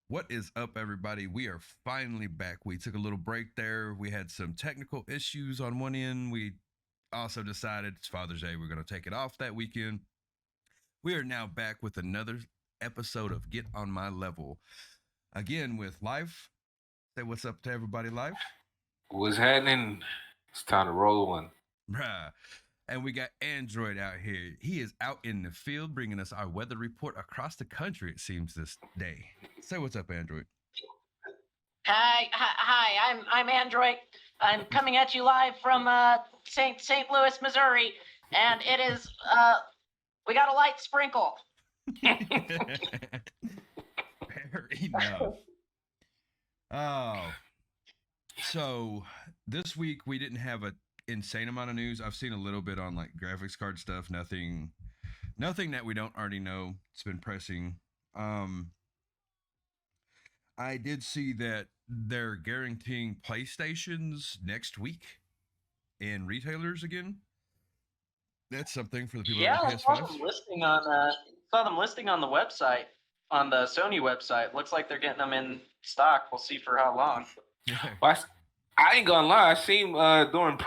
What is up, everybody? We are finally back. We took a little break there. We had some technical issues on one end. We also decided it's Father's Day. We're going to take it off that weekend. We are now back with another episode of Get on My Level. Again, with Life. Say what's up to everybody, Life. What's happening? It's time to roll one. Bruh. And we got Android out here. He is out in the field bringing us our weather report across the country, it seems, this day. Say what's up, Android. Hi. I'm Android. I'm coming at you live from St. Louis, Missouri, and it is we got a light sprinkle. Fair enough. Oh, so this week we didn't have a insane amount of news. I've seen a little bit on like graphics card stuff. Nothing that we don't already know. It's been pressing. Um, I did see that they're guaranteeing PlayStations next week in retailers again. That's something for the people Yeah, that I have saw PS5s. them listing on the website, on the Sony website. Looks like they're getting them in stock. We'll see for how long. Well, I ain't gonna lie. I seen during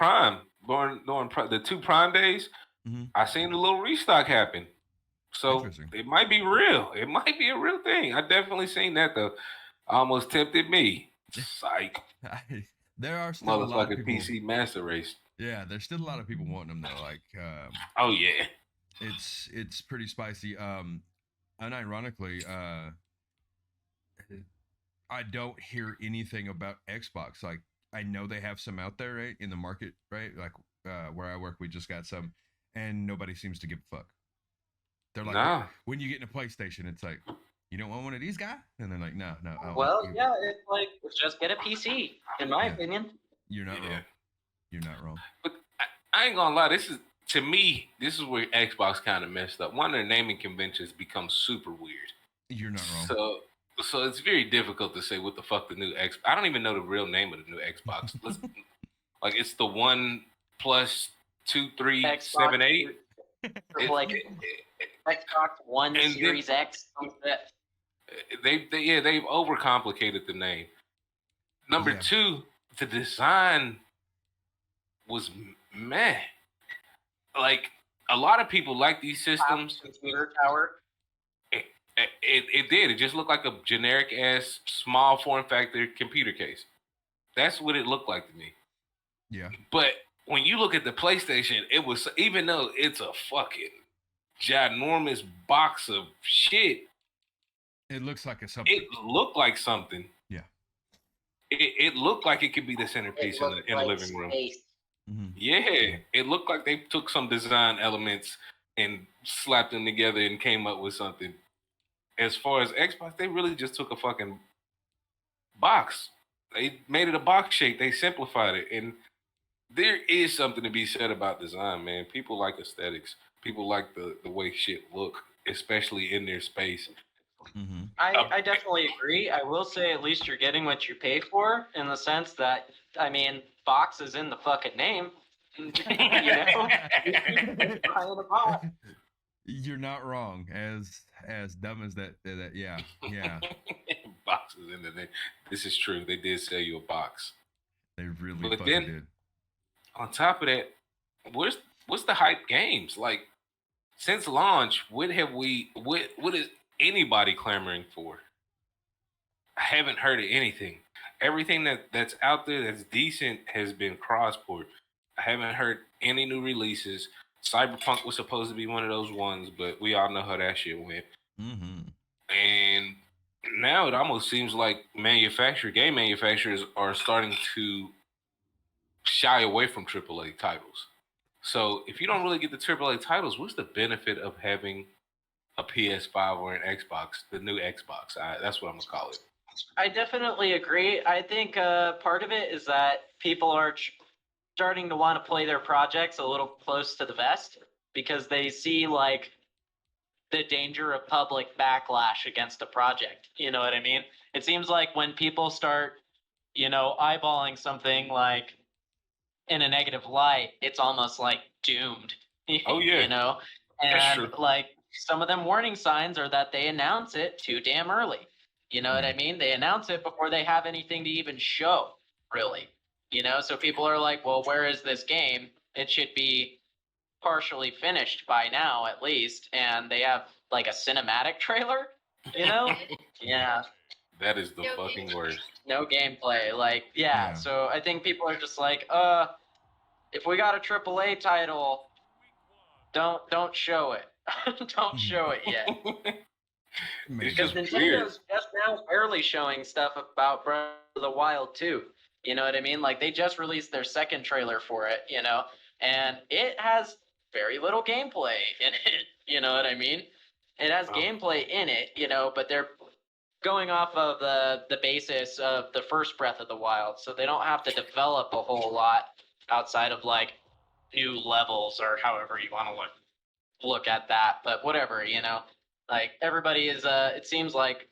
the two Prime days. Mm-hmm. I seen a little restock happen. So Interesting. it might be real. It might be a real thing. I definitely seen that though. Almost tempted me. Psych. There are still a lot of Motherfucking people. PC Master Race. Yeah, there's still a lot of people wanting them though. Like, Oh yeah. it's pretty spicy. Unironically, I don't hear anything about Xbox. Like, I know they have some out there, right, in the market, right? Like, where I work, we just got some, and nobody seems to give a fuck. They're like, Nah. when you get in a PlayStation, it's like, you don't want one of these guys, and they're like, no. Well, yeah, it's like just get a PC, in my opinion. You're not wrong. You're not wrong. But I ain't gonna lie. To me, this is where Xbox kind of messed up. One of their naming conventions becomes super weird. You're not wrong. So it's very difficult to say what the fuck the new X. I don't even know the real name of the new Xbox. Like it's the 1+2, 3, 7, 8. Like Xbox One Series X. They've overcomplicated the name. Number two, the design was meh. Like a lot of people like these systems. Computer tower. It did. It just looked like a generic ass small form factor computer case. That's what it looked like to me. Yeah. But when you look at the PlayStation, it was, even though it's a fucking ginormous box of shit, it looks like something. It looked like something. Yeah. It looked like it could be the centerpiece in the living room. Mm-hmm. Yeah, it looked like they took some design elements and slapped them together and came up with something. As far as Xbox, they really just took a fucking box. They made it a box shape. They simplified it. And there is something to be said about design, man. People like aesthetics. People like the way shit look, especially in their space. Mm-hmm. I definitely agree. I will say at least you're getting what you pay for, in the sense that, I mean, box is in the fucking name. You know? You're not wrong. As dumb as that yeah. Boxes in the name. This is true. They did sell you a box. They really fucking did. On top of that, what's the hype games? Like, since launch, what is anybody clamoring for? I haven't heard of anything. Everything that's out there that's decent has been cross-port. I haven't heard any new releases. Cyberpunk was supposed to be one of those ones, but we all know how that shit went. Mm-hmm. And now it almost seems like game manufacturers are starting to shy away from AAA titles. So if you don't really get the AAA titles, what's the benefit of having a PS5 or an Xbox, the new Xbox? That's what I'm gonna call it. I definitely agree. I think part of it is that people are starting to want to play their projects a little close to the vest, because they see like the danger of public backlash against a project. You know what I mean? It seems like when people start, eyeballing something like in a negative light, it's almost like doomed. Oh yeah. And like some of them warning signs are that they announce it too damn early. You know what I mean? They announce it before they have anything to even show, really. You know, so people are like, well, where is this game? It should be partially finished by now, at least. And they have like a cinematic trailer, you know? Yeah. That is the fucking worst. No gameplay. Like, yeah. So I think people are just like, if we got a AAA title, don't show it. Don't show it yet. Because Nintendo's just now barely showing stuff about Breath of the Wild 2. You know what I mean? Like, they just released their second trailer for it, you know, and it has very little gameplay in it. You know what I mean? It has gameplay in it, you know, but they're going off of the basis of the first Breath of the Wild, so they don't have to develop a whole lot outside of like new levels or however you want to look at that. But whatever, you know. Like, everybody is, it seems like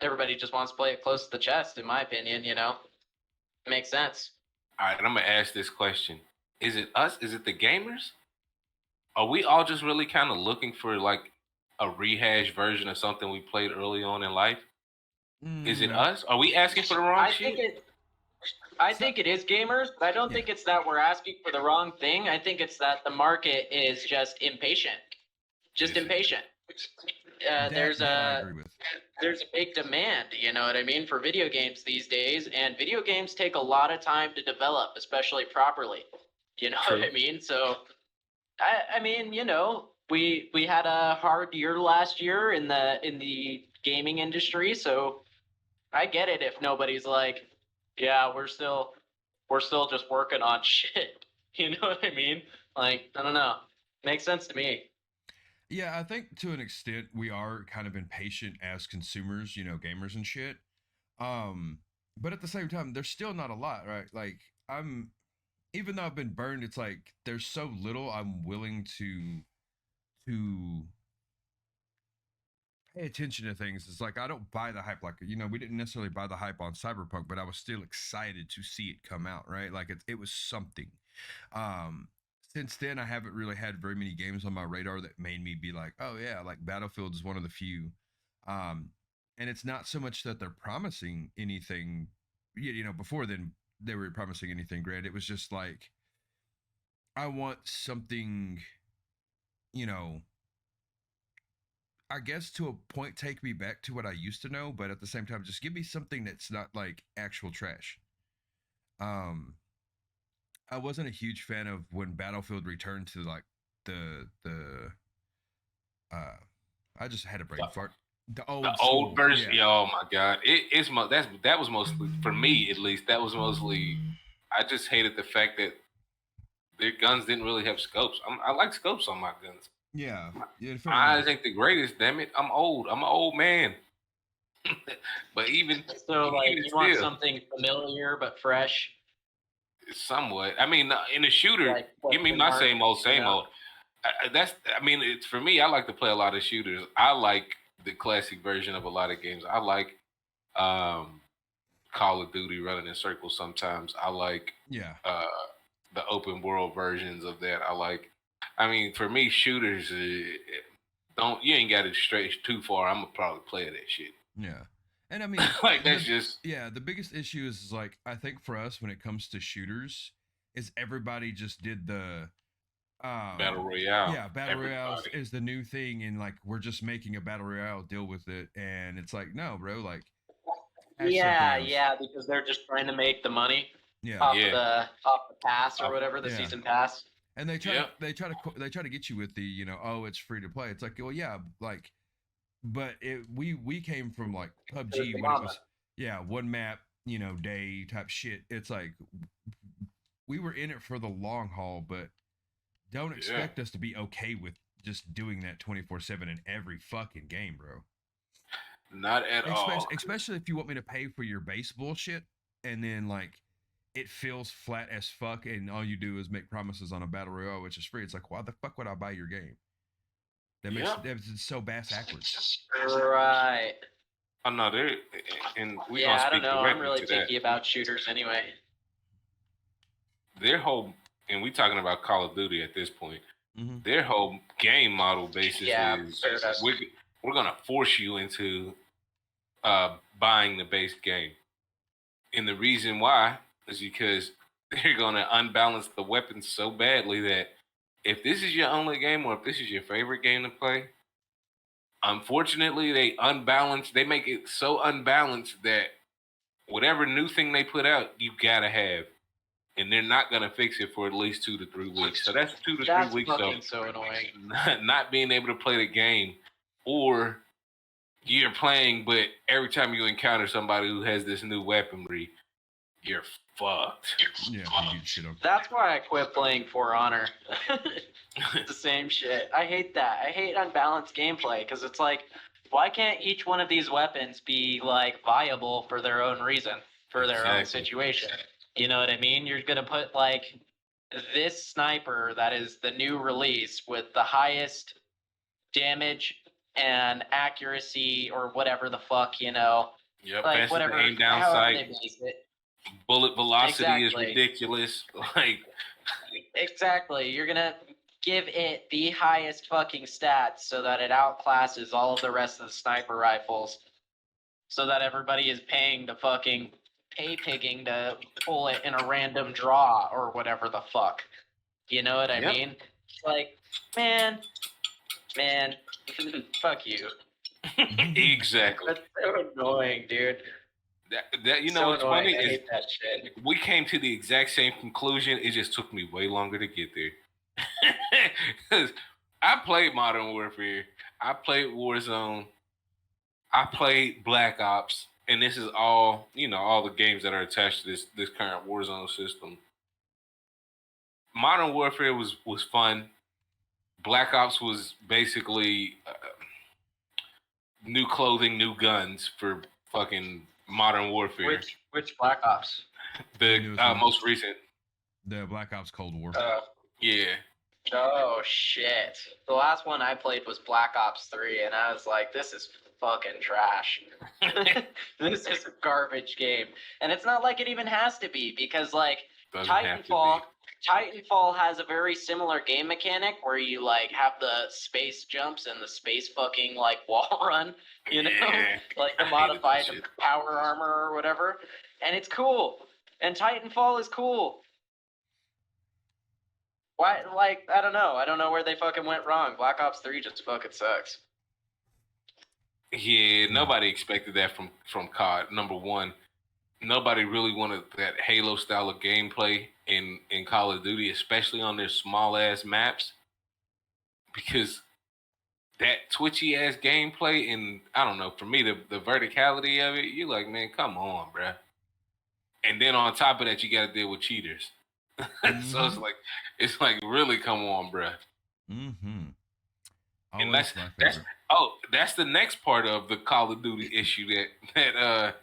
everybody just wants to play it close to the chest, in my opinion, you know? It makes sense. All right, I'm going to ask this question. Is it us? Is it the gamers? Are we all just really kind of looking for, like, a rehash version of something we played early on in life? Is it us? Are we asking for the wrong shit? I think it is gamers, but I don't think it's that we're asking for the wrong thing. I think it's that the market is just impatient. Impatient. There's a big demand, you know what I mean, for video games these days, and video games take a lot of time to develop, especially properly. You know what I mean? So, I mean, you know, we had a hard year last year in the gaming industry, so I get it if nobody's like, yeah, we're still just working on shit. You know what I mean? Like, I don't know. Makes sense to me. Yeah, I think to an extent we are kind of impatient as consumers, you know, gamers and shit. But at the same time, there's still not a lot, right? Like, even though I've been burned, it's like there's so little I'm willing to pay attention to things. It's like I don't buy the hype. Like, you know, we didn't necessarily buy the hype on Cyberpunk, but I was still excited to see it come out, right? Like it was something. Since then, I haven't really had very many games on my radar that made me be like, oh yeah, like Battlefield is one of the few. And it's not so much that they're promising anything, you know, before then they were promising anything great. It was just like, I want something, you know, I guess to a point, take me back to what I used to know, but at the same time, just give me something that's not like actual trash. I wasn't a huge fan of when Battlefield returned to like the I just had a brain fart. The old version. Yeah. Oh my god, that was mostly for me, at least. That was mostly. I just hated the fact that their guns didn't really have scopes. I like scopes on my guns. Yeah, my eyes ain't the greatest. Damn it, I'm old. I'm an old man. But even so, like, you want something familiar but fresh. Somewhat. I mean, in a shooter, like, give me my same old. I mean, it's for me. I like to play a lot of shooters. I like the classic version of a lot of games. I like Call of Duty running in circles sometimes. I like the open world versions of that. I mean, for me, shooters you ain't got to stretch too far. I'm gonna probably play that shit. Yeah. And I mean, like that's just the biggest issue is like I think for us when it comes to shooters is everybody just did the battle royale. Yeah, battle royale is the new thing, and like we're just making a battle royale deal with it, and it's like no, bro, like because they're just trying to make the money off the pass or whatever, the season pass. And they try to get you with the, you know, oh, it's free to play. It's like, well, yeah, like. But we came from like PUBG when it was one map, you know, day type shit. It's like we were in it for the long haul, but don't expect us to be okay with just doing that 24/7 in every fucking game, bro. Not at all. Especially if you want me to pay for your base bullshit and then like it feels flat as fuck and all you do is make promises on a battle royale which is free. It's like, why the fuck would I buy your game? That makes it's so bass backwards. Right. I know they and we I don't know. I'm really picky about shooters anyway. Their whole and we talking about Call of Duty at this point. Mm-hmm. Their whole game model basis is we're gonna force you into buying the base game. And the reason why is because they're going to unbalance the weapons so badly that if this is your only game or if this is your favorite game to play, unfortunately, they make it so unbalanced that whatever new thing they put out, you gotta have. And they're not gonna fix it for at least 2 to 3 weeks. So that's 2 to 3 weeks of so annoying. Not being able to play the game, or you're playing, but every time you encounter somebody who has this new weaponry, you're fucked. Yeah, shit up. That's why I quit playing For Honor. The same shit. I hate that. I hate unbalanced gameplay because it's like, why can't each one of these weapons be like viable for their own reason, for their own situation? You know what I mean? You're gonna put like this sniper that is the new release with the highest damage and accuracy or whatever the fuck, you know. Yep, like whatever aim down sight. Bullet velocity is ridiculous. Like exactly. You're gonna give it the highest fucking stats so that it outclasses all of the rest of the sniper rifles. So that everybody is paying to fucking picking to pull it in a random draw or whatever the fuck. You know what I mean? Like, man, fuck you. Exactly. That's so annoying, dude. That you know so what's funny I is hate that shit. We came to the exact same conclusion. It just took me way longer to get there. Because I played Modern Warfare, I played Warzone, I played Black Ops, and this is all, you know, all the games that are attached to this current Warzone system. Modern Warfare was fun. Black Ops was basically new clothing, new guns for fucking Modern Warfare. Which Black Ops? The most recent. The Black Ops Cold War. Yeah. Oh shit! The last one I played was Black Ops 3, and I was like, "This is fucking trash. This is a garbage game." And it's not like it even has to be, because like Titanfall has a very similar game mechanic where you like have the space jumps and the space fucking like wall run, you know, like the modified power armor or whatever, and it's cool. And Titanfall is cool. Why? Like, I don't know where they fucking went wrong. Black Ops 3 just fucking sucks. Yeah, nobody expected that from COD. Number one, nobody really wanted that Halo style of gameplay in Call of Duty, especially on their small ass maps, because that twitchy ass gameplay, and I don't know, for me, the verticality of it, you're like, man, come on, bruh. And then on top of that, you got to deal with cheaters. So it's like really, come on, bruh. Mm-hmm. And that's the next part of the Call of Duty issue that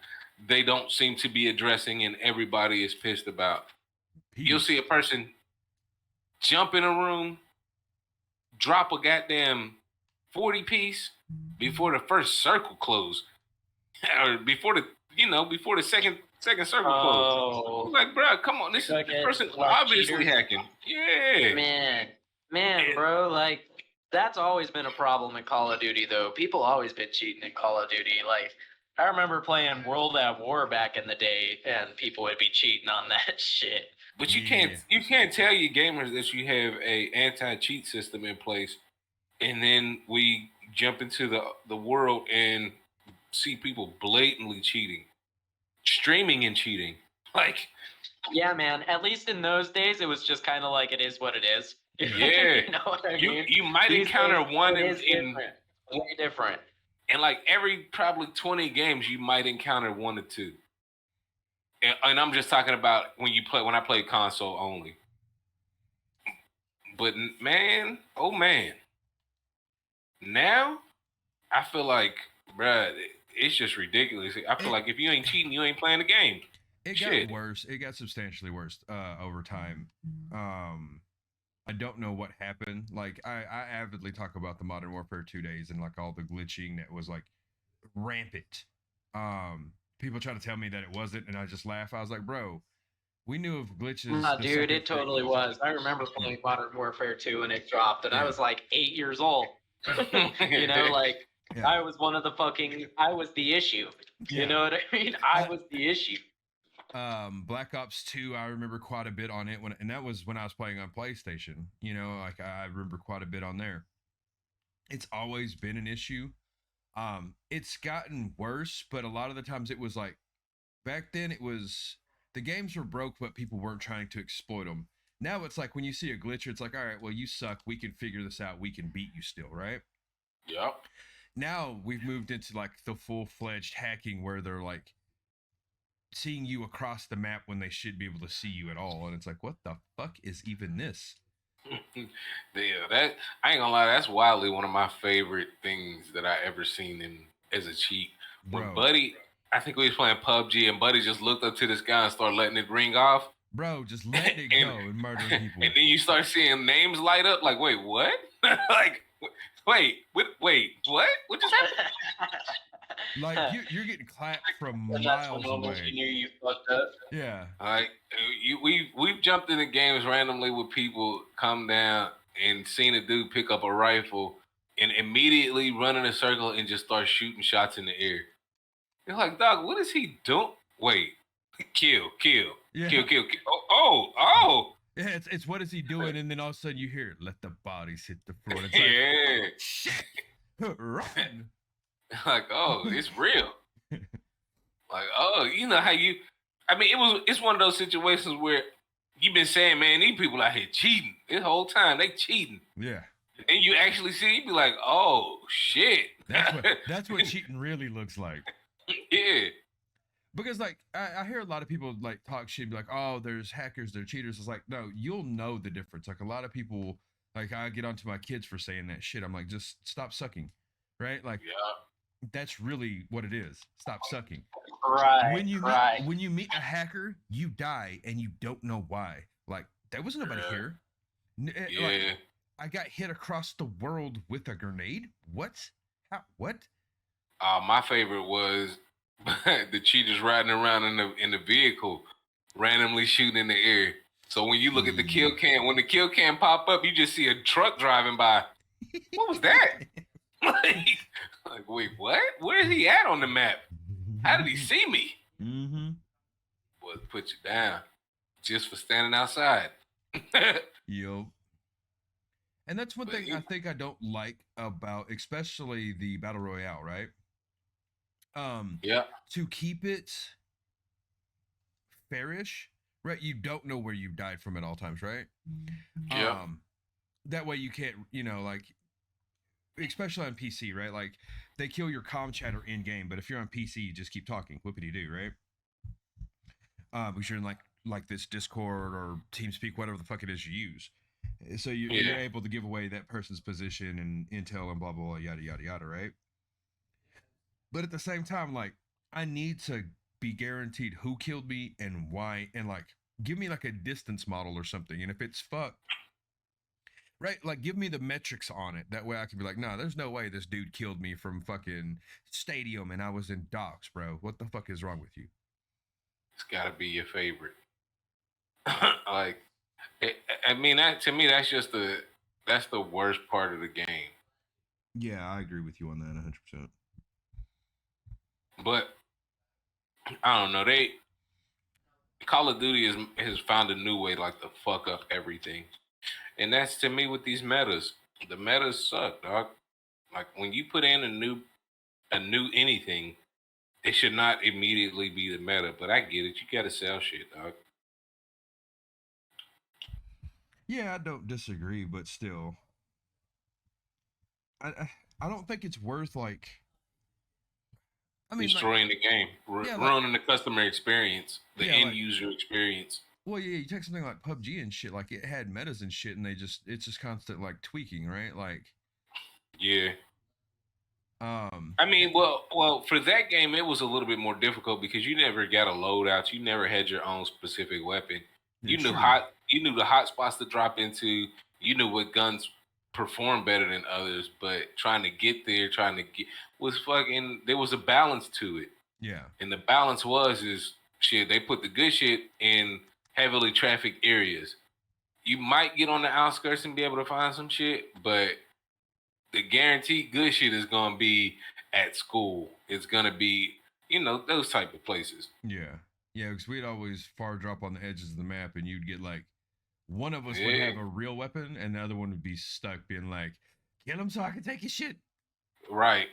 they don't seem to be addressing, and everybody is pissed about. You'll see a person jump in a room, drop a goddamn 40 piece before the first circle close, or before the second circle close. Like, bro, come on, this person obviously hacking. Yeah, man, bro, like that's always been a problem in Call of Duty, though. People always been cheating in Call of Duty. Like, I remember playing World at War back in the day, and people would be cheating on that shit. But you can't tell your gamers that you have a anti-cheat system in place, and then we jump into the world and see people blatantly cheating, streaming and cheating. Like, yeah, man. At least in those days, it was just kind of like it is what it is. Yeah, you know what I mean? You might encounter one in way different. And like every probably 20 games, you might encounter 1 or 2. And I'm just talking about when I play console only. But man, oh man, now I feel like, bruh, it's just ridiculous. I feel like if you ain't cheating, you ain't playing the game. It got worse. It got substantially worse over time. I don't know what happened. Like, I avidly talk about the Modern Warfare 2 days and like all the glitching that was like rampant. People try to tell me that it wasn't, and I just laugh. I was like, bro, we knew of glitches. Nah, dude, it totally was. I remember playing Modern Warfare 2 when it dropped, and I was like 8 years old. You know, like Yeah. I was the issue. Yeah. You know what I mean? I was the issue. Black Ops 2, I remember quite a bit on it and that was when I was playing on PlayStation. You know, like I remember quite a bit on there. It's always been an issue. It's gotten worse, but a lot of the times it was like back then it was the games were broke, but people weren't trying to exploit them. Now it's like when you see a glitcher, it's like, all right, well, you suck. We can figure this out. We can beat you still, right? Yep. Now we've moved into like the full-fledged hacking where they're like seeing you across the map when they should be able to see you at all. And it's like, what the fuck is even this? Yeah, that I ain't gonna lie, that's wildly one of my favorite things that I ever seen as a cheat. When Buddy, I think we was playing PUBG and Buddy just looked up to the sky and started letting it ring off. Bro, just letting it go and murdering people. And then you start seeing names light up like, wait, what? Like, wait, what just happened? Like you're getting clapped from miles away. You knew you fucked up. Yeah. Like we've jumped into games randomly with people come down and seen a dude pick up a rifle and immediately run in a circle and just start shooting shots in the air. You're like, dog, what is he doing? Wait, kill, yeah. kill. Oh. Yeah, it's what is he doing? And then all of a sudden you hear, let the bodies hit the floor. It's yeah. Like, run. Like, oh, it's real. Like, oh, you know how it's one of those situations where you've been saying, man, these people out here cheating. This whole time they cheating. Yeah. And you actually see, you be like, oh shit. That's what cheating really looks like. Yeah. Because like I hear a lot of people like talk shit, be like, oh, there's hackers, they're cheaters. It's like, no, you'll know the difference. Like a lot of people, like I get onto my kids for saying that shit. I'm like, just stop sucking. Right? Like that's really what it is. Stop sucking. Right. When you meet a hacker, you die and you don't know why. Like there was nobody here. Yeah. Like, I got hit across the world with a grenade. What? How? What? My favorite was the cheaters riding around in the vehicle, randomly shooting in the air. So when you look at the kill cam, when the kill cam pop up, you just see a truck driving by. What was that? like, wait, what? Where is he at on the map? How did he see me? Mm-hmm. Boy, put you down just for standing outside. Yo. And that's one thing I think I don't like about, especially the Battle Royale, right? Yeah. To keep it fairish, right? You don't know where you died from at all times, right? Yeah. That way you can't, like, especially on PC, right? Like they kill your comm chatter in game, but if you're on PC, you just keep talking, whoopity doo, right? Because you're in like this Discord or TeamSpeak, whatever the fuck it is you use. So you're able to give away that person's position and intel and blah, blah, blah, yada, yada, yada, right? But at the same time, like, I need to be guaranteed who killed me and why, and like, give me like a distance model or something. And if it's fucked, right, like, give me the metrics on it. That way I can be like, nah, there's no way this dude killed me from fucking Stadium and I was in docks, bro. What the fuck is wrong with you? It's gotta be your favorite. Like, I mean, to me, that's the worst part of the game. Yeah, I agree with you on that 100%. But I don't know. Call of Duty has found a new way, like, to fuck up everything, and that's to me with these metas. The metas suck, dog. Like when you put in a new anything, it should not immediately be the meta. But I get it. You gotta sell shit, dog. Yeah, I don't disagree, but still, I don't think it's worth like. I mean, destroying the game, ruining the customer experience, the end user experience. Well, yeah, you take something like PUBG and shit, like it had metas and shit, and it's just constant like tweaking, right? Like, yeah. I mean, well, for that game, it was a little bit more difficult because you never got a loadout. You never had your own specific weapon. You knew the hot spots to drop into. You knew what guns perform better than others, but trying to get there, there was a balance to it. Yeah. And the balance is shit, they put the good shit in heavily trafficked areas. You might get on the outskirts and be able to find some shit, but the guaranteed good shit is gonna be at school. It's gonna be, those type of places. Yeah, because we'd always far drop on the edges of the map, and you'd get like one of us would have a real weapon, and the other one would be stuck, being like, "Kill him so I can take his shit." Right.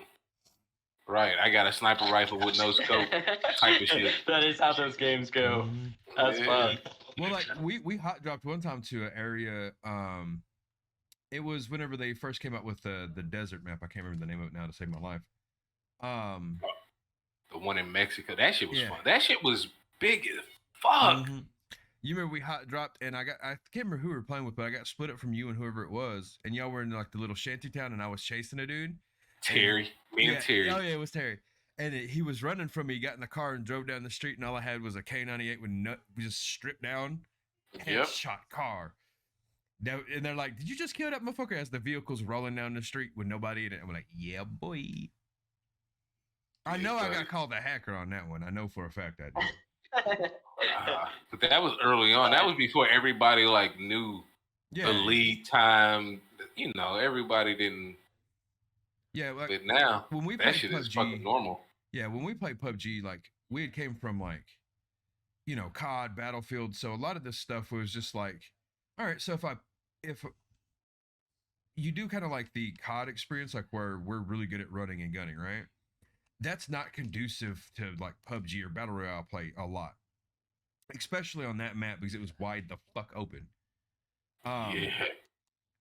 I got a sniper rifle with no scope type of shit. That is how those games go. That's fun. Well, like we hot dropped one time to an area. It was whenever they first came out with the desert map. I can't remember the name of it now to save my life. The one in Mexico. That shit was fun. That shit was big as fuck. You remember we hot dropped, and I can't remember who we were playing with, but I got split up from you and whoever it was, and y'all were in like the little shanty town, and I was chasing a dude. Terry, and Terry. Oh yeah, it was Terry. And he was running from me. He got in the car and drove down the street, and all I had was a K98 with just stripped down, headshot car. And they're like, "Did you just kill that motherfucker?" As the vehicle's rolling down the street with nobody in it. I'm like, "Yeah, boy." I know I got called a hacker on that one. I know for a fact I did. But that was early on. That was before everybody like knew the lead time. Everybody didn't. Yeah, like, but now when we that shit PUBG, is fucking normal. Yeah, when we played PUBG, like we had came from like, COD, Battlefield. So a lot of this stuff was just like, all right. So if you do kind of like the COD experience, like where we're really good at running and gunning, right? That's not conducive to like PUBG or Battle Royale play a lot, especially on that map because it was wide the fuck open.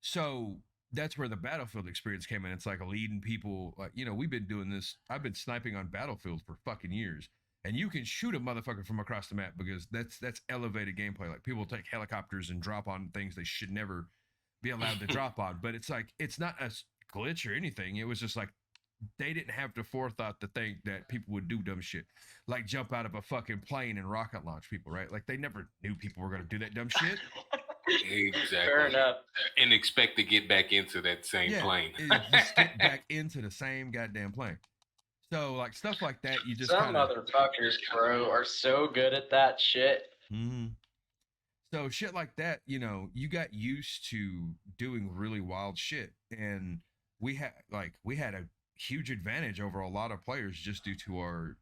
So that's where the Battlefield experience came in. It's like leading people, like, we've been doing this. I've been sniping on Battlefield for fucking years, and you can shoot a motherfucker from across the map because that's elevated gameplay. Like people take helicopters and drop on things they should never be allowed to drop on, but it's like it's not a glitch or anything. It was just like they didn't have the forethought to think that people would do dumb shit, like jump out of a fucking plane and rocket launch people, right? Like they never knew people were going to do that dumb shit. Exactly. Fair enough. And expect to get back into that same plane. Just get back into the same goddamn plane. So like stuff like that, you just some motherfuckers, bro, are so good at that shit. So shit like that, you got used to doing really wild shit, and we had a huge advantage over a lot of players just due to our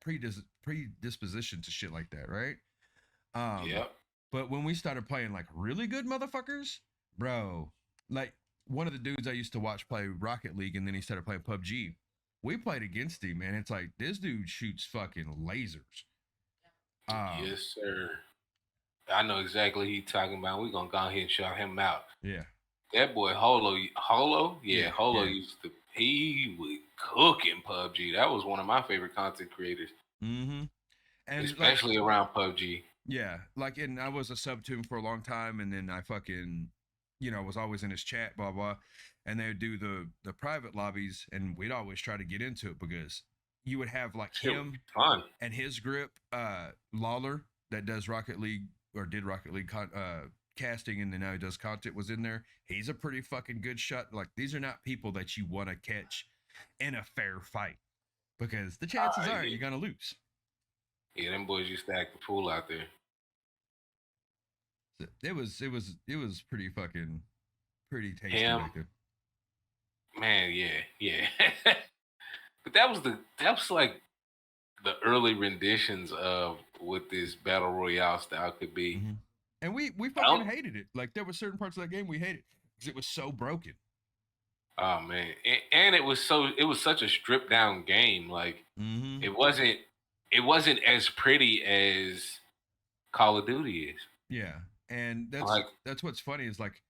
predisposition to shit like that, right? But when we started playing like really good motherfuckers, bro, like one of the dudes I used to watch play Rocket League, and then he started playing PUBG. We played against him, and it's like this dude shoots fucking lasers. Yes, sir. I know exactly who he's talking about. We're gonna go ahead and shout him out. Yeah. That boy Holo, used to. He was cooking PUBG. That was one of my favorite content creators. And especially around PUBG. Yeah, and I was a sub to him for a long time, and then I fucking, was always in his chat, blah blah, and they would do the private lobbies, and we'd always try to get into it because you would have like him and his grip, Lawler, that does Rocket League or did Rocket League casting, and then now he does content, was in there. He's a pretty fucking good shot. Like these are not people that you want to catch in a fair fight because the chances are you're gonna lose. Yeah, them boys used to act the fool out there. It was pretty tasty back then. Man, yeah. But that was like the early renditions of what this battle royale style could be. And we fucking hated it. Like there were certain parts of that game we hated because it was so broken. Oh man, and it was such a stripped down game. Like it wasn't as pretty as Call of Duty is. Yeah, and that's what's funny is like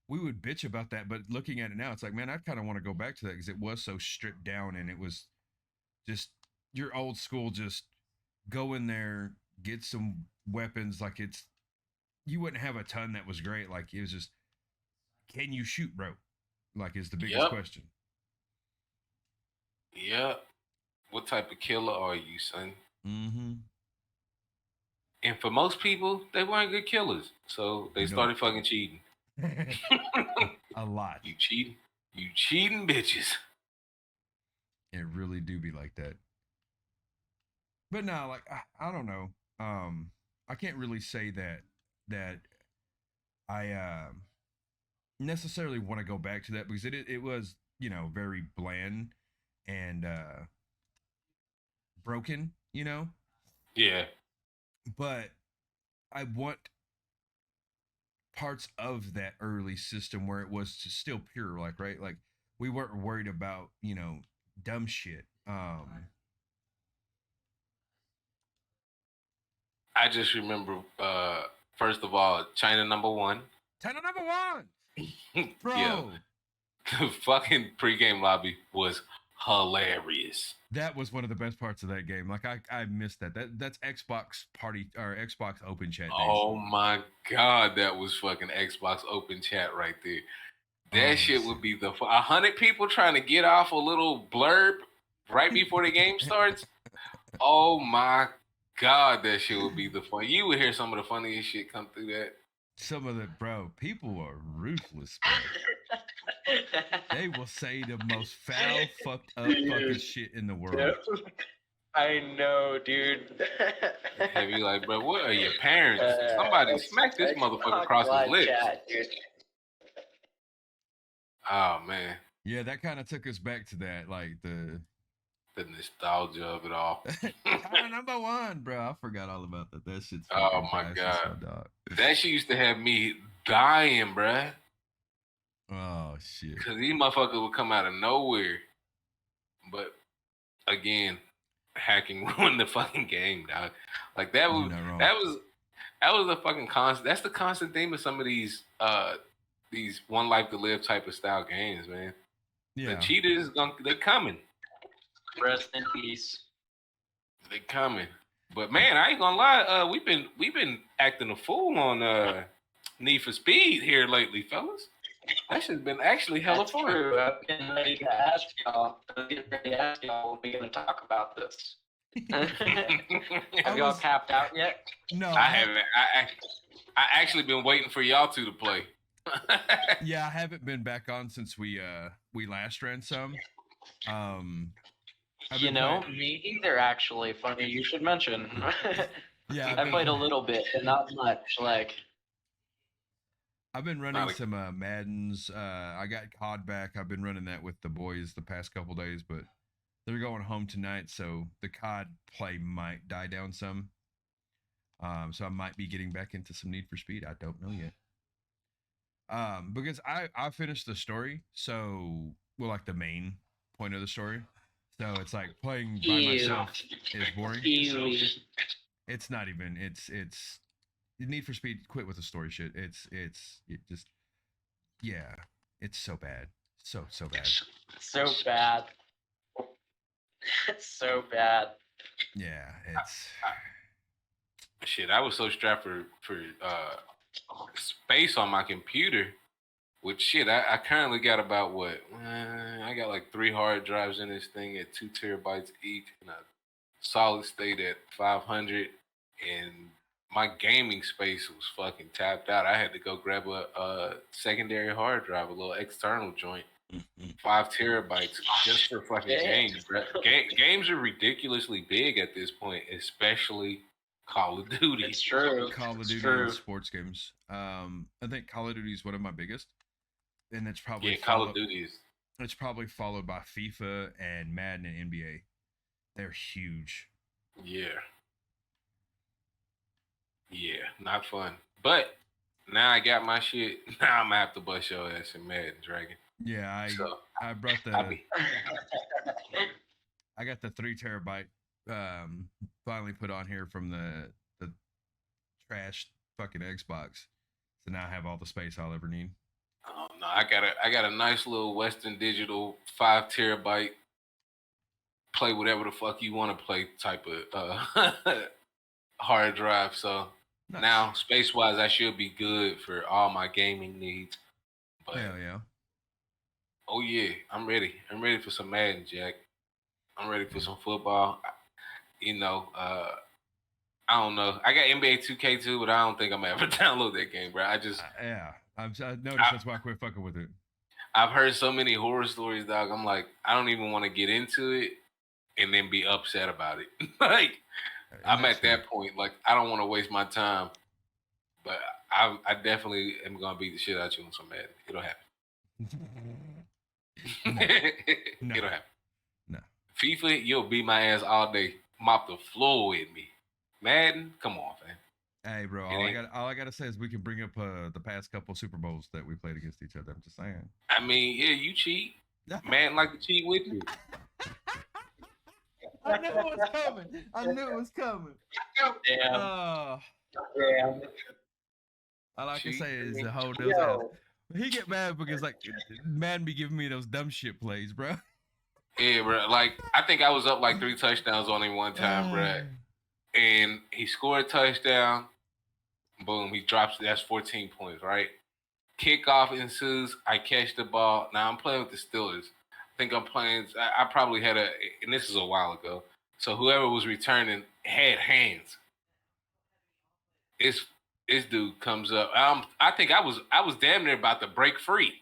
we would bitch about that, but looking at it now, it's like, man, I kind of want to go back to that because it was so stripped down, and it was just your old school. Just go in there, get some weapons. Like you wouldn't have a ton that was great. Like it was just, can you shoot, bro? Like is the biggest question. Yep. What type of killer are you, son? And for most people, they weren't good killers, so they started fucking cheating. A lot. You cheating bitches. It really do be like that. But no, like I don't know. I can't really say that I necessarily want to go back to that because it was, you know, very bland and broken, you know. Yeah. But I want parts of that early system where it was just still pure, like, right, like we weren't worried about, you know, dumb shit. I just remember, first of all, China #1. China #1, Yeah, bro. the fucking pregame lobby was hilarious. That was one of the best parts of that game. Like I missed that. That's Xbox party or Xbox open chat days. Oh my god, that was fucking Xbox open chat right there. That shit would be 100 people trying to get off a little blurb right before the game starts. Oh my god, that shit would be the fun. You would hear some of the funniest shit come through that. Some of the people are ruthless, bro. They will say the most foul, fucked up fucking shit in the world. I know, dude. Have you like, bro, what are your parents? Somebody smack this motherfucker across his lips. Chat, oh man. Yeah, that kind of took us back to that, like the nostalgia of it all. China #1, bro. I forgot all about that. That shit's oh my god. Dog. That shit used to have me dying, bruh. Oh shit. Cause these motherfuckers would come out of nowhere. But again, hacking ruined the fucking game, dog. Like that was a fucking constant. That's the constant theme of some of these One Life to Live type of style games, man. Yeah. The cheaters they coming. Rest in peace. They coming. But man, I ain't gonna lie, we've been acting a fool on Need for Speed here lately, fellas. That shit's been actually hella fun. True. I've been ready to ask y'all. When we're gonna talk about this. Have y'all capped out yet? No, I haven't. I actually been waiting for y'all two to play. Yeah, I haven't been back on since we last ran some. You know, me either. Actually, funny you should mention. Yeah, I played a little bit, but not much. Like, I've been running some Maddens. I got COD back. I've been running that with the boys the past couple days, but they're going home tonight, so the COD play might die down some. So I might be getting back into some Need for Speed. I don't know yet. Because I finished the story, so like the main point of the story. So it's like playing by myself is boring. It's not even. It's Need for Speed. Quit with the story shit. It just yeah. It's so bad. So bad. So bad. It's so bad. Yeah, it's shit. I was so strapped for space on my computer. Which shit, I currently got about what? I got like 3 hard drives in this thing at 2 terabytes each, and a solid state at 500. And my gaming space was fucking tapped out. I had to go grab a secondary hard drive, a little external joint, 5 terabytes just for fucking games. Games are ridiculously big at this point, especially Call of Duty. It's true. Call of Duty and sports games. I think Call of Duty is one of my biggest, and it's probably Call of Duty is. It's probably followed by FIFA and Madden and NBA. They're huge. Yeah, not fun. But now I got my shit. Now I'm gonna have to bust your ass in Madden, Dragon. Yeah, I brought the. I got the 3 terabyte finally put on here from the trash fucking Xbox. So now I have all the space I'll ever need. Oh no, I got a nice little Western Digital 5 terabyte play whatever the fuck you want to play type of hard drive. So nice. Now space wise I should be good for all my gaming needs. But, hell yeah. Oh yeah, I'm ready. I'm ready for some Madden, Jack. I'm ready for some football. You know, I don't know. I got NBA 2K too, but I don't think I'm gonna ever download that game, bro. I just I noticed that's why I quit fucking with it. I've heard so many horror stories, dog. I'm like, I don't even want to get into it and then be upset about it. Like, I'm at that point. Like, I don't want to waste my time. But I definitely am gonna beat the shit out you on some Madden. It'll happen. No. It'll happen. No. FIFA, you'll beat my ass all day. Mop the floor with me. Madden, come on, man. Hey, bro. All I gotta say is we can bring up the past couple Super Bowls that we played against each other. I'm just saying. I mean, yeah, you cheat. Madden like to cheat with you. I knew it was coming. Damn. Damn. All I can say is the whole those ass. He get mad because like man be giving me those dumb shit plays, bro. Yeah, bro. Like I think I was up like 3 touchdowns on him one time, bro. And he scored a touchdown. Boom, he drops. That's 14 points, right? Kickoff ensues. I catch the ball. Now I'm playing with the Steelers. I think I'm playing. I probably had and this is a while ago. So whoever was returning had hands. This dude comes up. I think I was damn near about to break free.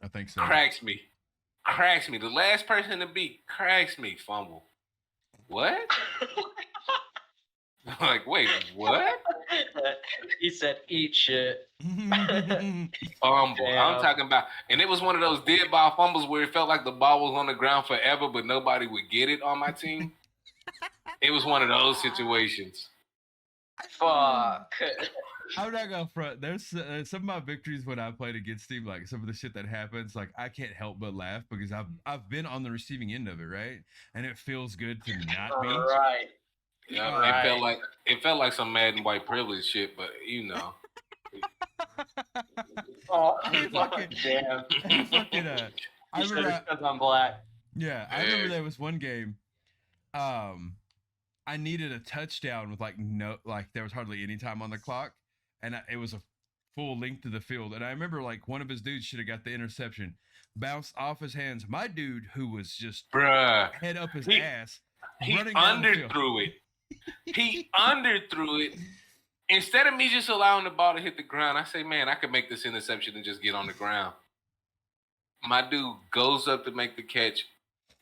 I think so. Cracks me. The last person to beat cracks me. Fumble. What? Like, wait, what? He said, "Eat shit." Fumble. Damn. I'm talking about, and it was one of those dead ball fumbles where it felt like the ball was on the ground forever, but nobody would get it on my team. It was one of those situations. Fuck. I'm not gonna front. There's some of my victories when I played against him, like some of the shit that happens, like I can't help but laugh because I've been on the receiving end of it, right? And it feels good to not be. Right. Yeah, right. It felt like some Madden white privilege shit, but you know. Oh, fucking damn! I remember because I'm black. Yeah, I remember there was one game. I needed a touchdown with there was hardly any time on the clock, and it was a full length of the field. And I remember like one of his dudes should have got the interception, bounced off his hands. My dude, who was just head up his ass, he underthrew it. He underthrew it. Instead of me just allowing the ball to hit the ground, I say, man, I could make this interception and just get on the ground. My dude goes up to make the catch.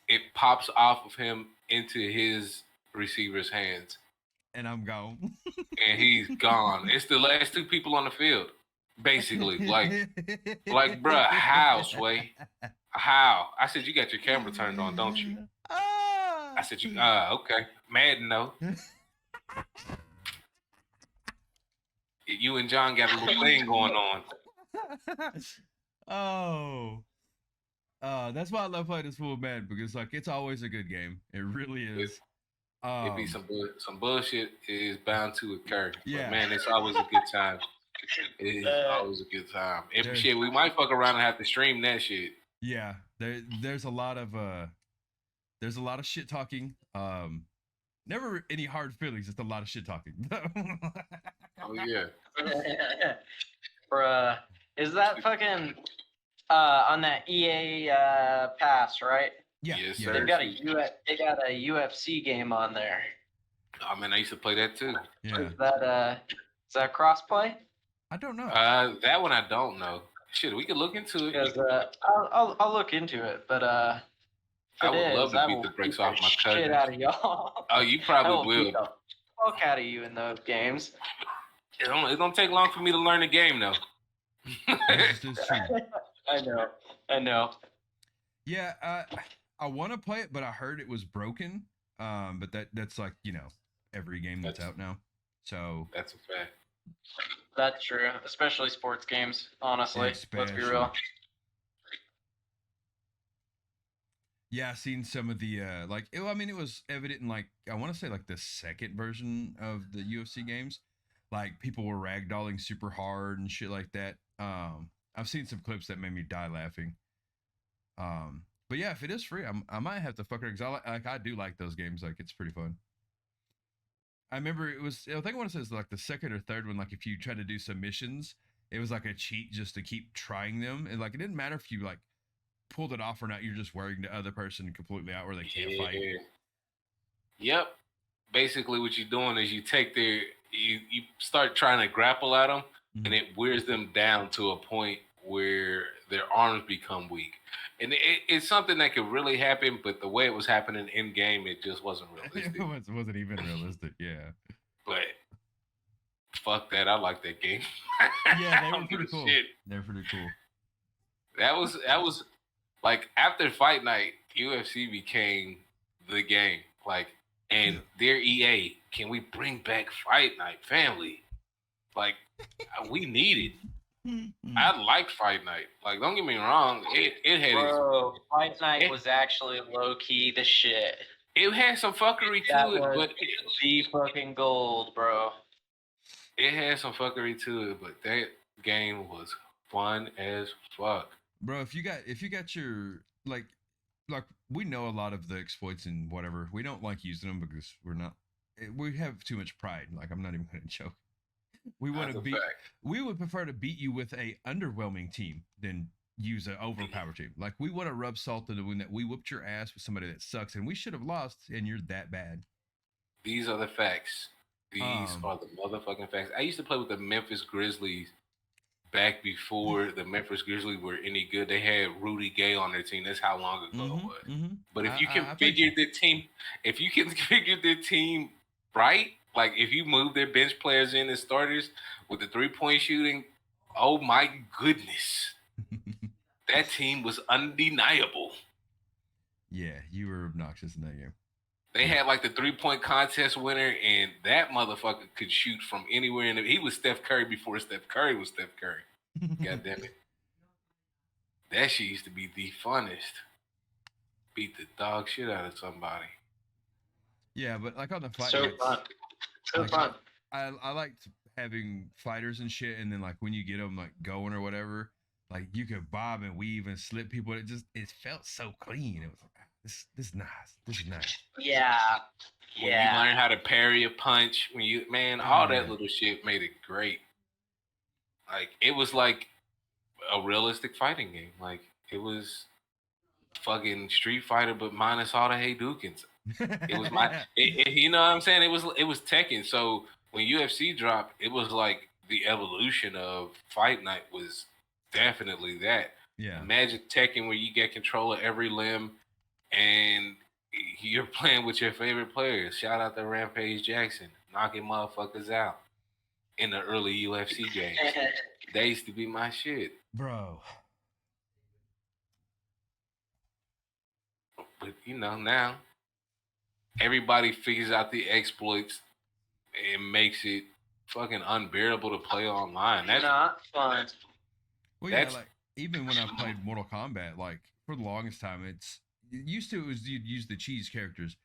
It pops off of him into his receiver's hands. And I'm gone. And he's gone. It's the last 2 people on the field, basically. Like, bruh, how, Sway? How? I said, you got your camera turned on, don't you? I said, okay. Madden, no. You and John got a little thing going on. That's why I love playing this full Madden, because like it's always a good game. It really is. It be some bullshit is bound to occur. Yeah, but man, it's always a good time. It is always a good time. And shit, we might fuck around and have to stream that shit. Yeah, there's a lot of shit talking. Never any hard feelings, just a lot of shit talking. Oh yeah. Bruh, is that fucking on that EA pass, right? Yeah, yes, sir. They got a UFC game on there. I mean, I used to play that too. Yeah. Is that crossplay? I don't know. That one I don't know. Shit, we could look into it. Because I'll look into it, but I would love to beat the brakes off my cousin. Shit out of y'all. Oh, you probably will. Beat the fuck out of you in those games. It don't take long for me to learn the game, though. This is true. I know. Yeah, I want to play it, but I heard it was broken. But that's like, every game that's out now. So that's a fact. That's true, especially sports games. Honestly, let's be real. Yeah, I've seen some of the it was evident in like I want to say like the second version of the UFC games, like people were ragdolling super hard and shit like that. I've seen some clips that made me die laughing. But yeah, if it is free, I might have to fuck it, because I do like those games. Like it's pretty fun. I remember I think I want to say it's like the second or third one. Like if you try to do some missions, it was like a cheat just to keep trying them, and like it didn't matter if you like pulled it off or not. You're just wearing the other person completely out where they can't fight. Yep. Basically, what you're doing is you take you start trying to grapple at them, and it wears them down to a point where their arms become weak. And it's something that could really happen, but the way it was happening in game, it just wasn't realistic. It wasn't even realistic, yeah. But fuck that. I like that game. Yeah, they were pretty cool. They're pretty cool. That was like after Fight Night, UFC became the game. Like, and their EA, can we bring back Fight Night, family? Like, we need it. I like Fight Night. Like, don't get me wrong, it had. Bro, Fight Night was actually low key the shit. It had some fuckery to it, but the fucking gold, bro. It had some fuckery to it, but that game was fun as fuck. Bro, if you got your like we know a lot of the exploits and whatever. We don't like using them because we have too much pride. Like, I'm not even gonna joke. We would prefer to beat you with a underwhelming team than use an overpowered team. Like, we want to rub salt in the wound that we whooped your ass with somebody that sucks and we should have lost and you're that bad. These are the facts. These are the motherfucking facts. I used to play with the Memphis Grizzlies back before the Memphis Grizzlies were any good. They had Rudy Gay on their team. That's how long ago it was. Mm-hmm. But if you configure the team right, like if you move their bench players in as starters with the 3-point shooting, oh my goodness. That team was undeniable. Yeah, you were obnoxious in that game. They had like the 3-point contest winner, and that motherfucker could shoot from anywhere. He was Steph Curry before Steph Curry was Steph Curry. God damn it. That shit used to be the funnest. Beat the dog shit out of somebody. Yeah, but like on the fight, so fun. So like, fun. I liked having fighters and shit, and then like when you get them like going or whatever, like you could bob and weave and slip people. It felt so clean. It was like, this is nice. This is nice. Yeah. When you learn how to parry a punch, all that little shit made it great. Like, it was like a realistic fighting game. Like, it was fucking Street Fighter, but minus all the Hadoukens. It was you know what I'm saying? It was Tekken. So when UFC dropped, it was like the evolution of Fight Night was definitely that. Yeah. Imagine Tekken where you get control of every limb and you're playing with your favorite players. Shout out to Rampage Jackson, knocking motherfuckers out in the early UFC games. They used to be my shit. Bro. But now everybody figures out the exploits and makes it fucking unbearable to play online. That's not fun. Well, yeah, like even when I played Mortal Kombat, like for the longest time, used to you'd use the cheese characters.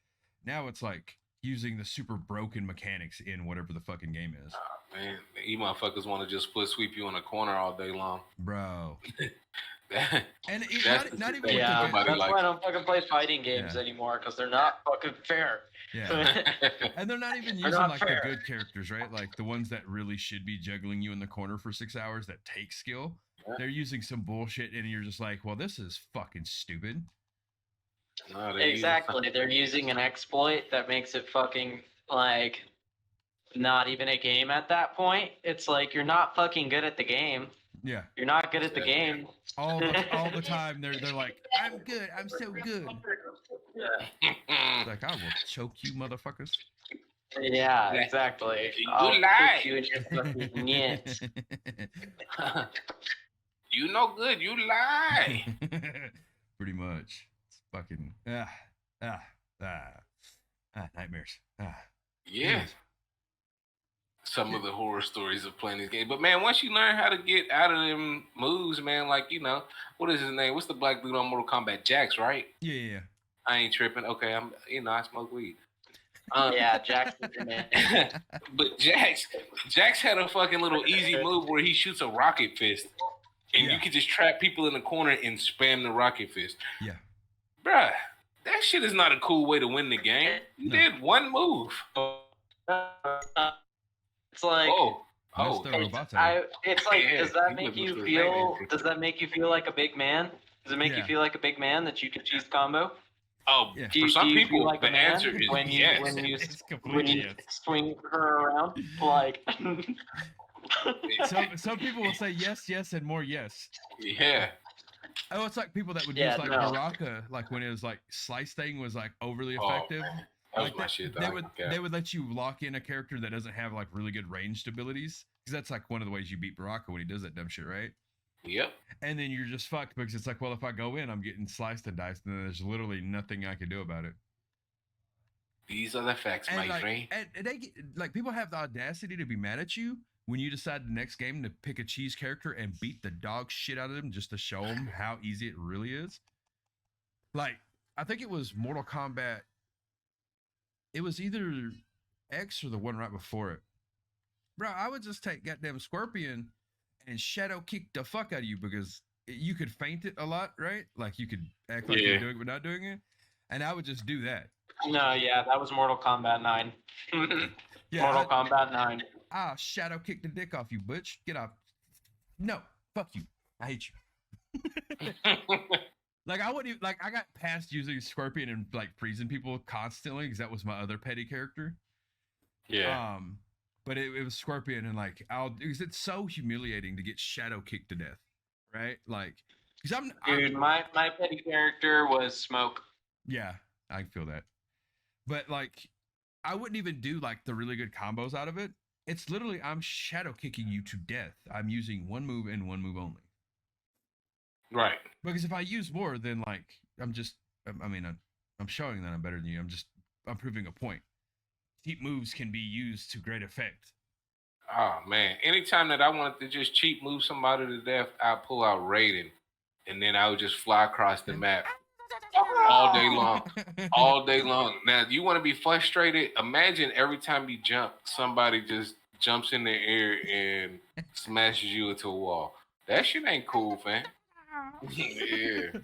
Now it's like using the super broken mechanics in whatever the fucking game is. Oh, man, you motherfuckers want to just sweep you in a corner all day long, bro. And not even that's why I don't fucking play fighting games anymore, because they're not fucking fair. Yeah. And they're not even using like fair. The good characters, right? Like the ones that really should be juggling you in the corner for 6 hours that take skill. Yeah. They're using some bullshit and you're just like, well, this is fucking stupid. No, exactly. They're using an exploit that makes it fucking like not even a game at that point. It's like you're not fucking good at the game. Yeah. You're not good at the game. All the time they're like, I'm good. I'm so good. Yeah. Like, I will choke you motherfuckers. Yeah, exactly. You lie. You in your fucking nits. You no good. You lie. Pretty much. It's fucking nightmares. Yeah. Some of the horror stories of playing this game. But man, once you learn how to get out of them moves, man, like, what is his name? What's the black dude on Mortal Kombat? Jax, right? Yeah. I ain't tripping. Okay, I smoke weed. Yeah, Jax. But Jax had a fucking little easy move where he shoots a rocket fist. And you can just trap people in the corner and spam the rocket fist. Yeah. Bruh, that shit is not a cool way to win the game. You did one move. It's like, it's like, yeah, does that make you feel? Does that make you feel like a big man? Does it make you feel like a big man that you can cheese combo? Oh, for some people, like the answer is yes. When you swing her around, like. Some people will say yes, and more yes. Yeah. Oh, it's like people that would use like Baraka, like when it was like slice thing was like overly effective. That was my shit. They would let you lock in a character that doesn't have like really good ranged abilities, because that's like one of the ways you beat Baraka when he does that dumb shit, right? Yep. And then you're just fucked because it's like, well, if I go in, I'm getting sliced and diced, and there's literally nothing I can do about it. These are the facts, my friend. And they like people have the audacity to be mad at you when you decide the next game to pick a cheese character and beat the dog shit out of them just to show them how easy it really is. Like, I think it was Mortal Kombat. It was either X or the one right before it. Bro, I would just take goddamn Scorpion and shadow kick the fuck out of you because you could feint it a lot, right? Like you could act like you're doing it but not doing it. And I would just do that. No, yeah, that was Mortal Kombat 9. Mortal Kombat 9. Ah, shadow kick the dick off you, butch. Get off. No, fuck you. I hate you. Like I wouldn't even, like I got past using Scorpion and like freezing people constantly because that was my other petty character. Yeah. But it was Scorpion and like because it's so humiliating to get shadow kicked to death, right? Like, because my petty character was Smoke. Yeah, I can feel that. But like, I wouldn't even do like the really good combos out of it. It's literally I'm shadow kicking you to death. I'm using one move and one move only. Right. Because if I use more, then like I'm showing that I'm better than you. I'm proving a point. Cheap moves can be used to great effect. Oh man! Anytime that I wanted to just cheap move somebody to death, I pull out Raiden, and then I would just fly across the map all day long, all day long. Now, you want to be frustrated? Imagine every time you jump, somebody just jumps in the air and smashes you into a wall. That shit ain't cool, fam. Yeah.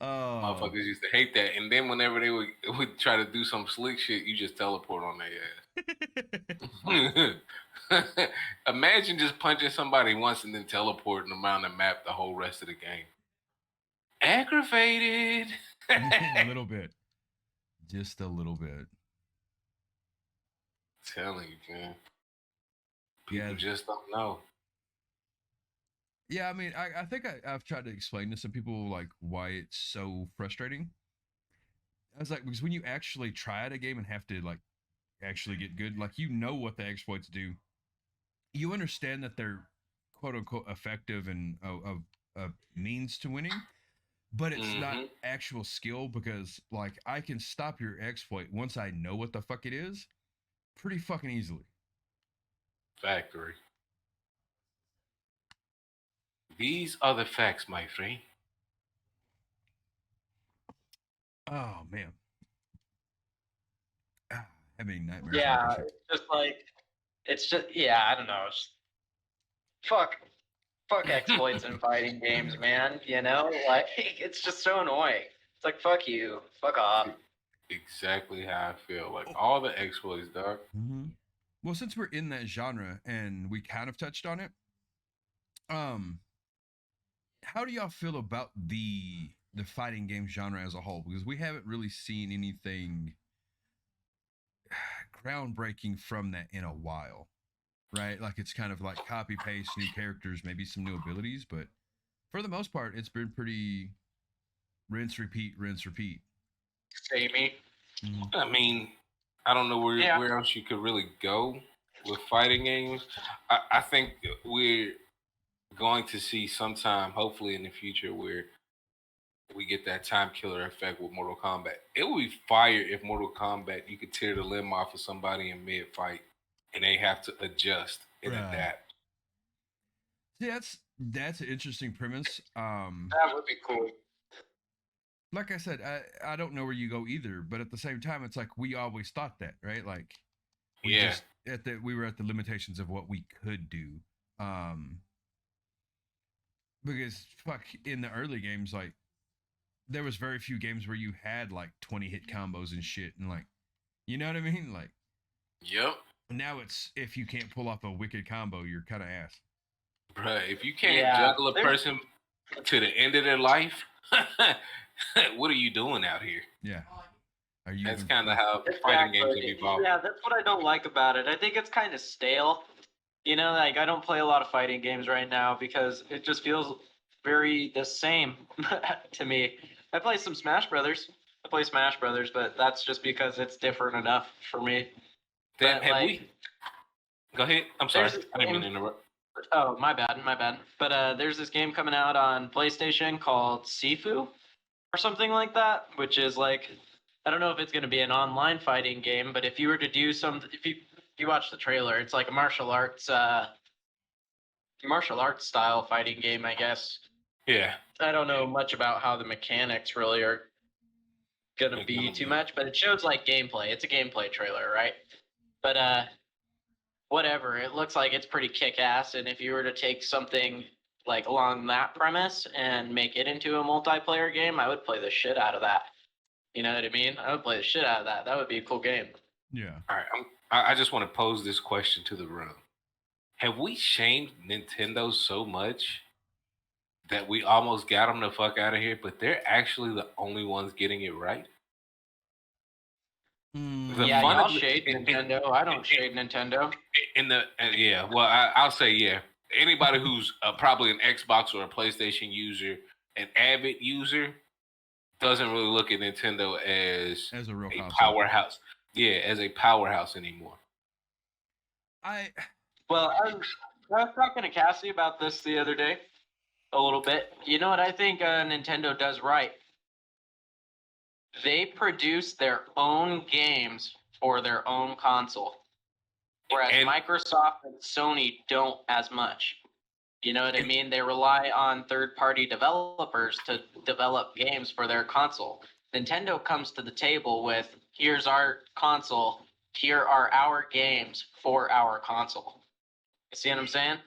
Motherfuckers used to hate that. And then whenever they would try to do some slick shit, you just teleport on their ass. Imagine just punching somebody once and then teleporting around the map the whole rest of the game. Aggravated. A little bit. Just a little bit. I'm telling you, man. People just don't know. Yeah, I mean, I think I've tried to explain to some people like why it's so frustrating. I was like, because when you actually try at a game and have to like actually get good, like you know what the exploits do. You understand that they're quote unquote effective and a means to winning, but it's not actual skill because like I can stop your exploit once I know what the fuck it is pretty fucking easily. Factory. These are the facts, my friend. Oh man. Having nightmares. Yeah, it's just I don't know. Fuck exploits in fighting games, man. You know, like it's just so annoying. It's like fuck you, fuck off. Exactly how I feel. Like all the exploits, dog. Mm-hmm. Well, since we're in that genre and we kind of touched on it, how do y'all feel about the fighting game genre as a whole? Because we haven't really seen anything groundbreaking from that in a while, right? Like it's kind of like copy paste, new characters, maybe some new abilities, but for the most part, it's been pretty rinse repeat. Samey. Mm-hmm. I mean, I don't know where else you could really go with fighting games. I think we're going to see sometime, hopefully in the future, where we get that time killer effect with Mortal Kombat. It would be fire if Mortal Kombat, you could tear the limb off of somebody in mid-fight and they have to adjust and adapt. See, that's an interesting premise. That would be cool. Like I said, I don't know where you go either, but at the same time, it's like we always thought that, right? Like we were at the limitations of what we could do. Because fuck, in the early games, like there was very few games where you had like 20 hit combos and shit, and like, you know what I mean? Like, yep. Now it's if you can't pull off a wicked combo, you're kind of ass. Right. If you can't juggle a person to the end of their life, what are you doing out here? Yeah. That's kind of how fighting games have evolved. Yeah, that's what I don't like about it. I think it's kind of stale. You know, like I don't play a lot of fighting games right now because it just feels very the same to me. I play some Smash Brothers. I play Smash Brothers, but that's just because it's different enough for me. Then But, have like, we? Go ahead. I'm sorry. there's this I didn't mean game- to interrupt. Oh, my bad. But there's this game coming out on PlayStation called Sifu or something like that, which is like, I don't know if it's going to be an online fighting game, but if you were to do if you watch the trailer, it's like a martial arts style fighting game, I guess. Yeah. I don't know much about how the mechanics really are gonna be too much, but it shows like gameplay. It's a gameplay trailer, right? But whatever. It looks like it's pretty kick-ass, and if you were to take something like along that premise and make it into a multiplayer game, I would play the shit out of that. You know what I mean? I would play the shit out of that. That would be a cool game. Yeah. All right. I just want to pose this question to the room. Have we shamed Nintendo so much that we almost got them the fuck out of here, but they're actually the only ones getting it right? Yeah, y'all shade Nintendo. I don't shade Nintendo. Well, I'll say yeah. Anybody who's probably an Xbox or a PlayStation user, an avid user, doesn't really look at Nintendo as a real powerhouse. Yeah, as a powerhouse anymore. Well, I was talking to Cassie about this the other day a little bit. You know what I think Nintendo does right? They produce their own games for their own console. Whereas Microsoft and Sony don't as much. You know what I mean? They rely on third-party developers to develop games for their console. Nintendo comes to the table with, here's our console, here are our games for our console. You see what I'm saying?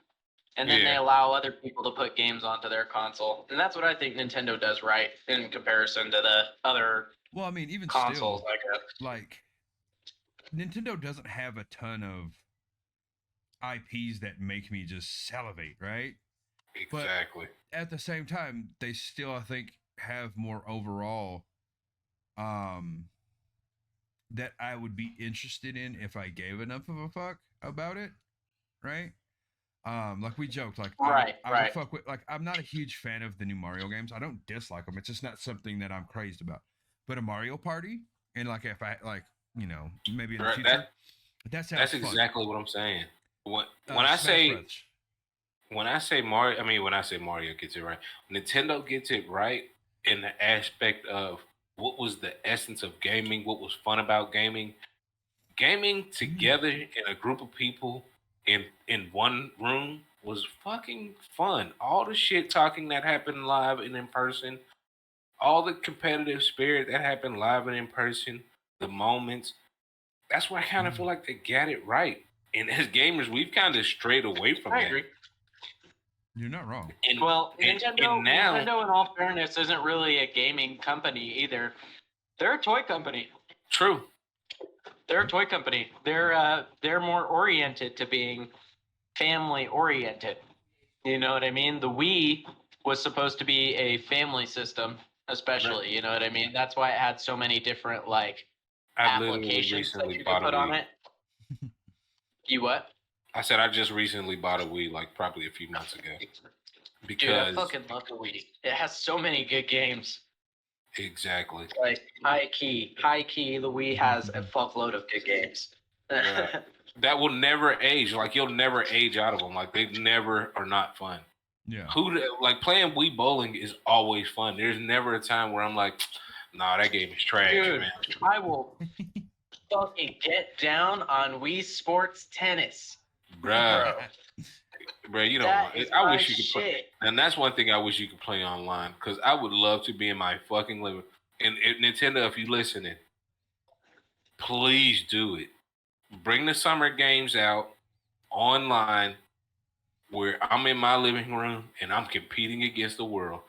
And then they allow other people to put games onto their console. And that's what I think Nintendo does right in comparison to the other even consoles, still, I guess. Like, Nintendo doesn't have a ton of IPs that make me just salivate, right? Exactly. But at the same time, they still, I think, have more overall that I would be interested in if I gave enough of a fuck about it, right? Like we joked, like I would fuck with, like, I'm not a huge fan of the new Mario games. I don't dislike them. It's just not something that I'm crazed about. But a Mario Party, and like if I maybe in the future, that's exactly what I'm saying. When I say Mario gets it right, Nintendo gets it right in the aspect of what was the essence of gaming, what was fun about gaming. Gaming together in a group of people in one room was fucking fun. All the shit talking that happened live and in person, all the competitive spirit that happened live and in person, the moments. That's why I kind of feel like they got it right. And as gamers, we've kind of strayed away from that. I agree. You're not wrong. Nintendo, in all fairness, isn't really a gaming company either. They're a toy company. True. They're a toy company. They're more oriented to being family oriented. You know what I mean? The Wii was supposed to be a family system, especially. Right. You know what I mean? That's why it had so many different applications that you could put on it. You what? I said I just recently bought a Wii, like probably a few months ago. Because dude, I fucking love the Wii. It has so many good games. Exactly. Like high key, the Wii has a fuckload of good games. Right. That will never age. Like you'll never age out of them. Like they never are not fun. Yeah. Playing Wii bowling is always fun. There's never a time where I'm like, nah, that game is trash, dude, man. I will fucking get down on Wii Sports Tennis, bro. Bro, you know, I wish you could play, and that's one thing I wish you could play online because I would love to be in my fucking living. And Nintendo, if you're listening, please do it. Bring the summer games out online where I'm in my living room and I'm competing against the world.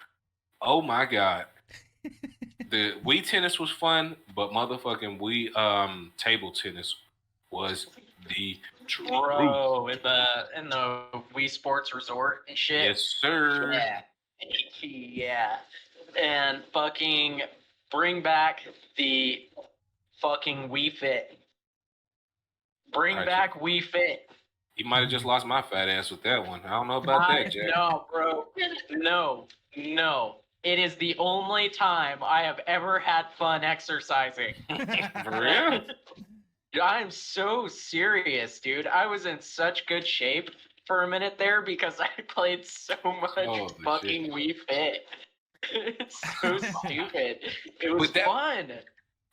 Oh my god, the Wii tennis was fun, but motherfucking Wii table tennis was the bro in the Wii Sports Resort and shit. Yes, sir. Yeah. And fucking bring back the fucking Wii Fit. Bring back Wii Fit. You might have just lost my fat ass with that one. I don't know about that, Jack. No, bro. No. It is the only time I have ever had fun exercising. For real? I'm so serious, dude. I was in such good shape for a minute there because I played so much fucking Wii Fit. It's so stupid. It was fun.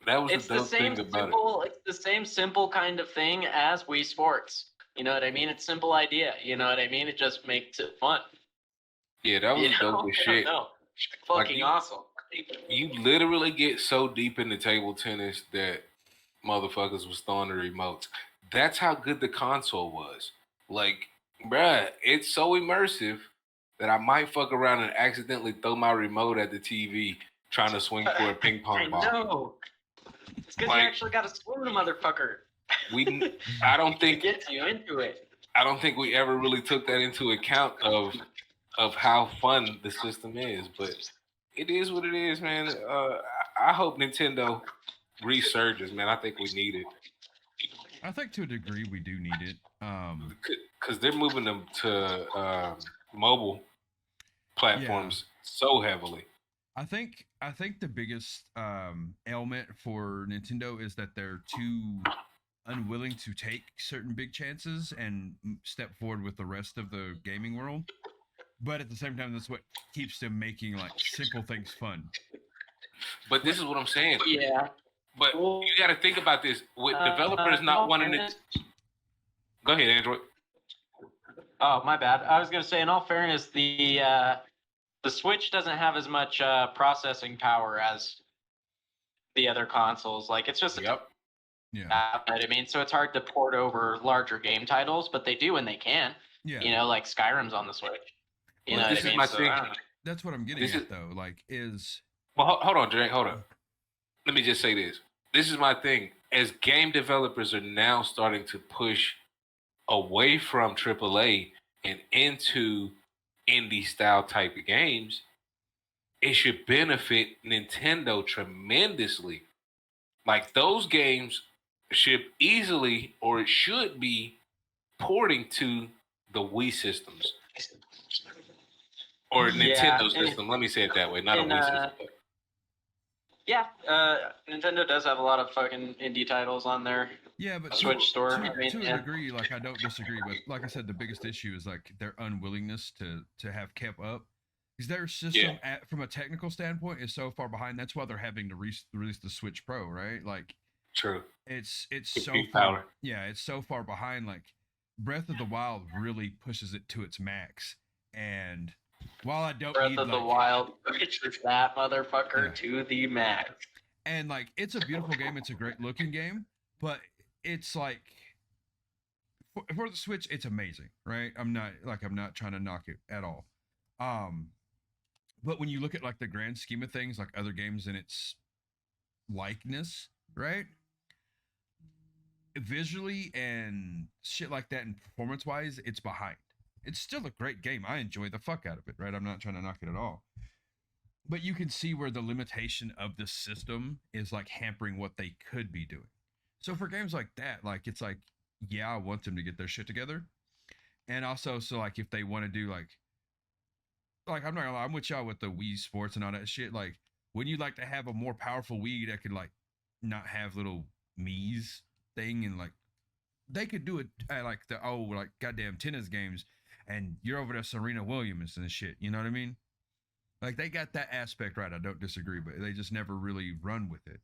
That was the thing about it. It's the same simple kind of thing as Wii Sports. You know what I mean? It's a simple idea. You know what I mean? It just makes it fun. Yeah, that was dope as shit. Fucking awesome. You literally get so deep into table tennis that motherfuckers was throwing the remotes. That's how good the console was. Like, bruh, it's so immersive that I might fuck around and accidentally throw my remote at the TV trying to swing for a ping pong ball. No, it's because you actually got to swing the motherfucker. I don't think it gets you into it. I don't think we ever really took that into account of how fun the system is, but it is what it is, man. I hope Nintendo resurges, man. I think we need it. I think to a degree we do need it. Because they're moving them to mobile platforms so heavily. I think the biggest ailment for Nintendo is that they're too unwilling to take certain big chances and step forward with the rest of the gaming world. But at the same time, that's what keeps them making like simple things fun. But this is what I'm saying. Yeah. But you got to think about this. With developers not wanting to... Go ahead, Android. Oh, my bad. I was going to say, in all fairness, the Switch doesn't have as much processing power as the other consoles. Like, it's just I mean, so it's hard to port over larger game titles, but they do when they can. Yeah. You know, like Skyrim's on the Switch. You know this what I mean? My thing. That's what I'm getting at, though. Like, Well, hold on, Drake. Hold on. Let me just say this. This is my thing. As game developers are now starting to push away from AAA and into indie-style type of games, it should benefit Nintendo tremendously. Like, those games should easily, or it should be, porting to the Wii systems. Or Nintendo system. Let me say it that way, not a Wii system. Yeah, Nintendo does have a lot of fucking indie titles on their Switch store. To a degree, like, I don't disagree, but like I said, the biggest issue is like their unwillingness to have kept up. Because their system, from a technical standpoint, is so far behind. That's why they're having to release the Switch Pro, right? Like, true. It's so far. Yeah, it's so far behind. Like, Breath of the Wild really pushes it to its max, and while I don't Breath of the Wild pushes that motherfucker to the max. And like, it's a beautiful game. It's a great looking game, but it's like for the Switch, it's amazing, right? I'm not trying to knock it at all. But when you look at like the grand scheme of things, like other games in its likeness, right? Visually and shit like that, and performance wise, it's behind. It's still a great game. I enjoy the fuck out of it, right? I'm not trying to knock it at all. But you can see where the limitation of the system is like hampering what they could be doing. So for games like that, like, it's like, yeah, I want them to get their shit together. And also, so like, if they want to do like I'm not gonna lie, I'm with y'all with the Wii Sports and all that shit. Like, wouldn't you like to have a more powerful Wii that could like not have little Mii's thing, and like they could do it at like the like goddamn tennis games, and you're over there Serena Williams and shit. You know what I mean? Like, they got that aspect right. I don't disagree, but they just never really run with it.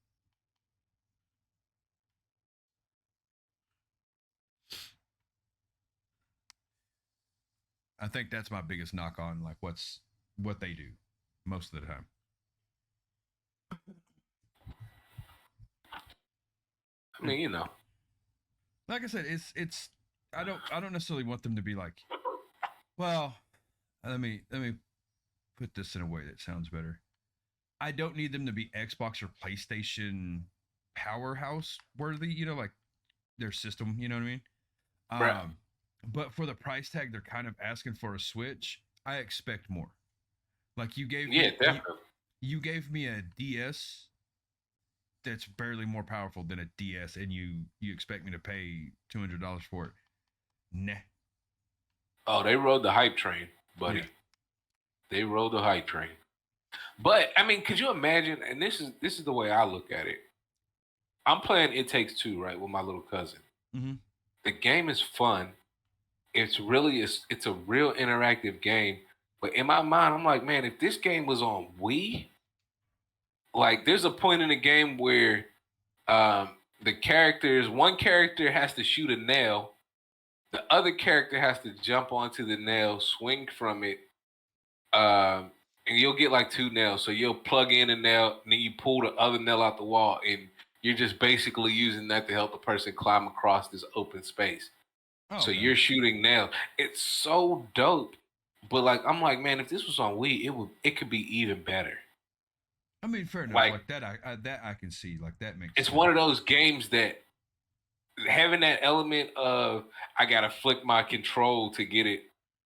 I think that's my biggest knock on like what they do most of the time. I mean, you know, like I said, it's I don't necessarily want them to be like, well, let me put this in a way that sounds better. I don't need them to be Xbox or PlayStation powerhouse worthy, you know, like their system, you know what I mean? Right. But for the price tag they're kind of asking for a Switch, I expect more. Like, you gave you gave me a DS that's barely more powerful than a DS, and you expect me to pay $200 for it? Nah. Oh, they rode the hype train, buddy. Yeah. They rode the hype train. But I mean, could you imagine? And this is the way I look at it. I'm playing It Takes Two, right, with my little cousin. Mm-hmm. The game is fun. It's a real interactive game. But in my mind, I'm like, man, if this game was on Wii, like, there's a point in the game where one character has to shoot a nail, the other character has to jump onto the nail, swing from it, and you'll get like 2 nails. So you'll plug in a nail, and then you pull the other nail out the wall, and you're just basically using that to help the person climb across this open space. Oh, so you're shooting nails. It's so dope. But like, I'm like, man, if this was on Wii, it could be even better. I mean, fair enough. Like that, I can see. Like that makes. It's sense. One of those games that having that element of I gotta flick my control to get it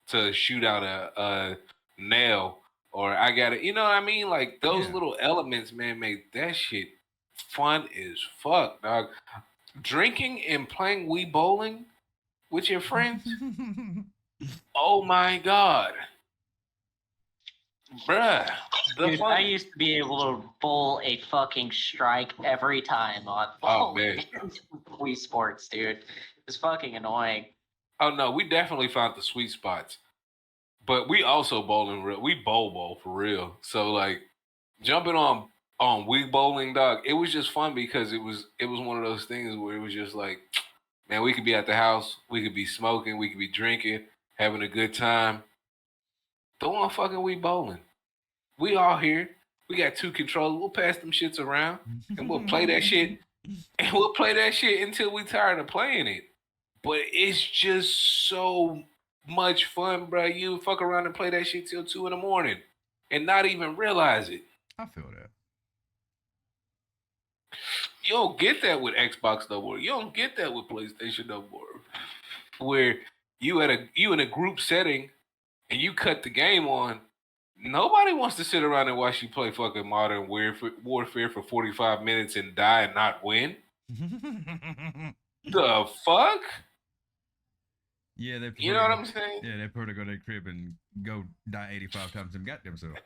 to shoot out a nail, or I gotta, you know what I mean? Like those little elements, man, make that shit fun as fuck, dog. Drinking and playing Wii bowling with your friends. Oh my god. Bruh. Dude, I used to be able to bowl a fucking strike every time on Wii Sports, dude. It's fucking annoying. Oh no, we definitely found the sweet spots. But we also we bowl for real. So like jumping on Wii bowling, dog, it was just fun because it was one of those things where it was just like, man, we could be at the house, we could be smoking, we could be drinking, having a good time. Throw on fucking Wii bowling. We all here. We got 2 controllers. We'll pass them shits around and we'll play that shit. And we'll play that shit until we tired of playing it. But it's just so much fun, bro. You fuck around and play that shit till 2 a.m. and not even realize it. I feel that. You don't get that with Xbox no more. You don't get that with PlayStation no more. Where you in a group setting and you cut the game on, nobody wants to sit around and watch you play fucking Modern Warfare for 45 minutes and die and not win. The fuck? Yeah, you know what I'm saying? Yeah, they probably go to their crib and go die 85 times and got themselves.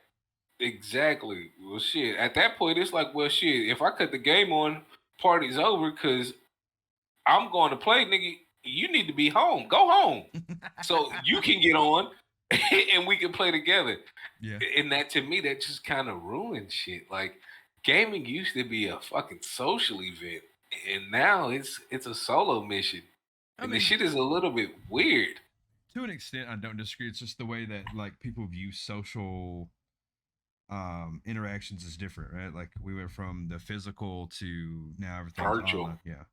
Exactly. Well, shit. At that point, it's like, well, shit. If I cut the game on, party's over because I'm going to play, nigga. You need to be home. Go home, so you can get on, and we can play together. Yeah. And that, to me, that just kind of ruined shit. Like, gaming used to be a fucking social event, and now it's a solo mission. And the shit is a little bit weird. To an extent, I don't disagree. It's just the way that like people view social interactions is different, right? Like we went from the physical to now everything's virtual. Online. Yeah.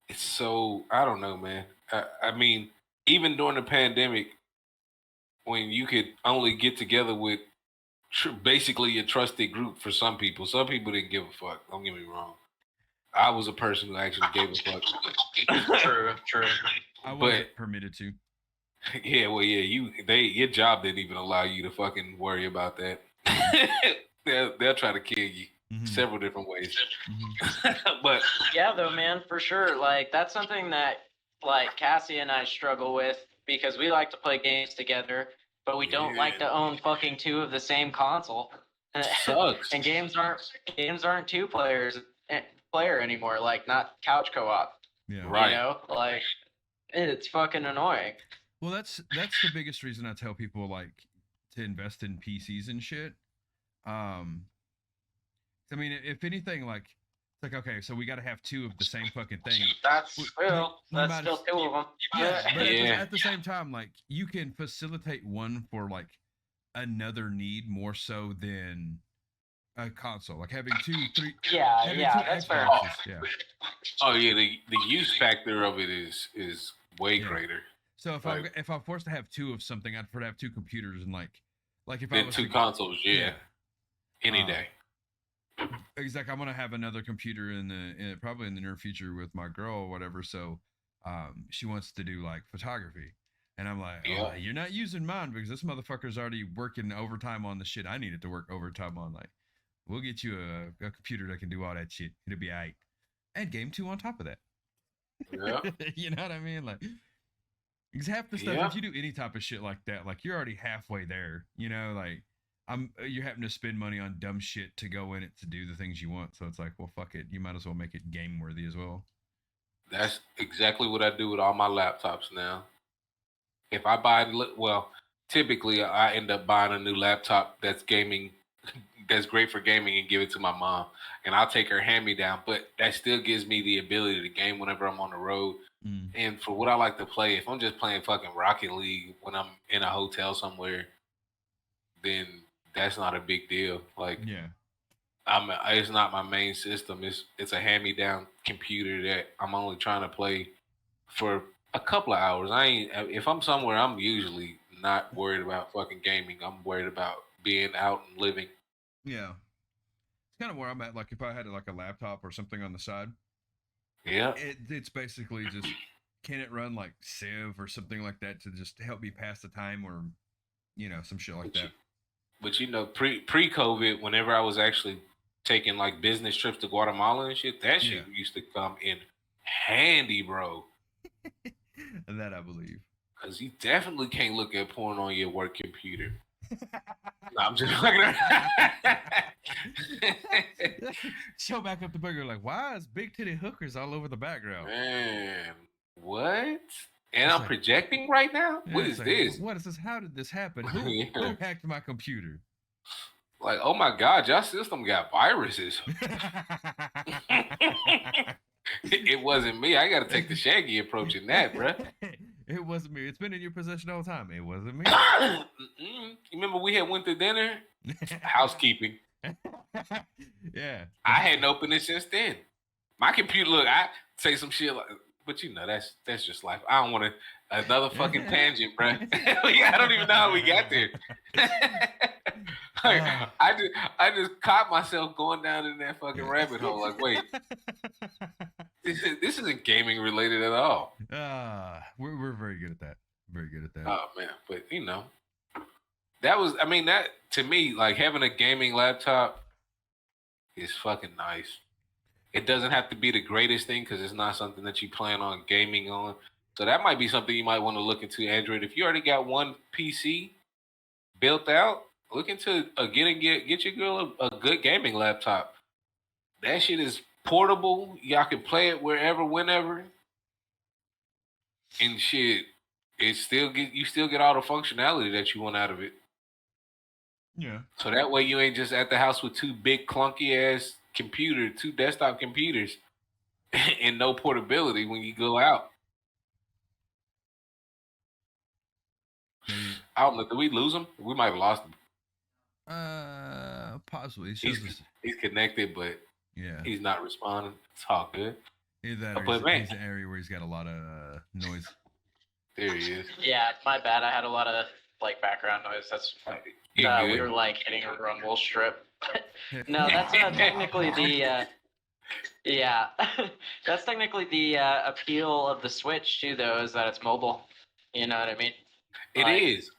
It's so, I don't know, man. I mean, even during the pandemic, when you could only get together with basically a trusted group for some people didn't give a fuck. Don't get me wrong. I was a person who actually gave a fuck. True. I wasn't permitted to. Yeah, well, yeah, your job didn't even allow you to fucking worry about that. They'll try to kill you several different ways. But yeah, though, man, for sure. Like that's something that like Cassie and I struggle with because we like to play games together, but we don't like to own fucking 2 of the same console. Sucks. And games aren't 2 player anymore. Like not couch co-op. Yeah. Right. You know, like it's fucking annoying. Well, that's the biggest reason I tell people like to invest in PCs and shit. I mean, if anything, like it's like okay, so we got to have 2 of the same fucking thing. That's still 2 of them. Yeah, but at the same time, like you can facilitate one for like another need more so than a console. Like having 2, 3. Yeah, that's fair. Yeah. Oh yeah, the use factor of it is way greater. So if I'm forced to have 2 of something, I'd prefer to have 2 computers and like if then I was 2 consoles, any day. Exactly, I'm gonna have another computer probably in the near future with my girl or whatever. So, she wants to do like photography, and I'm like, oh, you're not using mine because this motherfucker's already working overtime on the shit I needed to work overtime on. Like, we'll get you a computer that can do all that shit. It'll be alright. And game 2 on top of that. Yeah. You know what I mean? Like. Because half the stuff, if you do any type of shit like that, like you're already halfway there, you know, like you're having to spend money on dumb shit to go in it to do the things you want. So it's like, well, fuck it. You might as well make it game worthy as well. That's exactly what I do with all my laptops now. If I buy, typically I end up buying a new laptop that's gaming, that's great for gaming, and give it to my mom, and I'll take her hand-me-down. But that still gives me the ability to game whenever I'm on the road. And for what I like to play, if I'm just playing fucking Rocket League when I'm in a hotel somewhere, then that's not a big deal. Like, yeah, it's not my main system. It's a hand-me-down computer that I'm only trying to play for a couple of hours. If I'm somewhere, I'm usually not worried about fucking gaming. I'm worried about being out and living. Yeah, it's kind of where I'm at. Like if I had like a laptop or something on the side, yeah, it's basically just can it run like Civ or something like that to just help me pass the time or some shit like that. But pre-COVID, whenever I was actually taking like business trips to Guatemala and shit, that shit used to come in handy, bro. And that I believe. Because you definitely can't look at porn on your work computer. No, I'm just looking Show back up the burger like, why is big titty hookers all over the background? Man, what? And I'm projecting right now? What is this? What is this? How did this happen? Who hacked my computer? Like, oh my God, your system got viruses. It wasn't me. I got to take the Shaggy approach in that, bruh. It wasn't me. It's been in your possession all the time. It wasn't me. You remember we had went to dinner? Housekeeping. Yeah. I hadn't opened it since then. My computer, look, I say some shit like, but that's just life. I don't want to another fucking tangent, bro. I don't even know how we got there. Like, I just caught myself going down in that fucking rabbit hole. Like, wait, this isn't gaming related at all. We're very good at that. Very good at that. Oh man, but that to me, like having a gaming laptop is fucking nice. It doesn't have to be the greatest thing because it's not something that you plan on gaming on. So that might be something you might want to look into, Android. If you already got one PC built out, look into get your girl a good gaming laptop. That shit is portable. Y'all can play it wherever, whenever. And shit, you still get all the functionality that you want out of it. Yeah. So that way you ain't just at the house with two big clunky ass two desktop computers and no portability when you go out. I don't know. Did we lose him? We might have lost him. Possibly. He's connected, but he's not responding. It's all good. Either he's an area where he's got a lot of noise. There he is. Yeah, my bad. I had a lot of like background noise. That's we were like hitting a rumble strip. No, that's technically the that's technically the appeal of the Switch too, though, is that it's mobile. You know what I mean? It is.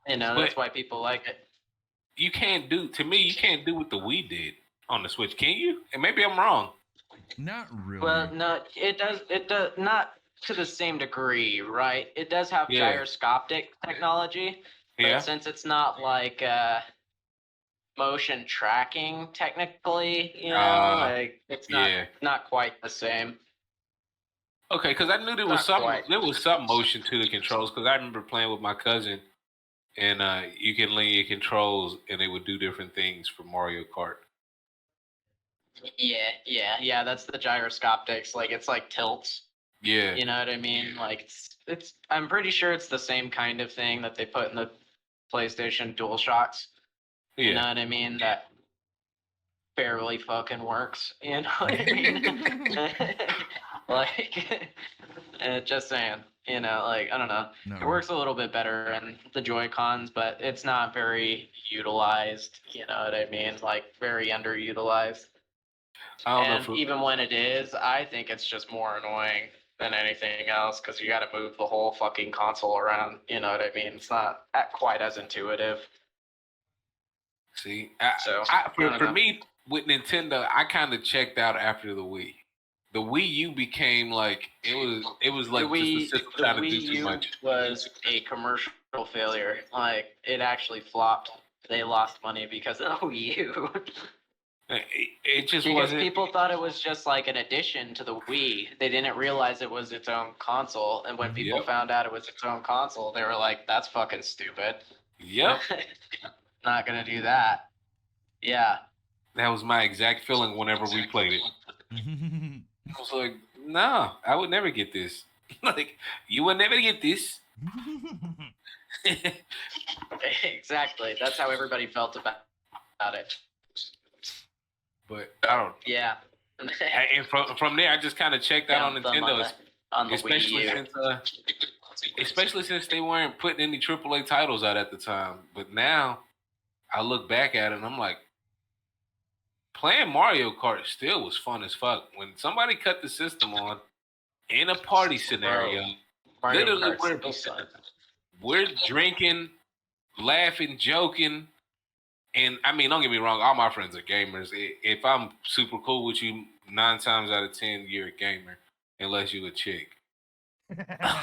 That's why people like it. You can't do what the Wii did on the Switch, can you? And maybe I'm wrong. Not really. Well, no, it does not to the same degree, right? It does have gyroscopic technology, but since it's not like motion tracking technically, it's not quite the same. Okay, because I knew there was some motion to the controls, because I remember playing with my cousin, and you can lean your controls and they would do different things for Mario Kart. Yeah. That's the gyroscopics. Like it's like tilts. Yeah. You know what I mean? Like it's. I'm pretty sure it's the same kind of thing that they put in the PlayStation DualShocks. Yeah. You know what I mean? That barely fucking works. You know what I mean? Like, just saying. You know, like I don't know. No. It works a little bit better in the Joy-Cons, but it's not very utilized. You know what I mean? Like very underutilized. Even when it is, I think it's just more annoying than anything else because you got to move the whole fucking console around. You know what I mean? It's not quite as intuitive. See, for me with Nintendo, I kind of checked out after the Wii. The Wii U became like it was like the system trying to do too much. Was a commercial failure. Like it actually flopped they lost money because of the Wii U. It just because wasn't. People thought it was just like an addition to the Wii. They didn't realize it was its own console. And when people found out it was its own console, they were like, "That's fucking stupid." Yep. Not gonna do that. Yeah. That was my exact feeling whenever we played it. I was like, "No, I would never get this. Like, you would never get this." Exactly. That's how everybody felt about it. But I don't. Yeah. And from there, I just kind of checked out on Nintendo, on the especially Wii U. especially since they weren't putting any AAA titles out at the time. But now, I look back at it and I'm like, playing Mario Kart still was fun as fuck. When somebody cut the system on in a party scenario, literally we're drinking, laughing, joking. And I mean, don't get me wrong, all my friends are gamers. If I'm super cool with you, 9 times out of 10, you're a gamer, unless you're a chick.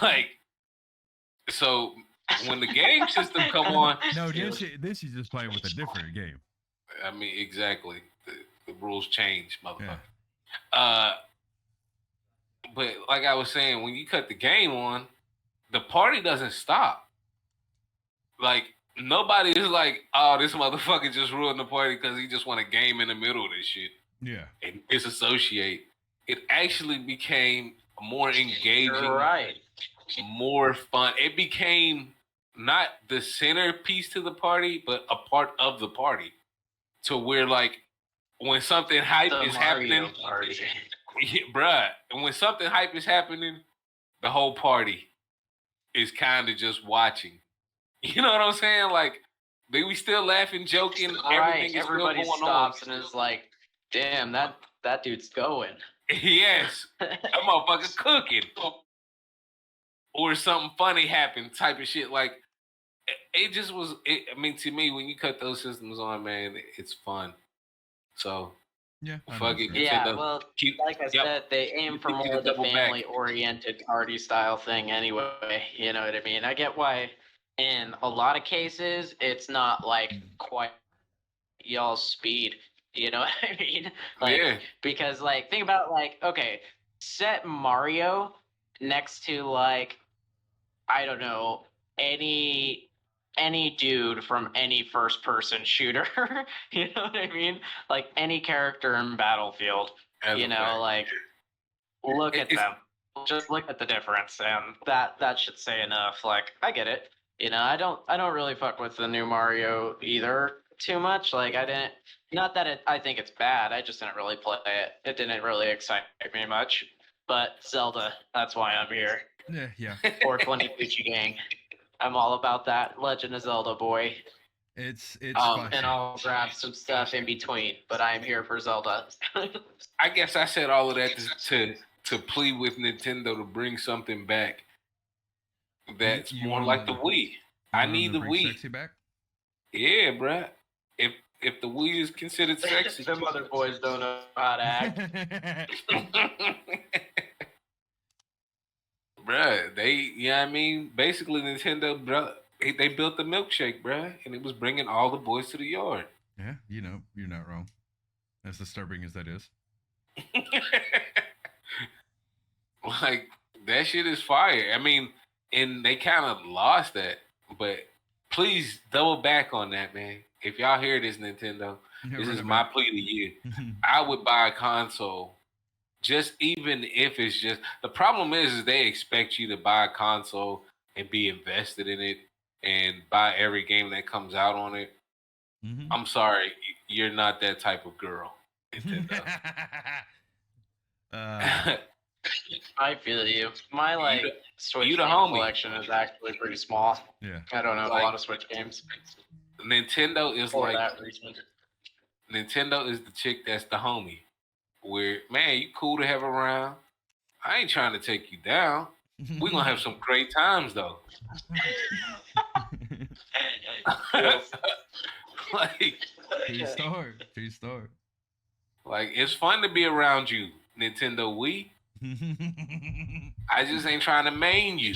Like, so when the game system come on, no, this is just playing with a different game. I mean, exactly. The rules change, motherfucker. Yeah. But like I was saying, when you cut the game on, the party doesn't stop. Like, nobody is like, "Oh, this motherfucker just ruined the party because he just want a game in the middle of this shit." Yeah. And disassociate. It actually became more engaging, right? More fun. It became not the centerpiece to the party, but a part of the party. To where, like, when something hype is happening, bruh, and when something hype is happening, the whole party is kind of just watching. You know what I'm saying? Like, we still laughing, joking. Right. Everybody stops and is like, "Damn, that dude's going." Yes, that motherfucker cooking. Or something funny happened, type of shit. Like, it just was. I mean, to me, when you cut those systems on, man, it's fun. So yeah, fuck it. Yeah, well, like I said, they aim for more of the family-oriented party style thing anyway. You know what I mean? I get why. In a lot of cases, it's not like quite y'all's speed. You know what I mean? Like, because like, think about like, okay, set Mario next to like, I don't know, any dude from any first-person shooter. You know what I mean? Like any character in Battlefield. You know, like, look at them. Just look at the difference, and that should say enough. Like, I get it. You know, I don't really fuck with the new Mario either too much. Like, I didn't. Not that I think it's bad. I just didn't really play it. It didn't really excite me much. But Zelda, that's why I'm here. Yeah. 420 Gucci Gang. I'm all about that Legend of Zelda, boy. It's and I'll grab some stuff in between, but I am here for Zelda. I guess I said all of that to plead with Nintendo to bring something back that's more like the Wii. I need the Wii. Sexy back? Yeah, bruh. If the Wii is considered sexy, them other boys don't know how to act. Bruh, you know what I mean? Basically, Nintendo, bruh, they built the milkshake, bruh, and it was bringing all the boys to the yard. Yeah, you know, you're not wrong. As disturbing as that is. Like, that shit is fire. I mean, and they kind of lost that, but please double back on that, man. If y'all hear this, Nintendo, this is my plea to you. I would buy a console, just even if it's just. The problem is they expect you to buy a console and be invested in it and buy every game that comes out on it. Mm-hmm. I'm sorry, you're not that type of girl, Nintendo. I feel you. My Switch game collection is actually pretty small. Yeah, I don't have a lot of Switch games. Nintendo is for that reason. Nintendo is the chick that's the homie. Where, man, you cool to have around. I ain't trying to take you down. We're gonna have some great times though. Like, True story. Like, it's fun to be around you, Nintendo Wii. I just ain't trying to main you.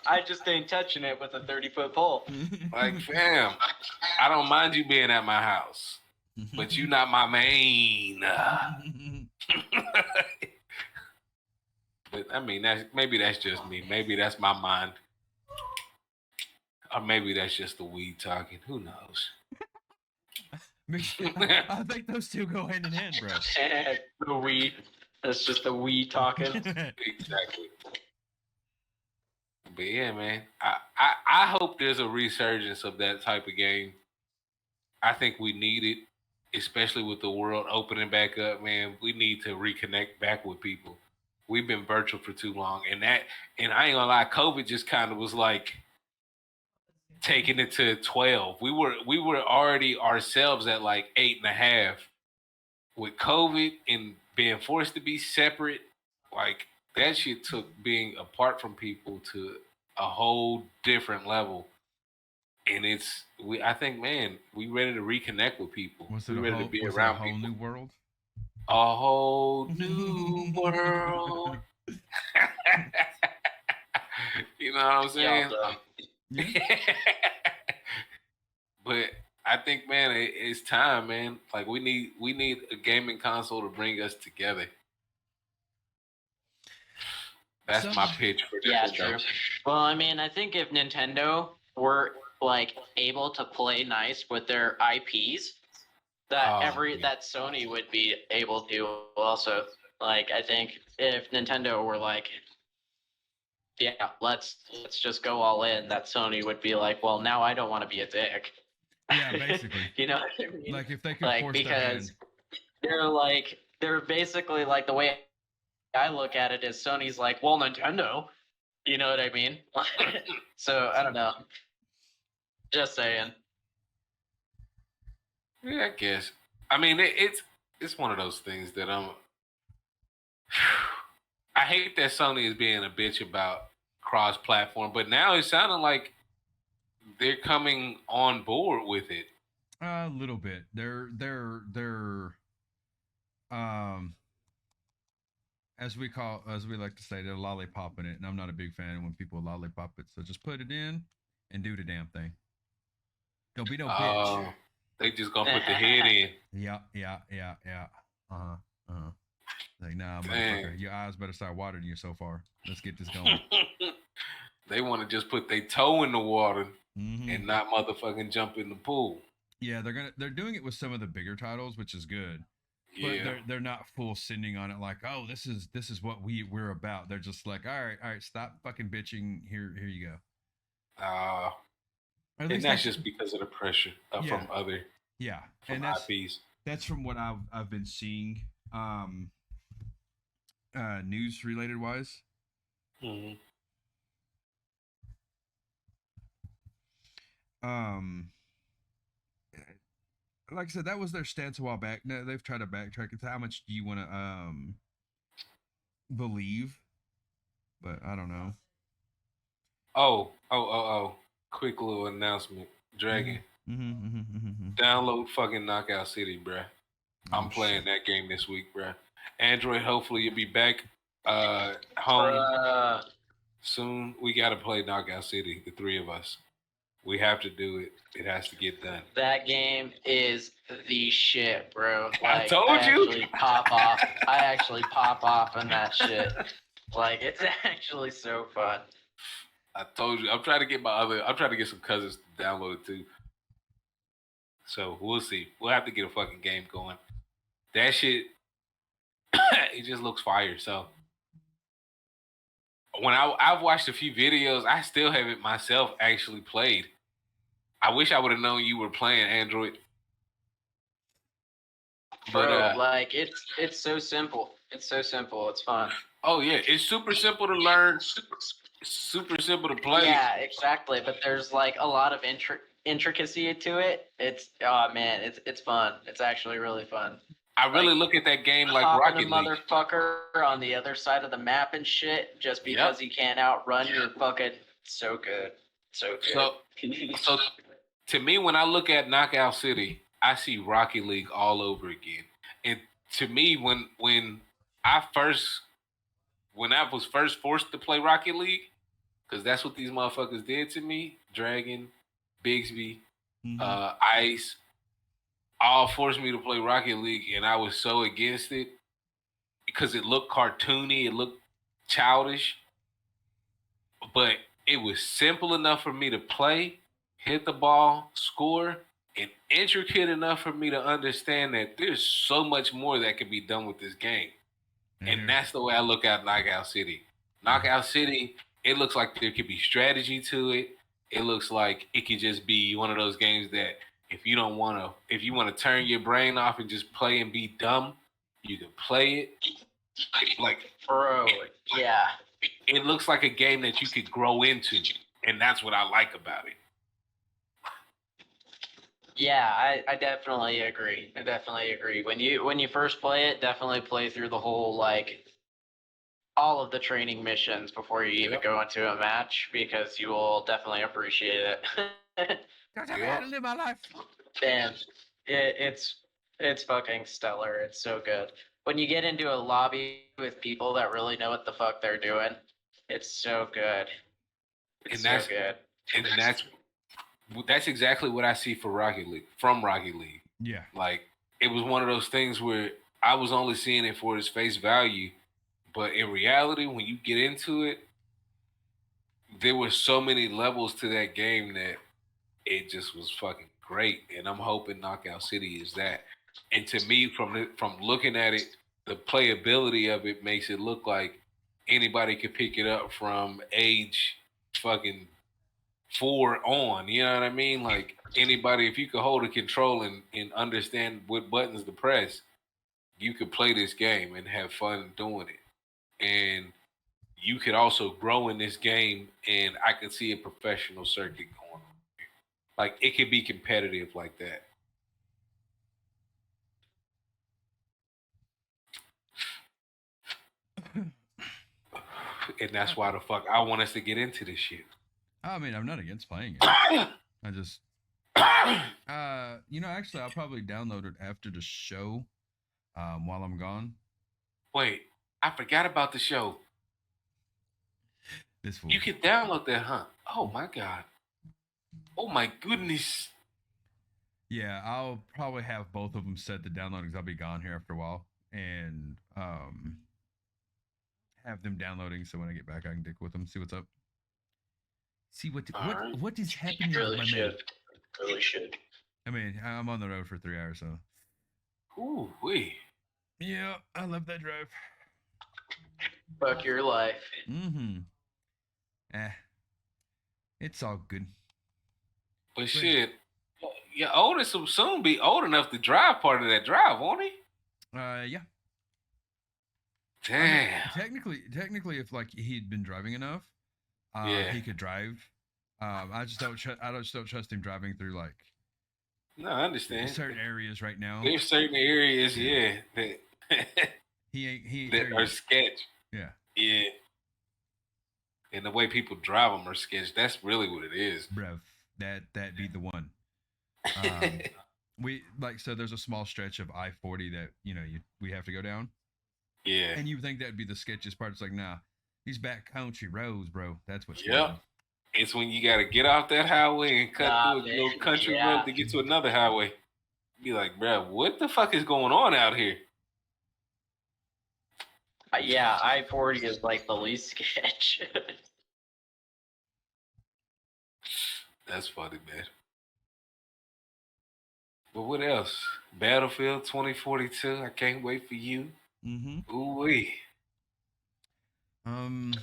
I just ain't touching it with a 30-foot pole. Like, fam, I don't mind you being at my house, but you not my main. But I mean, maybe that's just me. Maybe that's my mind. Or maybe that's just the weed talking. Who knows? I think those two go hand in hand, bro. The weed. That's just the weed talking. Exactly. But yeah, man. I hope there's a resurgence of that type of game. I think we need it, especially with the world opening back up, man. We need to reconnect back with people. We've been virtual for too long. And I ain't gonna lie, COVID just kind of was like taking it to 12. We were already ourselves at like 8.5. With COVID and being forced to be separate, like that shit took being apart from people to a whole different level. And I think, man, we ready to reconnect with people. We ready to be around people. A whole new world? A whole new world. You know what I'm saying? Yeah. But I think, man, it's time, man. Like we need a gaming console to bring us together. That's my pitch for this. Yeah, true. Well, I mean, I think if Nintendo were like able to play nice with their IPs, that Sony would be able to also. Like, I think if Nintendo were like, yeah, let's just go all in, that Sony would be like, well, now I don't want to be a dick. Yeah, basically. You know what I mean? Like if they could force because they're basically like, the way I look at it is Sony's like, well, Nintendo, you know what I mean? So I don't know. Just saying. Yeah, I guess. I mean, it's one of those things that I hate that Sony is being a bitch about cross-platform, but now it's sounding like they're coming on board with it. A little bit. They're as we like to say, they're lollipopping it, and I'm not a big fan when people lollipop it. So just put it in and do the damn thing. Don't be no bitch. They just gonna put the head in. Yeah. Like, nah, motherfucker, your eyes better start watering you so far. Let's get this going. They want to just put their toe in the water and not motherfucking jump in the pool. Yeah, they're doing it with some of the bigger titles, which is good. Yeah. But they're not full sending on it like, oh, this is what we're about. They're just like, all right, stop fucking bitching. Here you go. And that's just because of the pressure from other and IPs. That's from what I've been seeing, news related wise. Mm-hmm. Like I said, that was their stance a while back. Now they've tried to backtrack. It's how much do you want to believe? But I don't know. Oh! Quick little announcement, Dragon. Download fucking Knockout City, bruh. I'm playing that game this week, bruh. Android, hopefully you'll be back home soon. We gotta play Knockout City, the three of us. We have to do it. It has to get done. That game is the shit, bro. Like, I told you. I actually pop off on that shit. Like, it's actually so fun. I told you. I'm trying to get some cousins to download it too. So we'll see. We'll have to get a fucking game going. That shit, it just looks fire. So when I've watched a few videos, I still haven't myself actually played. I wish I would have known you were playing Android. But like it's so simple. It's so simple. It's fun. Oh yeah, it's super simple to learn. Super simple to play. Yeah, exactly. But there's like a lot of intricacy to it. It's it's fun. It's actually really fun. I really look at that game like Rocket League. Motherfucker on the other side of the map and shit, just because he can't outrun your fucking. So good. So good. So to me, when I look at Knockout City, I see Rocket League all over again. And to me, when when I was first forced to play Rocket League, because that's what these motherfuckers did to me. Dragon, Bigsby, Ice, all forced me to play Rocket League, and I was so against it because it looked cartoony, it looked childish, but it was simple enough for me to play, hit the ball, score, and intricate enough for me to understand that there's so much more that can be done with this game. And that's the way I look at Knockout City. Knockout City, it looks like there could be strategy to it. It looks like it could just be one of those games that if you want to turn your brain off and just play and be dumb, you can play it. Yeah. It looks like a game that you could grow into, and that's what I like about it. Yeah, I definitely agree. When you first play it, definitely play through the whole all of the training missions before you even go into a match, because you will definitely appreciate it. That's how to live my life. And it's fucking stellar. It's so good. When you get into a lobby with people that really know what the fuck they're doing, it's so good. It's so good. And that's exactly what I see from Rocket League. Yeah. Like, it was one of those things where I was only seeing it for its face value, but in reality, when you get into it, there were so many levels to that game that it just was fucking great. And I'm hoping Knockout City is that. And to me, from looking at it, the playability of it makes it look like anybody could pick it up from age fucking 4 on, you know what I mean? Like, anybody, if you could hold a control and understand what buttons to press, you could play this game and have fun doing it. And you could also grow in this game, and I could see a professional circuit going on. Like, it could be competitive like that. And that's why the fuck I want us to get into this shit. I mean, I'm not against playing it. I just, actually, I'll probably download it after the show, while I'm gone. Wait, I forgot about the show. This fool. You can download that, huh? Oh my god. Oh my goodness. Yeah, I'll probably have both of them set to download because I'll be gone here after a while, and have them downloading so when I get back, I can dick with them, see what's up. See what is happening. Really should. I mean, I'm on the road for 3 hours, so. Ooh wee. Yeah, I love that drive. Fuck your life. It's all good. But shit, your oldest will soon be old enough to drive part of that drive, won't he? Yeah. Damn. I mean, technically, if he'd been driving enough, he could drive. I just don't trust him driving through No, I understand. Certain areas right now. There's certain areas, that that are sketch. Yeah. Yeah. And the way people drive them are sketch. That's really what it is, bruv. That be the one. So there's a small stretch of I-40 that we have to go down. Yeah. And you think that'd be the sketchiest part? It's like, nah, these back country roads, bro. That's what's Yep. It's when you gotta get off that highway and cut through a little country road to get to another highway. Be like, bro, what the fuck is going on out here? Yeah, I-40 is the least sketch. That's funny, man. But what else? Battlefield 2042. I can't wait for you. Ooh wee. I'm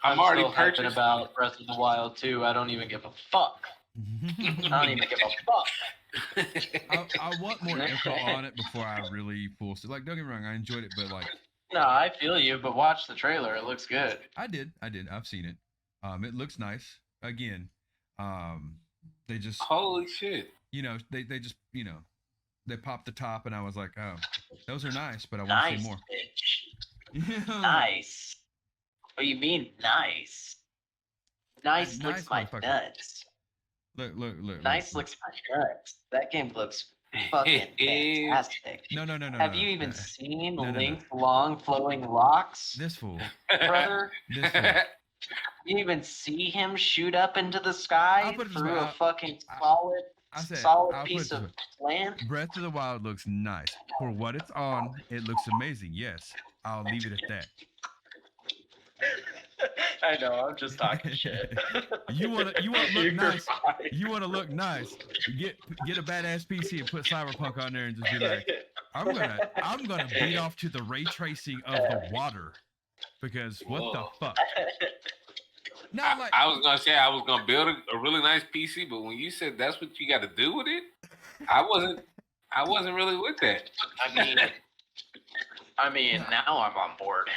already still hyping about Breath of the Wild 2. I don't even give a fuck. I want more info on it before I really full. Don't get me wrong, I enjoyed it, but No, I feel you, but watch the trailer. It looks good. I did. I've seen it. It looks nice. Again, they just holy shit. They just they popped the top, and I was like, oh, those are nice, but I want to see more. Bitch. Nice. What do you mean nice? Nice looks my nuts. Look. Nice looks my nuts. That game looks fucking fantastic. No. Have you even seen Link's long flowing locks? This fool. Brother? This fool. You even see him shoot up into the sky through a fucking solid piece of land? Breath of the Wild looks nice. For what it's on, it looks amazing. Yes, I'll leave it at that. I know, I'm just talking shit. You want to look nice. You want to look nice. Get a badass PC and put Cyberpunk on there and just be like, I'm gonna beat off to the ray tracing of the water, because what the fuck? No, I was gonna say I was gonna build a really nice PC, but when you said that's what you got to do with it, I wasn't really with that. I mean, now I'm on board.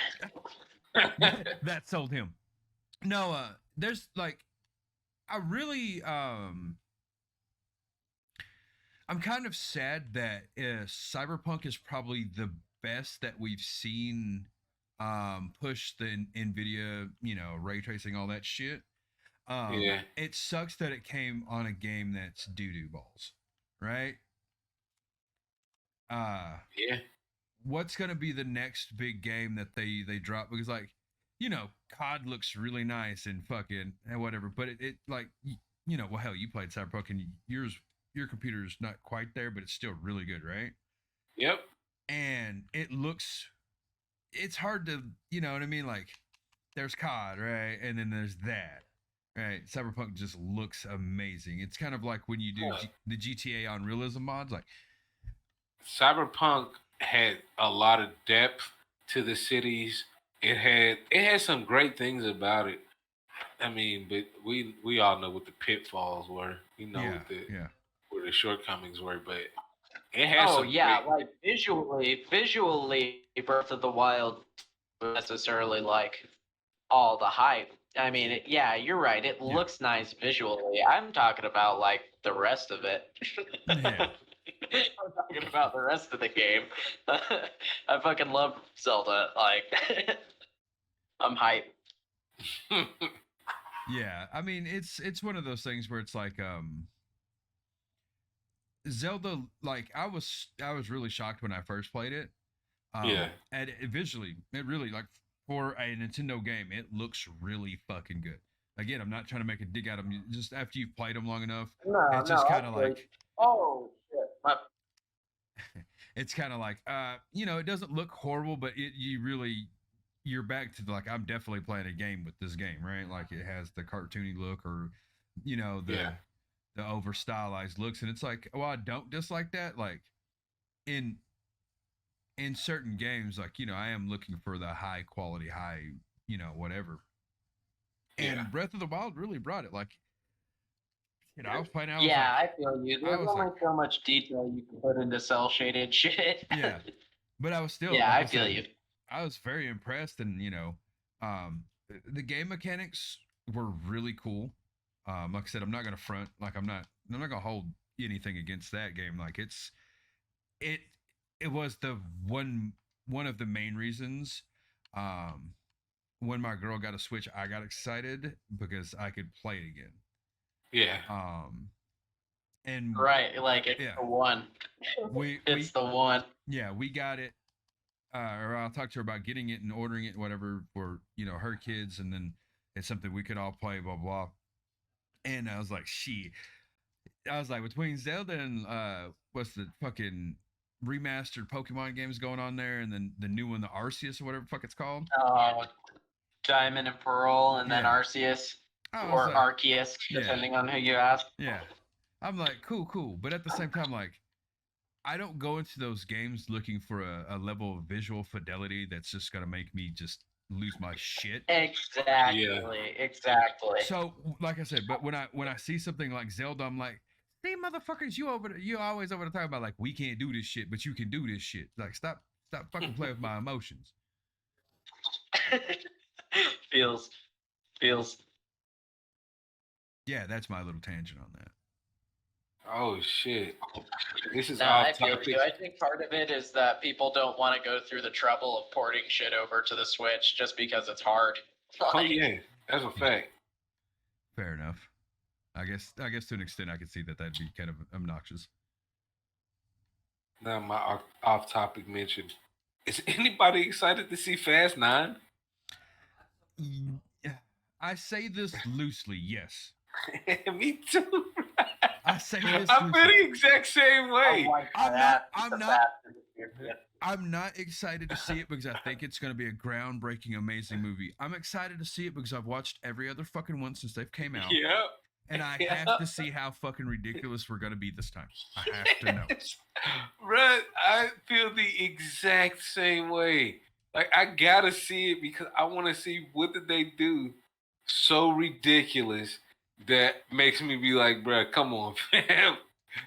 That sold him. No, there's like, I really, I'm kind of sad that Cyberpunk is probably the best that we've seen push the NVIDIA, ray tracing, all that shit. Yeah. It sucks that it came on a game that's doo-doo balls, right? Yeah. What's gonna be the next big game that they drop? Because COD looks really nice and fucking and whatever, but it like, well, hell, you played Cyberpunk and your computer's not quite there, but it's still really good, right? Yep. And it's hard to, you know what I mean? Like, there's COD, right? And then there's that, right? Cyberpunk just looks amazing. It's kind of like when you do the GTA on realism mods, like Cyberpunk had a lot of depth to the cities. It had some great things about it. I mean, but we all know what the pitfalls were. Where the shortcomings were, but it has like visually, Breath of the Wild wasn't necessarily like all the hype. I mean, you're right. It looks nice visually. I'm talking about like the rest of it. Yeah. I'm talking about the rest of the game. I fucking love Zelda. Like, I'm hyped. Yeah, I mean, it's one of those things where it's like, Zelda, like, I was really shocked when I first played it. And visually, it really, like, for a Nintendo game, it looks really fucking good. Again, I'm not trying to make a dig out of them. Just after you've played them long enough, it's just kind of like, oh shit. It's kind of like, it doesn't look horrible, but you're back to like, I'm definitely playing a game with this game, right? Like, it has the cartoony look, or the over stylized looks, and it's like, well, I don't dislike that. Like, in certain games, like, I am looking for the high quality, whatever. And Breath of the Wild really brought it. Like, I was playing. I feel you. There's only so much detail you can put into cell shaded shit. Yeah, but I was still. I feel you. I was very impressed, and the game mechanics were really cool. Like I said, I'm not gonna front. Like, I'm not gonna hold anything against that game. Like, it was the one of the main reasons. When my girl got a Switch, I got excited because I could play it again. Yeah. And right, like it's the one. It's the one. Yeah, we got it. Or I'll talk to her about getting it and ordering it, whatever, for her kids, and then it's something we could all play, blah blah. And I was like, between Zelda and what's the fucking remastered Pokemon games going on there, and then the new one, the Arceus or whatever the fuck it's called. Diamond and Pearl, and then Arceus. Or Arceus, depending on who you ask. Yeah. I'm like, cool. But at the same time, like, I don't go into those games looking for a level of visual fidelity that's just going to make me just lose my shit. Exactly. So, like I said, but when I see something like Zelda, I'm like, see, motherfuckers, you always over to talk about, like, we can't do this shit, but you can do this shit. Like, stop fucking playing with my emotions. Feels. Yeah, that's my little tangent on that. Oh shit! This is I feel you. I think part of it is that people don't want to go through the trouble of porting shit over to the Switch just because it's hard. Oh yeah, that's a fact. Fair enough. I guess to an extent I could see that'd be kind of obnoxious. Now my off-topic mention. Is anybody excited to see Fast 9? I say this loosely, yes. Me too. I say this. I feel the exact same way. I'm not excited to see it because I think it's going to be a groundbreaking, amazing movie. I'm excited to see it because I've watched every other fucking one since they've came out. Yeah. And I have to see how fucking ridiculous we're going to be this time. I have to know. Bruh, I feel the exact same way. Like, I gotta see it because I want to see what did they do so ridiculous that makes me be like, bruh, come on, fam.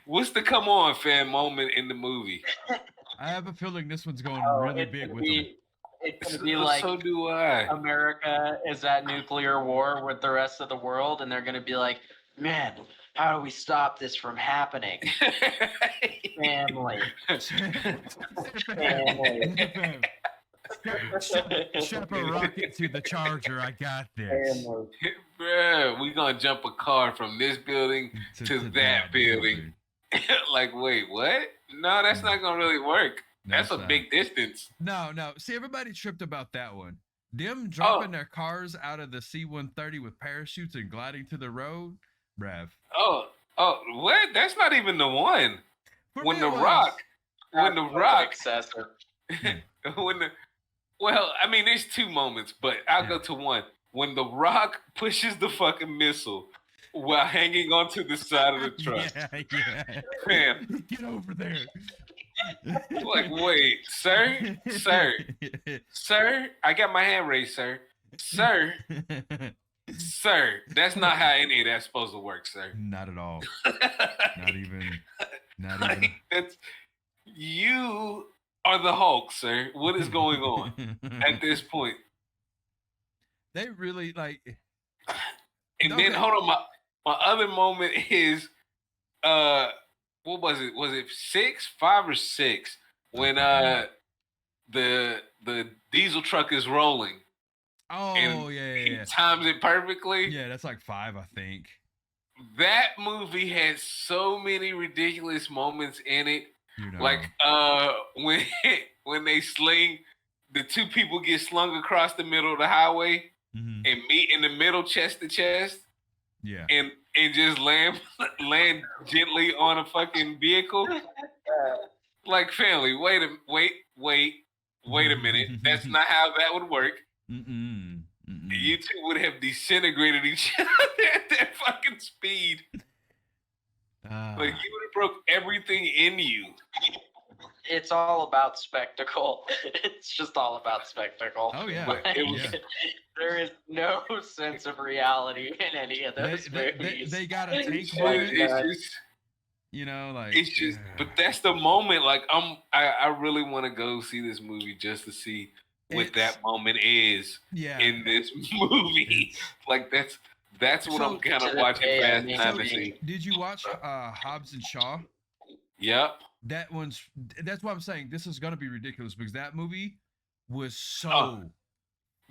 What's the come on, fam moment in the movie? I have a feeling this one's going really big with them. It's going to be like, so do I. America is at nuclear war with the rest of the world, and they're going to be like, man, how do we stop this from happening? Family. Family. Strap a rocket to the charger. I got this. Bruh, we gonna jump a car from this building to that building. Like, wait, what? No, that's not gonna really work. That's a big distance. No. See, everybody tripped about that one. Them dropping their cars out of the C-130 with parachutes and gliding to the road, bruv. Oh, what? That's not even the one. When the Rock, excessive. Well, I mean, there's two moments, but I'll go to one. When the Rock pushes the fucking missile while hanging onto the side of the truck. Yeah. Man. Get over there. Like, wait, sir, I got my hand raised, sir, that's not how any of that's supposed to work, sir. Not at all. Not even. That's, you are the Hulk, sir. What is going on at this point? They really like. And then hold on, my other moment is what was it? Was it 5 or 6? When the diesel truck is rolling. Oh, He times it perfectly. Yeah, that's like 5, I think. That movie had so many ridiculous moments in it. Like when they sling, the two people get slung across the middle of the highway and meet in the middle chest to chest. Yeah. And just land gently on a fucking vehicle. Like, family, wait a minute. That's not how that would work. You two would have disintegrated each other at that fucking speed. Like, you would have broke everything in you. It's all about spectacle. It's just all about spectacle. Oh, yeah. Like, there is no sense of reality in any of those movies. They got to take it. You know, like it's just, but that's the moment. Like, I really want to go see this movie just to see what that moment is in this movie. Like, that's what I'm kind of watching Fast 9 to see. Did you watch Hobbs and Shaw? Yep. That's what I'm saying. This is gonna be ridiculous because that movie was so.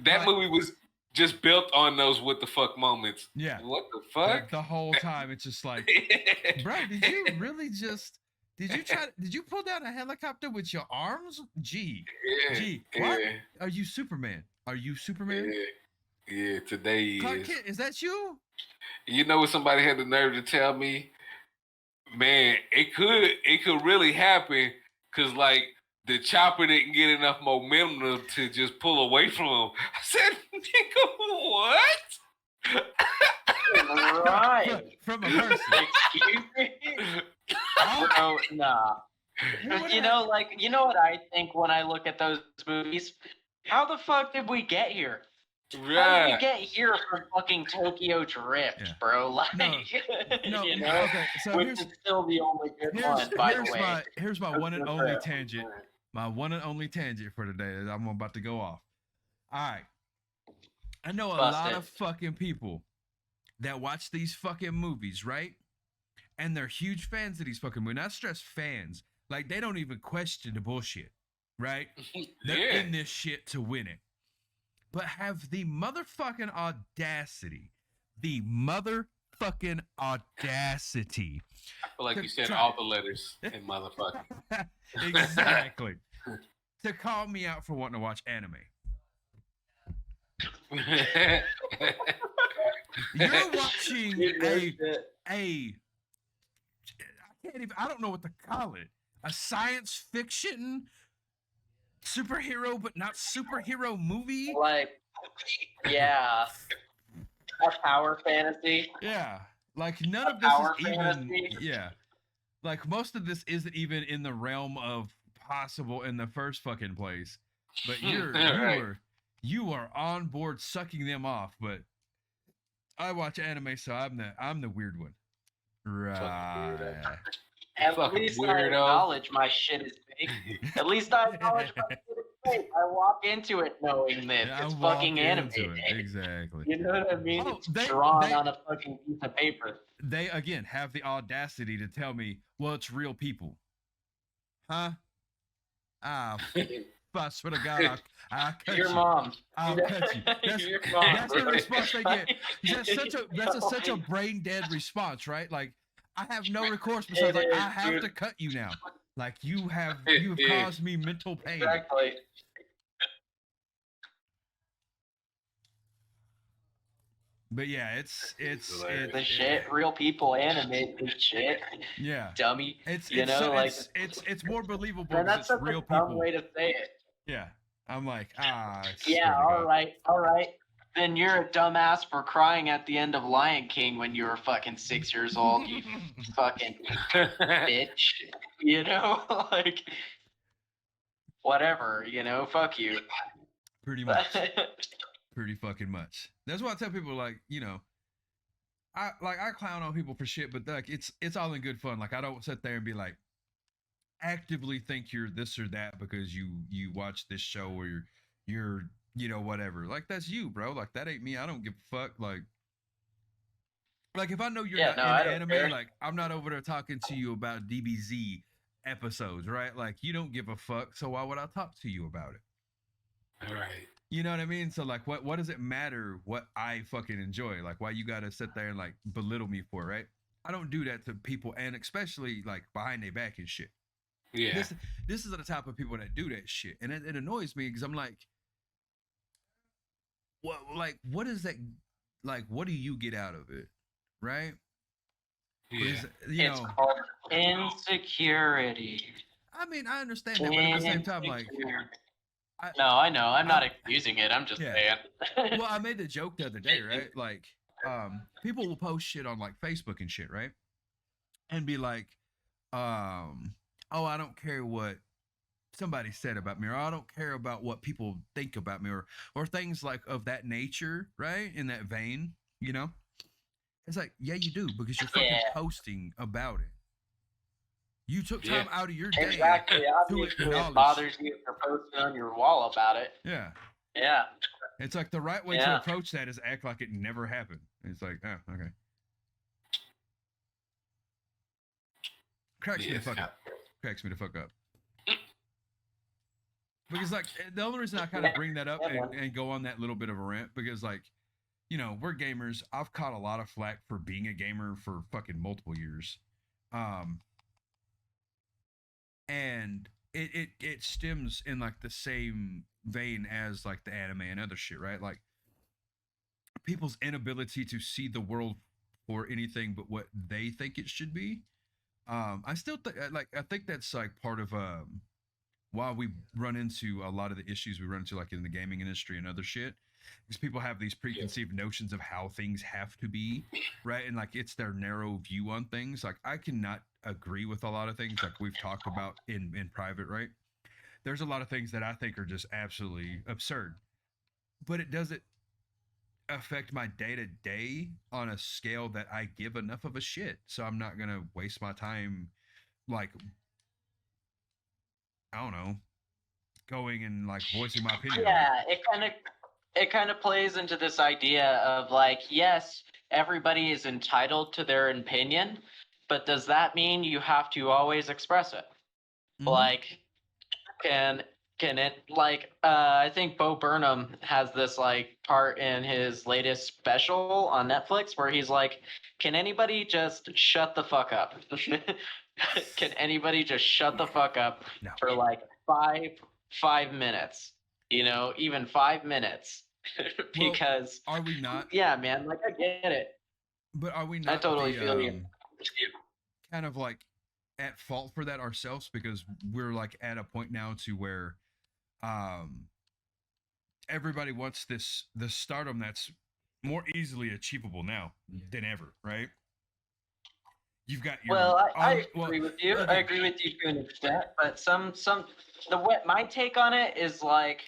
That movie was just built on those what the fuck moments. Yeah. What the fuck? The whole time it's just like, bro, did you really just? Did you pull down a helicopter with your arms? Gee, what? Are you Superman? Yeah, today he Clark Kent, is that you? You know what somebody had the nerve to tell me? Man, it could really happen because, like, the chopper didn't get enough momentum to just pull away from him. I said, nigga, what? Right. From a person. Excuse me? Oh, nah. You know what I think when I look at those movies? How the fuck did we get here? Right. How did we get here from fucking Tokyo Drift, bro? Like, no, you know, okay, so which is still the only good one, by the way. Here's my one and only tangent. My one and only tangent for today is I'm about to go off. All right. I know a lot of fucking people that watch these fucking movies, right? And they're huge fans of these fucking movies. And I stress fans. Like, they don't even question the bullshit, right? They're in this shit to win it. But have the motherfucking audacity, the motherfucking fucking audacity. I feel like you said all the letters in motherfucker. Exactly. To call me out for wanting to watch anime. You're watching I don't know what to call it. A science fiction superhero, but not superhero movie. Like, yeah, a power fantasy. Yeah, like none of this is even. Yeah, like most of this isn't even in the realm of possible in the first fucking place. But you are on board sucking them off. But I watch anime, so I'm the weird one. Right. At least I acknowledge my shit is fake. At least I acknowledge my shit is fake. I walk into it knowing this. It's fucking anime. Exactly. You know what I mean? It's drawn on a fucking piece of paper. They, again, have the audacity to tell me, well, it's real people. Huh? I swear to God, I'll cut your you. mom. I'll cut you. That's the response they get. That's such a brain dead response, right? Like, I have no recourse besides like I have to cut you now. Like you've caused me mental pain. Exactly. But yeah, it's the shit. Real people animate this shit. Yeah, dummy. It's more believable. And that's such a real dumb people. way to say it. Yeah, I'm like yeah, all right. Then you're a dumbass for crying at the end of Lion King when you were fucking 6 years old. You fucking bitch. You know, like whatever. You know, fuck you. Pretty much. Pretty fucking much. That's why I tell people, like, you know, I clown on people for shit, but like it's all in good fun. Like I don't sit there and be like actively think you're this or that because you watch this show or you're you know whatever. Like that's you, bro. Like that ain't me. I don't give a fuck. Like if I know you're not into anime, care. Like I'm not over there talking to you about DBZ episodes, right? Like you don't give a fuck. So why would I talk to you about it? All right. You know what I mean? So like what does it matter what I fucking enjoy? Like why you gotta sit there and like belittle me for, right? I don't do that to people, and especially like behind their back and shit. Yeah. This is the type of people that do that shit. And it annoys me because I'm like, what is that like what do you get out of it? Right? Yeah. It's called insecurity. I mean, I understand that, but at the same time, like no, I know. I'm not accusing it. I'm just saying. Well, I made the joke the other day, right? Like, people will post shit on like Facebook and shit, right? And be like, oh, I don't care what somebody said about me, or I don't care about what people think about me, or things like of that nature, right? In that vein, you know? It's like, yeah, you do, because you're fucking posting about it. You took time out of your day exactly. to acknowledge. It bothers you if you're posting on your wall about it. Yeah. Yeah. It's like the right way to approach that is act like it never happened. It's like, oh, okay. Cracks me the fuck up. Cracks me the fuck up. Because like the only reason I kind of bring that up and go on that little bit of a rant, because like, you know, we're gamers. I've caught a lot of flack for being a gamer for fucking multiple years. And it stems in like the same vein as like the anime and other shit, right? Like people's inability to see the world for anything but what they think it should be. I still I think that's like part of why we run into a lot of the issues we run into like in the gaming industry and other shit, because people have these preconceived notions of how things have to be, right? And like it's their narrow view on things. Like I cannot agree with a lot of things like we've talked about in private, right? There's a lot of things that I think are just absolutely absurd, but it doesn't affect my day-to-day on a scale that I give enough of a shit. So I'm not gonna waste my time like, I don't know, going and like voicing my opinion. Yeah, it kind of plays into this idea of like, yes, everybody is entitled to their opinion, but does that mean you have to always express it? Mm-hmm. Like, can can it like I think Bo Burnham has this like part in his latest special on Netflix where he's like, can anybody just shut the fuck up? Can anybody just shut the fuck up for like five minutes? You know, even 5 minutes. Because are we not? Yeah, man, like I get it. But are we not? I totally feel you. Kind of like at fault for that ourselves, because we're like at a point now to where everybody wants the stardom that's more easily achievable now than ever, right? You've got your I agree with you. Okay. I agree with you to an extent, but my take on it is like,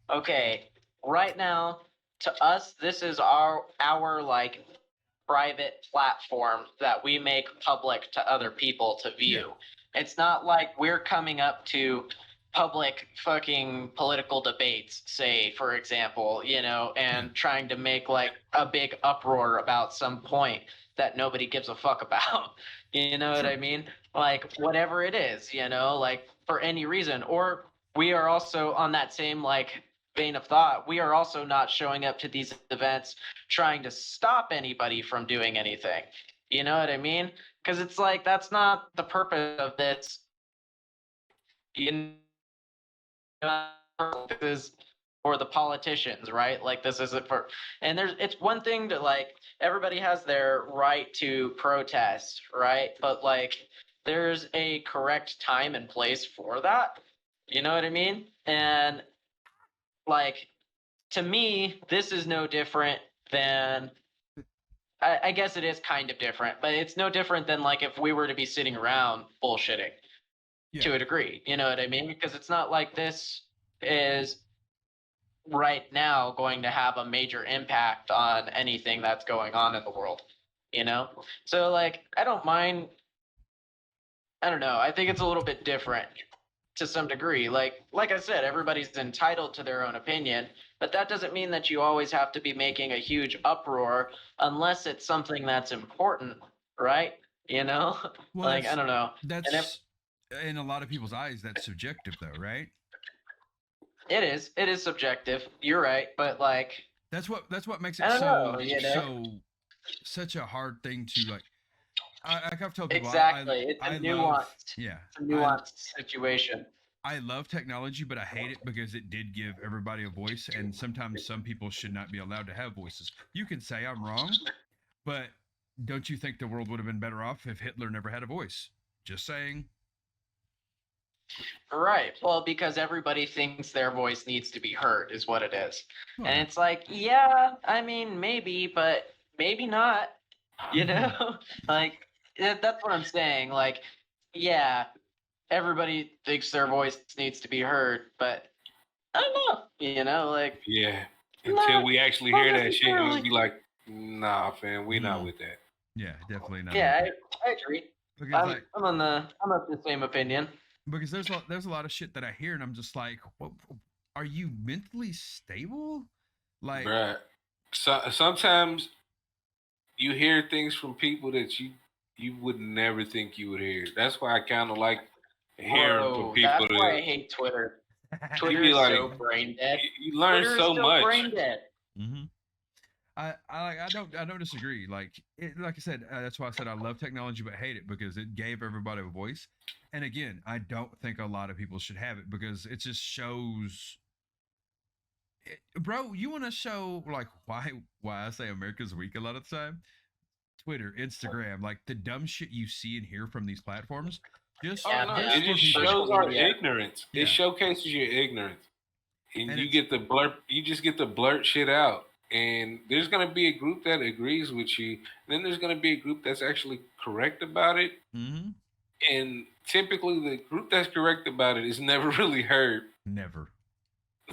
okay, right now to us this is our like private platform that we make public to other people to view. Yeah. It's not like we're coming up to public fucking political debates, say, for example, you know, and trying to make like a big uproar about some point that nobody gives a fuck about. You know what I mean? Like whatever it is, you know, like for any reason. Or we are also on that same like vein of thought, we are also not showing up to these events trying to stop anybody from doing anything. You know what I mean? Because it's like that's not the purpose of this. You know, this is for the politicians, right? Like this isn't for, and it's one thing to like everybody has their right to protest, right? But like there's a correct time and place for that. You know what I mean? And like to me, this is no different than I guess it is kind of different, but it's no different than like if we were to be sitting around bullshitting to a degree. You know what I mean? Because it's not like this is right now going to have a major impact on anything that's going on in the world, you know? So like I don't mind. I don't know. I think it's a little bit different to some degree. Like I said, everybody's entitled to their own opinion, but that doesn't mean that you always have to be making a huge uproar unless it's something that's important, right? You know? Well, like I don't know. That's in a lot of people's eyes that's subjective though, right? It is subjective. You're right, but like that's what makes it such a hard thing to like. I've told people exactly. It's a nuanced. It's a nuanced situation. I love technology, but I hate it because it did give everybody a voice, and sometimes some people should not be allowed to have voices. You can say I'm wrong, but don't you think the world would have been better off if Hitler never had a voice? Just saying. Right. Well, because everybody thinks their voice needs to be heard is what it is. Well, and it's like, yeah, I mean, maybe, but maybe not, you know? Like, that's what I'm saying. Like, yeah, everybody thinks their voice needs to be heard, but I don't know, you know, like. Yeah. Until we actually hear that shit, we'll be like, nah, fam, we not with that. Yeah, definitely not. Yeah, I agree. I'm of the same opinion. Because there's a lot of shit that I hear and I'm just like, what, are you mentally stable? Like, right. So sometimes you hear things from people that you would never think you would hear. That's why I kind of like hearing from people. That's why I hate Twitter. Twitter is like, so brain dead. You learn Twitter so much. Brain dead. Mm-hmm. I don't disagree. Like I said, that's why I said I love technology but hate it because it gave everybody a voice. And again, I don't think a lot of people should have it because it just shows. Bro, you want to show like why I say America's weak a lot of the time? Twitter, Instagram, like the dumb shit you see and hear from these platforms. It just shows our ignorance. Yeah. It showcases your ignorance, and you get the blurt. You just get to blurt shit out. And there's going to be a group that agrees with you. Then there's going to be a group that's actually correct about it. Mm-hmm. And typically the group that's correct about it is never really heard. Never.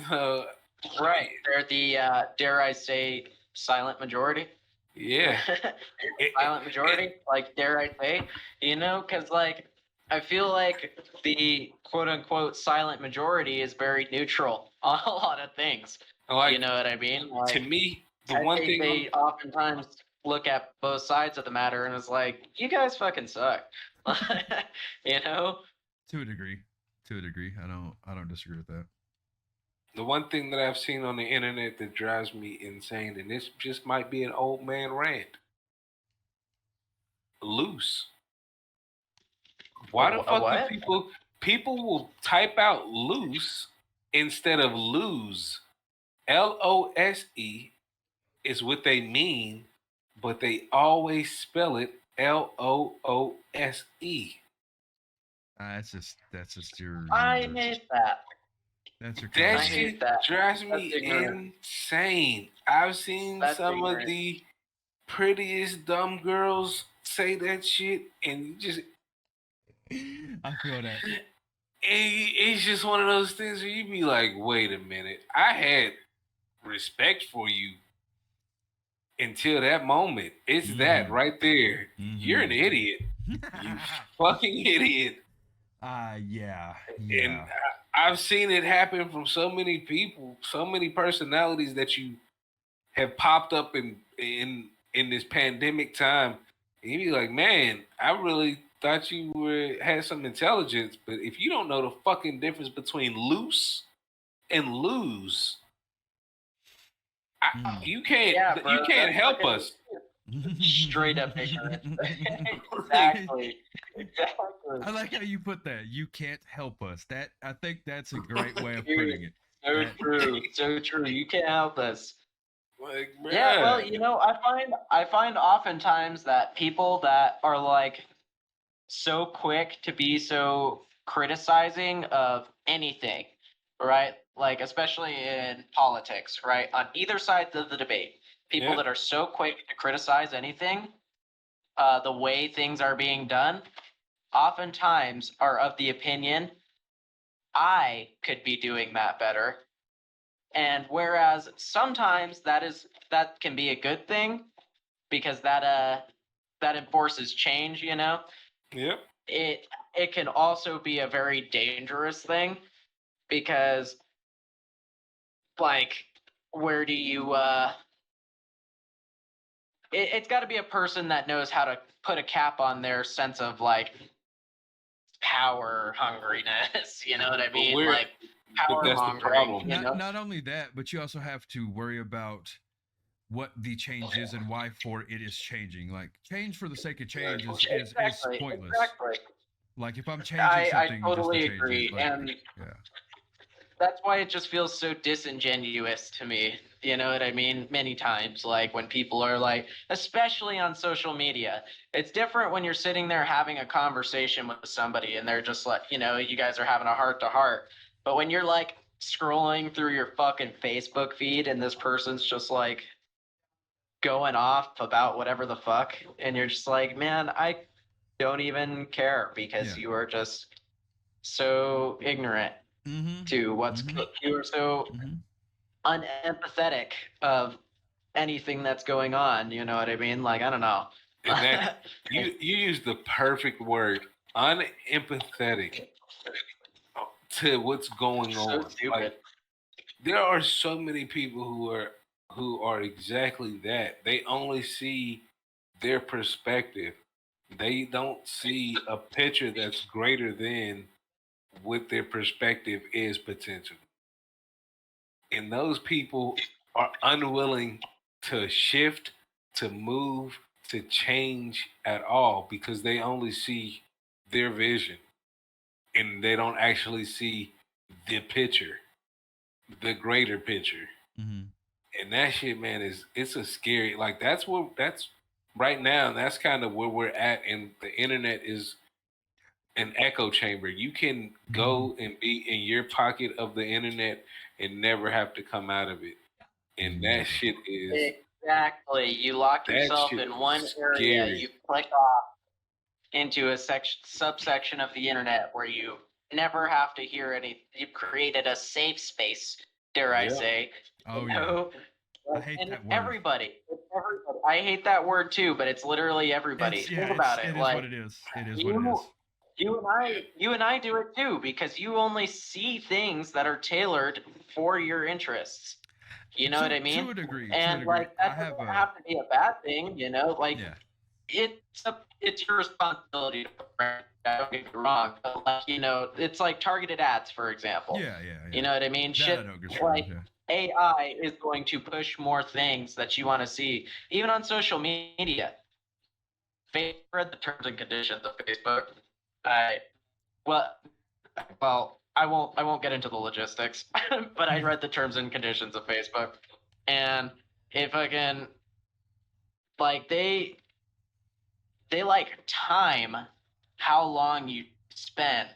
Right. They're the, dare I say, silent majority. Yeah. Silent majority, like, dare I say. You know, because, like, I feel like the quote-unquote silent majority is very neutral on a lot of things. Like, you know what I mean? Like, to me, I think they oftentimes look at both sides of the matter and it's like, you guys fucking suck. You know? To a degree. I don't disagree with that. the one thing that I've seen on the internet that drives me insane, and this just might be an old man rant. Loose. Why the fuck do people will type out loose instead of lose? LOSE is what they mean, but they always spell it LOOSE. That's just your. I hate that. That's your. That shit drives me insane. I've seen some of the prettiest dumb girls say that shit, and you just. I feel that. It's just one of those things where you be like, wait a minute. I had respect for you until that moment. It's that right there. You're an idiot. You fucking idiot. Yeah. And I've seen it happen from so many people, so many personalities that you have popped up in this pandemic time. And you be like, man, I really thought you had some intelligence, but if you don't know the fucking difference between loose and lose, you can't help us. Straight up ignorant. Exactly. I like how you put that. You can't help us. I think that's a great way of putting it. So true. So true. You can't help us. Like, yeah, well, you know, I find oftentimes that people that are like so quick to be so criticizing of anything, right? Like especially in politics, right? On either side of the debate, people that are so quick to criticize anything, the way things are being done, oftentimes are of the opinion, I could be doing that better. And whereas sometimes that can be a good thing because that enforces change, you know. Yep. It can also be a very dangerous thing because like where do you it's got to be a person that knows how to put a cap on their sense of like power hungriness, you know what I mean? Like power hungry. Not only that, but you also have to worry about what the change is and why for it is changing. Like change for the sake of change is pointless. Exactly. Like if I'm changing something, I totally just to agree, like, and that's why it just feels so disingenuous to me. You know what I mean? Many times, like when people are like, especially on social media, it's different when you're sitting there having a conversation with somebody and they're just like, you know, you guys are having a heart to heart. But when you're like scrolling through your fucking Facebook feed and this person's just like going off about whatever the fuck, and you're just like, man, I don't even care because you are just so ignorant to what's you are so unempathetic of anything that's going on. You know what I mean? Like, I don't know. And that, you use the perfect word, unempathetic to what's going on. Like, there are so many people who are exactly that. They only see their perspective. They don't see a picture that's greater than what their perspective is potentially. And those people are unwilling to shift, to move, to change at all because they only see their vision and they don't actually see the picture, the greater picture. And that shit, man, it's a scary, like that's right now, that's kind of where we're at, and the internet is an echo chamber. You can go and be in your pocket of the internet and never have to come out of it. And that shit is exactly. You lock yourself in one area, you click off into a subsection of the internet where you never have to hear any. You've created a safe space, dare I say. Oh, I hate that word. Everybody. I hate that word too, but it's literally everybody. Think about it. It is like, what it is. It is what it is. You and I do it too because you only see things that are tailored for your interests. You know what I mean? To a degree. And like that doesn't have to be a bad thing, you know? Like it's your responsibility to don't get me wrong, but like, you know, it's like targeted ads, for example. Yeah. You know what I mean? That Shit, I don't get like yeah. AI is going to push more things that you want to see, even on social media. Read the terms and conditions of Facebook. I well, I won't get into the logistics, but I read the terms and conditions of Facebook, and if I can, like they like time how long you spend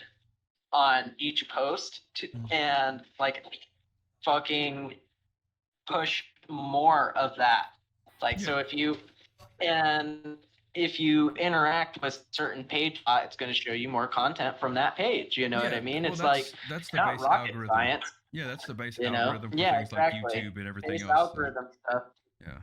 on each post and like fucking push more of that. Like, so if you interact with certain page, it's going to show you more content from that page. You know what I mean? Well, It's like that's the not base rocket algorithm. science. Yeah, that's the base You know? algorithm for Yeah, things exactly. like YouTube and everything base else. algorithm stuff. Yeah.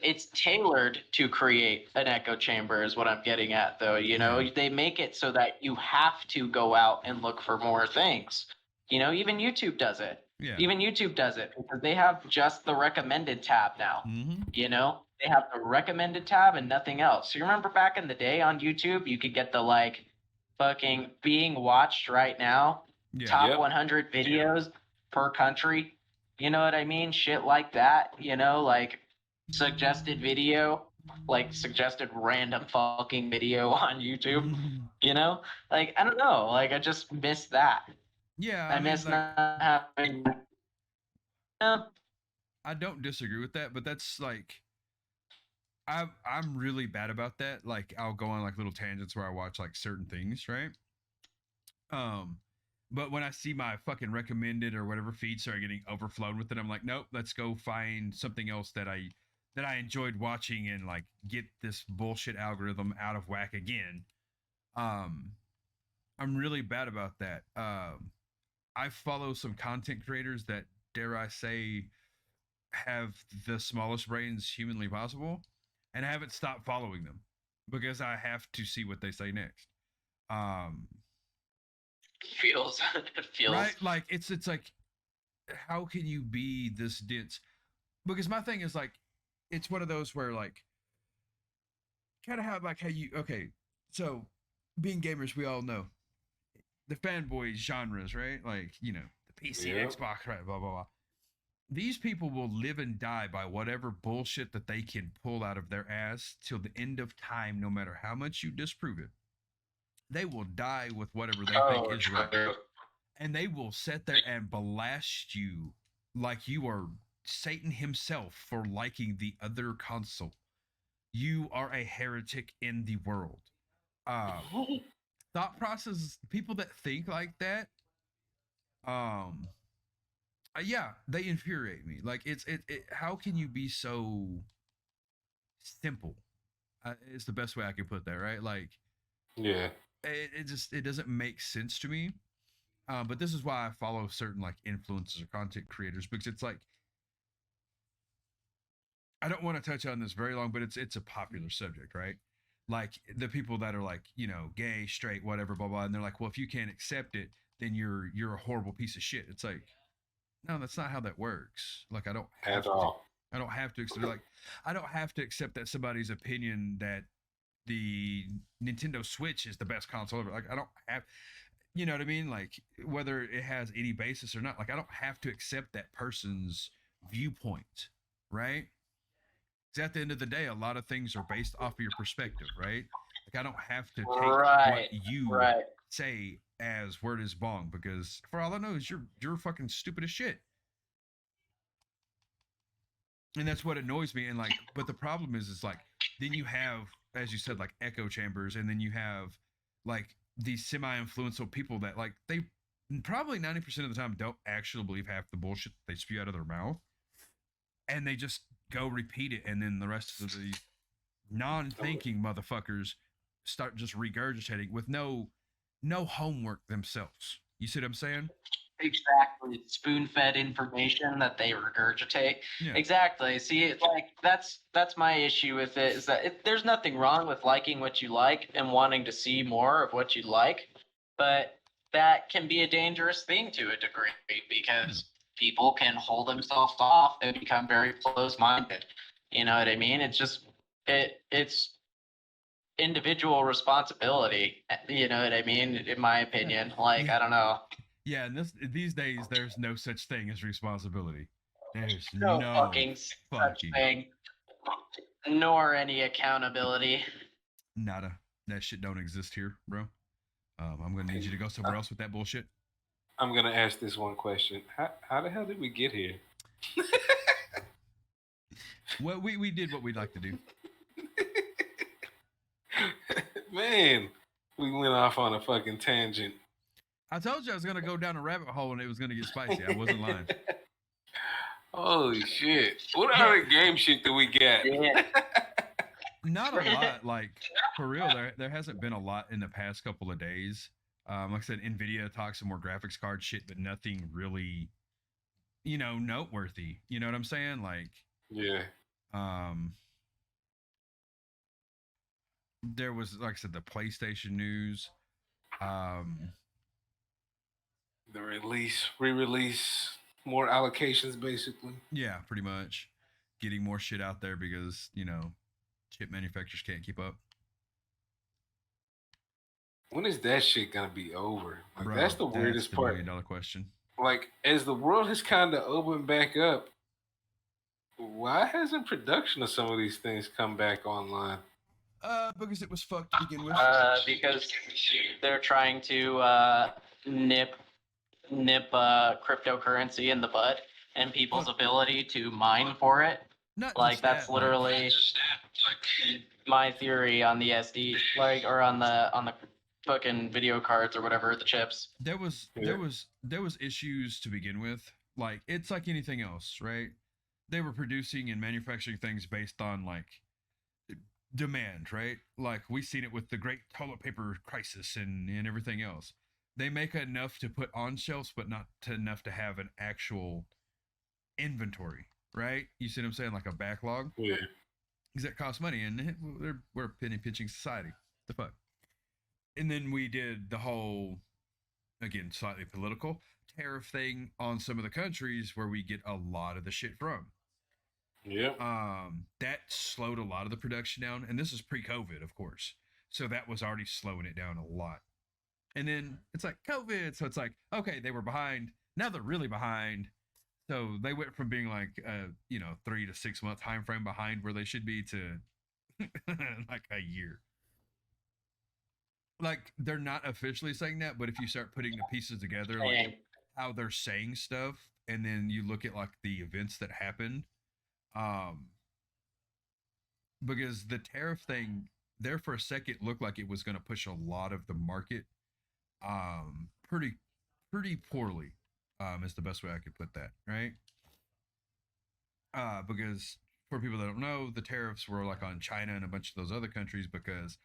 It's tailored to create an echo chamber is what I'm getting at, though. You know, they make it so that you have to go out and look for more things. You know, even YouTube does it. Yeah. Even YouTube does it because they have just the recommended tab now. Mm-hmm. You know, they have the recommended tab and nothing else. So you remember back in the day on YouTube, you could get the like fucking being watched right now, top 100 videos per country. You know what I mean? Shit like that. You know, like suggested video, like suggested random fucking video on YouTube. You know, like I don't know, like I just miss that. Yeah, I miss like, not having. I don't disagree with that, but that's like I'm really bad about that. Like I'll go on like little tangents where I watch like certain things, right? But when I see my fucking recommended or whatever feed start getting overflowed with it, I'm like, nope, let's go find something else that I enjoyed watching and like get this bullshit algorithm out of whack again. I'm really bad about that. I follow some content creators that, dare I say, have the smallest brains humanly possible, and I haven't stopped following them because I have to see what they say next. Feels right, like it's like, how can you be this dense? Because my thing is like, it's one of those where like, kind of have like how you so being gamers, we all know the fanboy genres, right? Like, you know, the PC, Xbox, right, blah blah blah. These people will live and die by whatever bullshit that they can pull out of their ass till the end of time, no matter how much you disprove it. They will die with whatever they think is right. And they will sit there and blast you like you are Satan himself for liking the other console. You are a heretic in the world. Thought process, people that think like that, yeah, they infuriate me. Like it how can you be so simple? It's the best way I can put that, right? Like, yeah, it doesn't make sense to me. But this is why I follow certain like influencers or content creators, because it's like, I don't want to touch on this very long, but it's a popular subject, right? Like the people that are like, you know, gay, straight, whatever, blah blah, and they're like, well, if you can't accept it, then you're a horrible piece of shit. It's like, no, that's not how that works. Like I don't have at all. I don't have to accept, like, I don't have to accept that somebody's opinion that the Nintendo Switch is the best console ever. Like I don't have, you know what I mean? Like whether it has any basis or not, like I don't have to accept that person's viewpoint, right? Because at the end of the day, a lot of things are based off of your perspective, right? Like I don't have to take what you say as word is bong, because for all I know is you're fucking stupid as shit. And that's what annoys me. And like, but the problem is like, then you have, as you said, like echo chambers, and then you have like these semi-influential people that like, they probably 90% of the time don't actually believe half the bullshit they spew out of their mouth, and they just go repeat it, and then the rest of the non-thinking motherfuckers start just regurgitating with no homework themselves. You see what I'm saying? Exactly. Spoon-fed information that they regurgitate. Yeah. Exactly. See, like that's my issue with it, is that there's nothing wrong with liking what you like and wanting to see more of what you like, but that can be a dangerous thing to a degree, because people can hold themselves off and become very close-minded. You know what I mean? It's just it's individual responsibility. You know what I mean? In my opinion, like I don't know. Yeah, and these days, there's no such thing as responsibility. There's No no fucking such thing, nor any accountability. Nada. That shit don't exist here, bro. I'm gonna need you to go somewhere else with that bullshit. I'm gonna ask this one question: How the hell did we get here? Well, we did what we'd like to do. Man, we went off on a fucking tangent. I told you I was gonna go down a rabbit hole and it was gonna get spicy. I wasn't lying. Holy shit! What other game shit do we get? Yeah. Not a lot. Like for real, there hasn't been a lot in the past couple of days. Like I said, Nvidia talks some more graphics card shit, but nothing really, noteworthy. You know what I'm saying? Like, yeah. There was, like I said, the PlayStation news. The re-release, more allocations, basically. Yeah, pretty much. Getting more shit out there because, chip manufacturers can't keep up. When is that shit gonna be over? Like, Bro, that's the weirdest part. $1 million question. Like, as the world has kind of opened back up, why hasn't production of some of these things come back online? Because it was fucked to begin with. Because they're trying to nip cryptocurrency in the bud and people's ability to mine for it. Not like that's literally my theory on the SD, or on the fucking video cards or whatever, the chips. There was issues to begin with. Like, it's like anything else, right? They were producing and manufacturing things based on like demand, right? Like we've seen it with the great toilet paper crisis and everything else. They make enough to put on shelves, but not enough to have an actual inventory, right? You see what I'm saying? Like a backlog. Yeah. Because that costs money, and we're a penny pinching society. The fuck. And then we did the whole, again, slightly political tariff thing on some of the countries where we get a lot of the shit from. Yeah. That slowed a lot of the production down, and this is pre-COVID, of course. So that was already slowing it down a lot. And then it's like COVID, so it's like, okay, they were behind. Now they're really behind. So they went from being like 3 to 6 month time frame behind where they should be to like a year. Like, they're not officially saying that, but if you start putting the pieces together, like how they're saying stuff, and then you look at like the events that happened, because the tariff thing there for a second looked like it was going to push a lot of the market pretty poorly, is the best way I could put that, right? Because for people that don't know, the tariffs were like on China and a bunch of those other countries because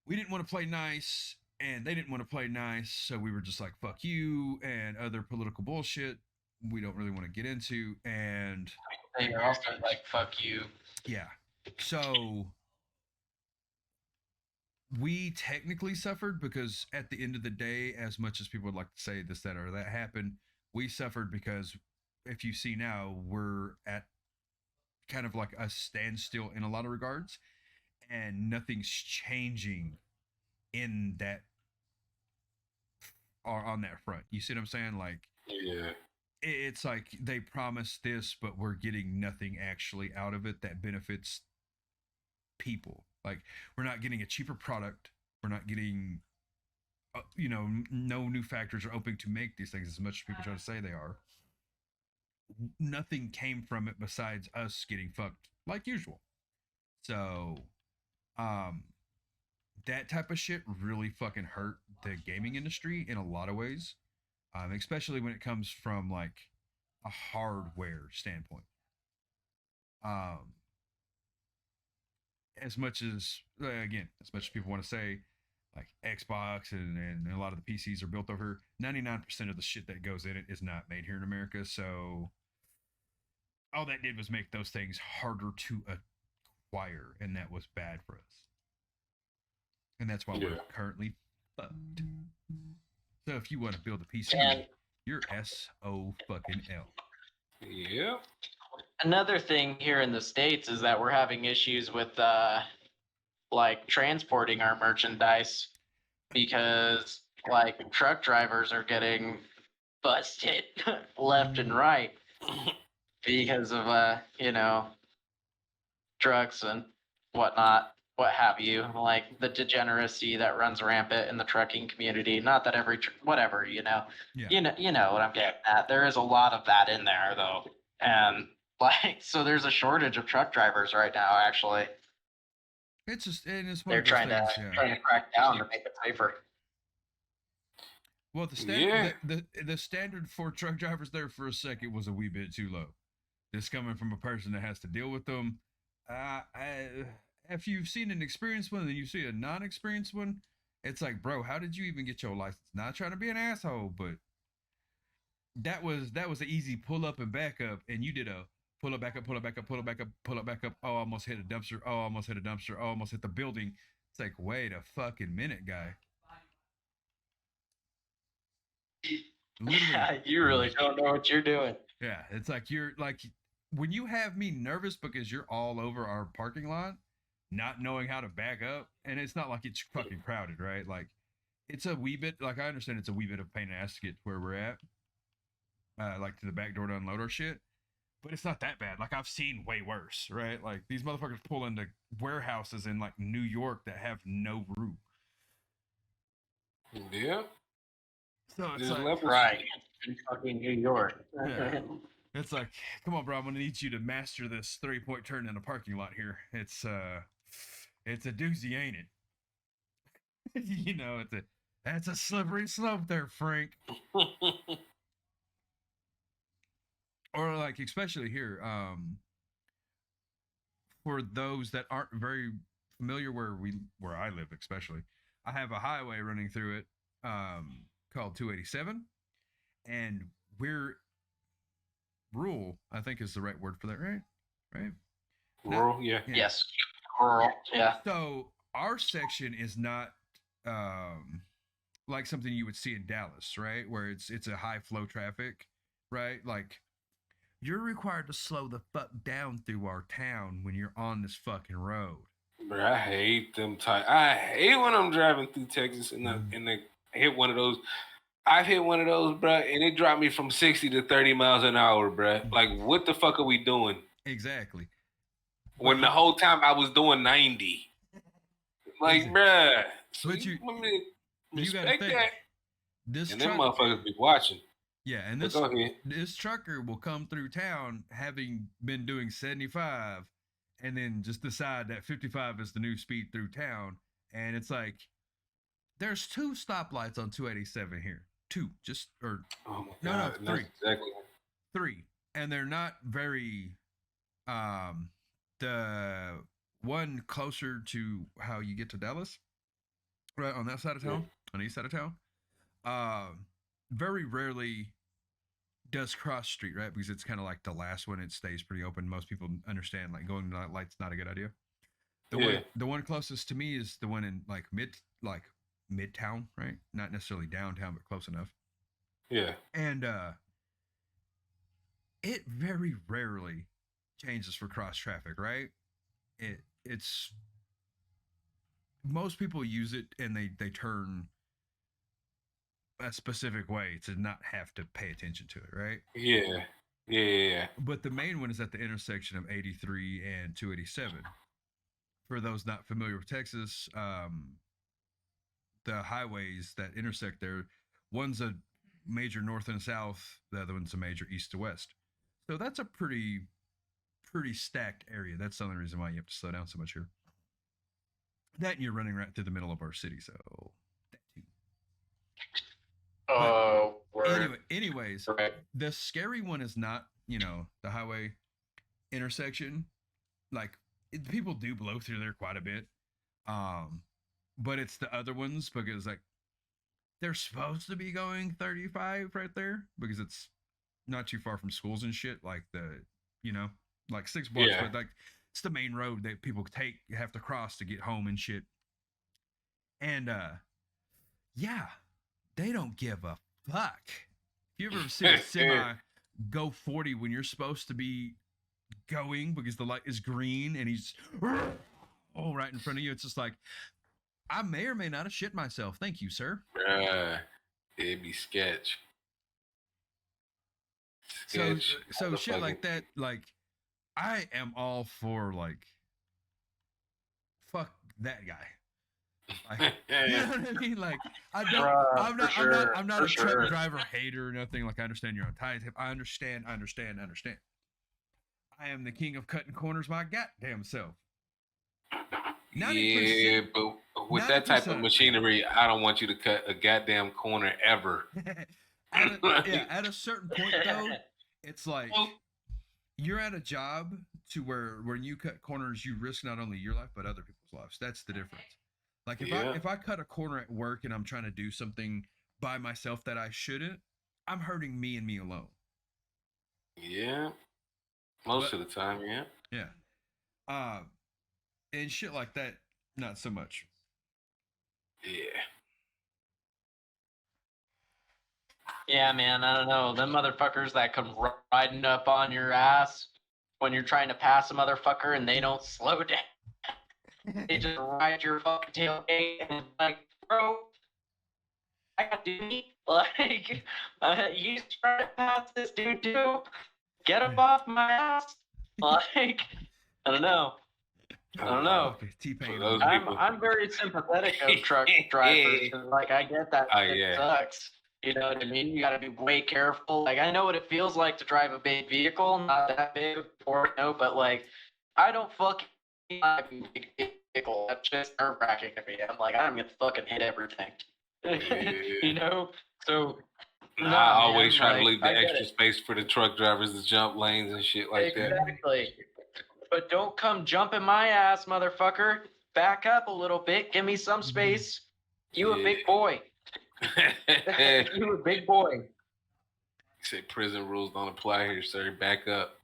we didn't want to play nice and they didn't want to play nice, so we were just like, fuck you, and other political bullshit we don't really want to get into. And they are also like, fuck you. Yeah. So we technically suffered because at the end of the day, as much as people would like to say this, that, or that happened, we suffered because if you see now, we're at kind of like a standstill in a lot of regards, and nothing's changing in that or on that front. You see what I'm saying? Like, yeah, it's like they promised this, but we're getting nothing actually out of it that benefits people. Like, we're not getting a cheaper product. We're not getting, no new factories are opening to make these things as much as people try to say they are. Nothing came from it besides us getting fucked like usual. So, that type of shit really fucking hurt the gaming industry in a lot of ways, especially when it comes from like a hardware standpoint. As much as people want to say like Xbox and a lot of the PCs are built over, 99% of the shit that goes in it is not made here in America. So all that did was make those things harder to acquire, and that was bad for us. And that's why we're currently fucked. So if you want to build a PC, you're SO fucking L. Yeah. Another thing here in the States is that we're having issues with like transporting our merchandise because like truck drivers are getting busted left and right because of drugs and whatnot, what have you, like the degeneracy that runs rampant in the trucking community. Not that whatever, Yeah. you know what I'm getting at. There is a lot of that in there though, and like so there's a shortage of truck drivers right now. Actually, it's just and it's one they're of those trying things, to crack down to make it safer. Well, the standard for truck drivers there for a second was a wee bit too low. This coming from a person that has to deal with them. If you've seen an experienced one and you see a non-experienced one, it's like, bro, how did you even get your license? Not trying to be an asshole, but that was an easy pull up and back up, and you did a pull up back up, pull up back up, pull up back up, pull up back up. Oh, almost hit a dumpster. Oh, almost hit a dumpster. Oh, almost hit the building. It's like, wait a fucking minute, guy. Literally, you really don't know what you're doing. Yeah, it's like you're like when you have me nervous because you're all over our parking lot, not knowing how to back up, and it's not like it's fucking crowded, right? Like it's a wee bit. Like I understand it's a wee bit of pain in the ass to get to where we're at, like to the back door to unload our shit. But it's not that bad. Like I've seen way worse, right? Like these motherfuckers pull into warehouses in like New York that have no roof. Yeah. So it's like, right in fucking New York. Yeah. It's like, come on, bro. I'm gonna need you to master this 3-point turn in a parking lot here. It's a doozy, ain't it? You know, that's a slippery slope there, Frank. Or like, especially here, for those that aren't very familiar where I live, especially, I have a highway running through it, called 287, and we're rural, I think is the right word for that, right? Right? Rural, yeah. Yes. Rural, yeah. So our section is not like something you would see in Dallas, right? Where it's a high flow traffic, right? Like you're required to slow the fuck down through our town when you're on this fucking road. Bro, I hate them I hate when I'm driving through Texas and I hit one of those. I've hit one of those, bro, and it dropped me from 60 to 30 miles an hour, bro. Like, what the fuck are we doing? Exactly. When the whole time I was doing 90. Like, bruh. So but you respect that. This and them motherfuckers be watching. Yeah, and this trucker will come through town having been doing 75 and then just decide that 55 is the new speed through town. And it's like, there's 2 stoplights on 287 here. 2, just, or, oh my God, no, 3. Exactly. 3. And they're not very, the one closer to how you get to Dallas, right on that side of town, on the east side of town, very rarely does cross street, right? Because it's kind of like the last one. It stays pretty open. Most people understand like going to that light's not a good idea. The one closest to me is the one in like midtown, right? Not necessarily downtown, but close enough. Yeah. And it very rarely changes for cross traffic, right? It's most people use it and they turn a specific way to not have to pay attention to it, right? Yeah. But the main one is at the intersection of 83 and 287. For those not familiar with Texas, the highways that intersect there, one's a major north and south, the other one's a major east to west. So that's a pretty stacked area. That's the only reason why you have to slow down so much here. That and you're running right through the middle of our city, so that too. Anyways, right. The scary one is not, the highway intersection. Like people do blow through there quite a bit. But it's the other ones because like they're supposed to be going 35 right there because it's not too far from schools and shit. Like like 6 blocks, but like it's the main road that people have to cross to get home and shit. And they don't give a fuck. If you ever see a semi go 40 when you're supposed to be going because the light is green and he's oh, right in front of you. It's just like, I may or may not have shit myself. Thank you, sir. It'd be sketch. So shit like that, like, I am all for, like, fuck that guy. Like, you know what I mean? Like, I'm not a truck driver hater or nothing. Like, I understand you're on tight hip. I understand. I am the king of cutting corners my goddamn self. 90%, yeah, but with that type of machinery, I don't want you to cut a goddamn corner ever. At a certain point, though, it's like you're at a job to where when you cut corners, you risk not only your life but other people's lives. That's the difference. Like if I cut a corner at work and I'm trying to do something by myself that I shouldn't, I'm hurting me and me alone. Yeah. Most of the time, yeah. Yeah. And shit like that, not so much. Yeah. Yeah, man, I don't know. Them motherfuckers that come riding up on your ass when you're trying to pass a motherfucker and they don't slow down. They just ride your fucking tailgate and like, bro, I got duty. Like, you trying to pass this dude too? Get up off my ass. Like, I don't know. Okay, T-Pain. I'm very sympathetic of truck drivers. Like, I get that it sucks. You know what I mean? You gotta be way careful. Like, I know what it feels like to drive a big vehicle, not that big, but like, I don't fucking drive a big vehicle. That's just nerve-wracking to me. I'm like, I'm gonna fucking hit everything. You know? So I always try to leave the extra space for the truck drivers to jump lanes and shit like that. Exactly. But don't come jumping my ass, motherfucker. Back up a little bit. Give me some space. You a big boy. You a big boy. You say prison rules don't apply here, sir. Back up.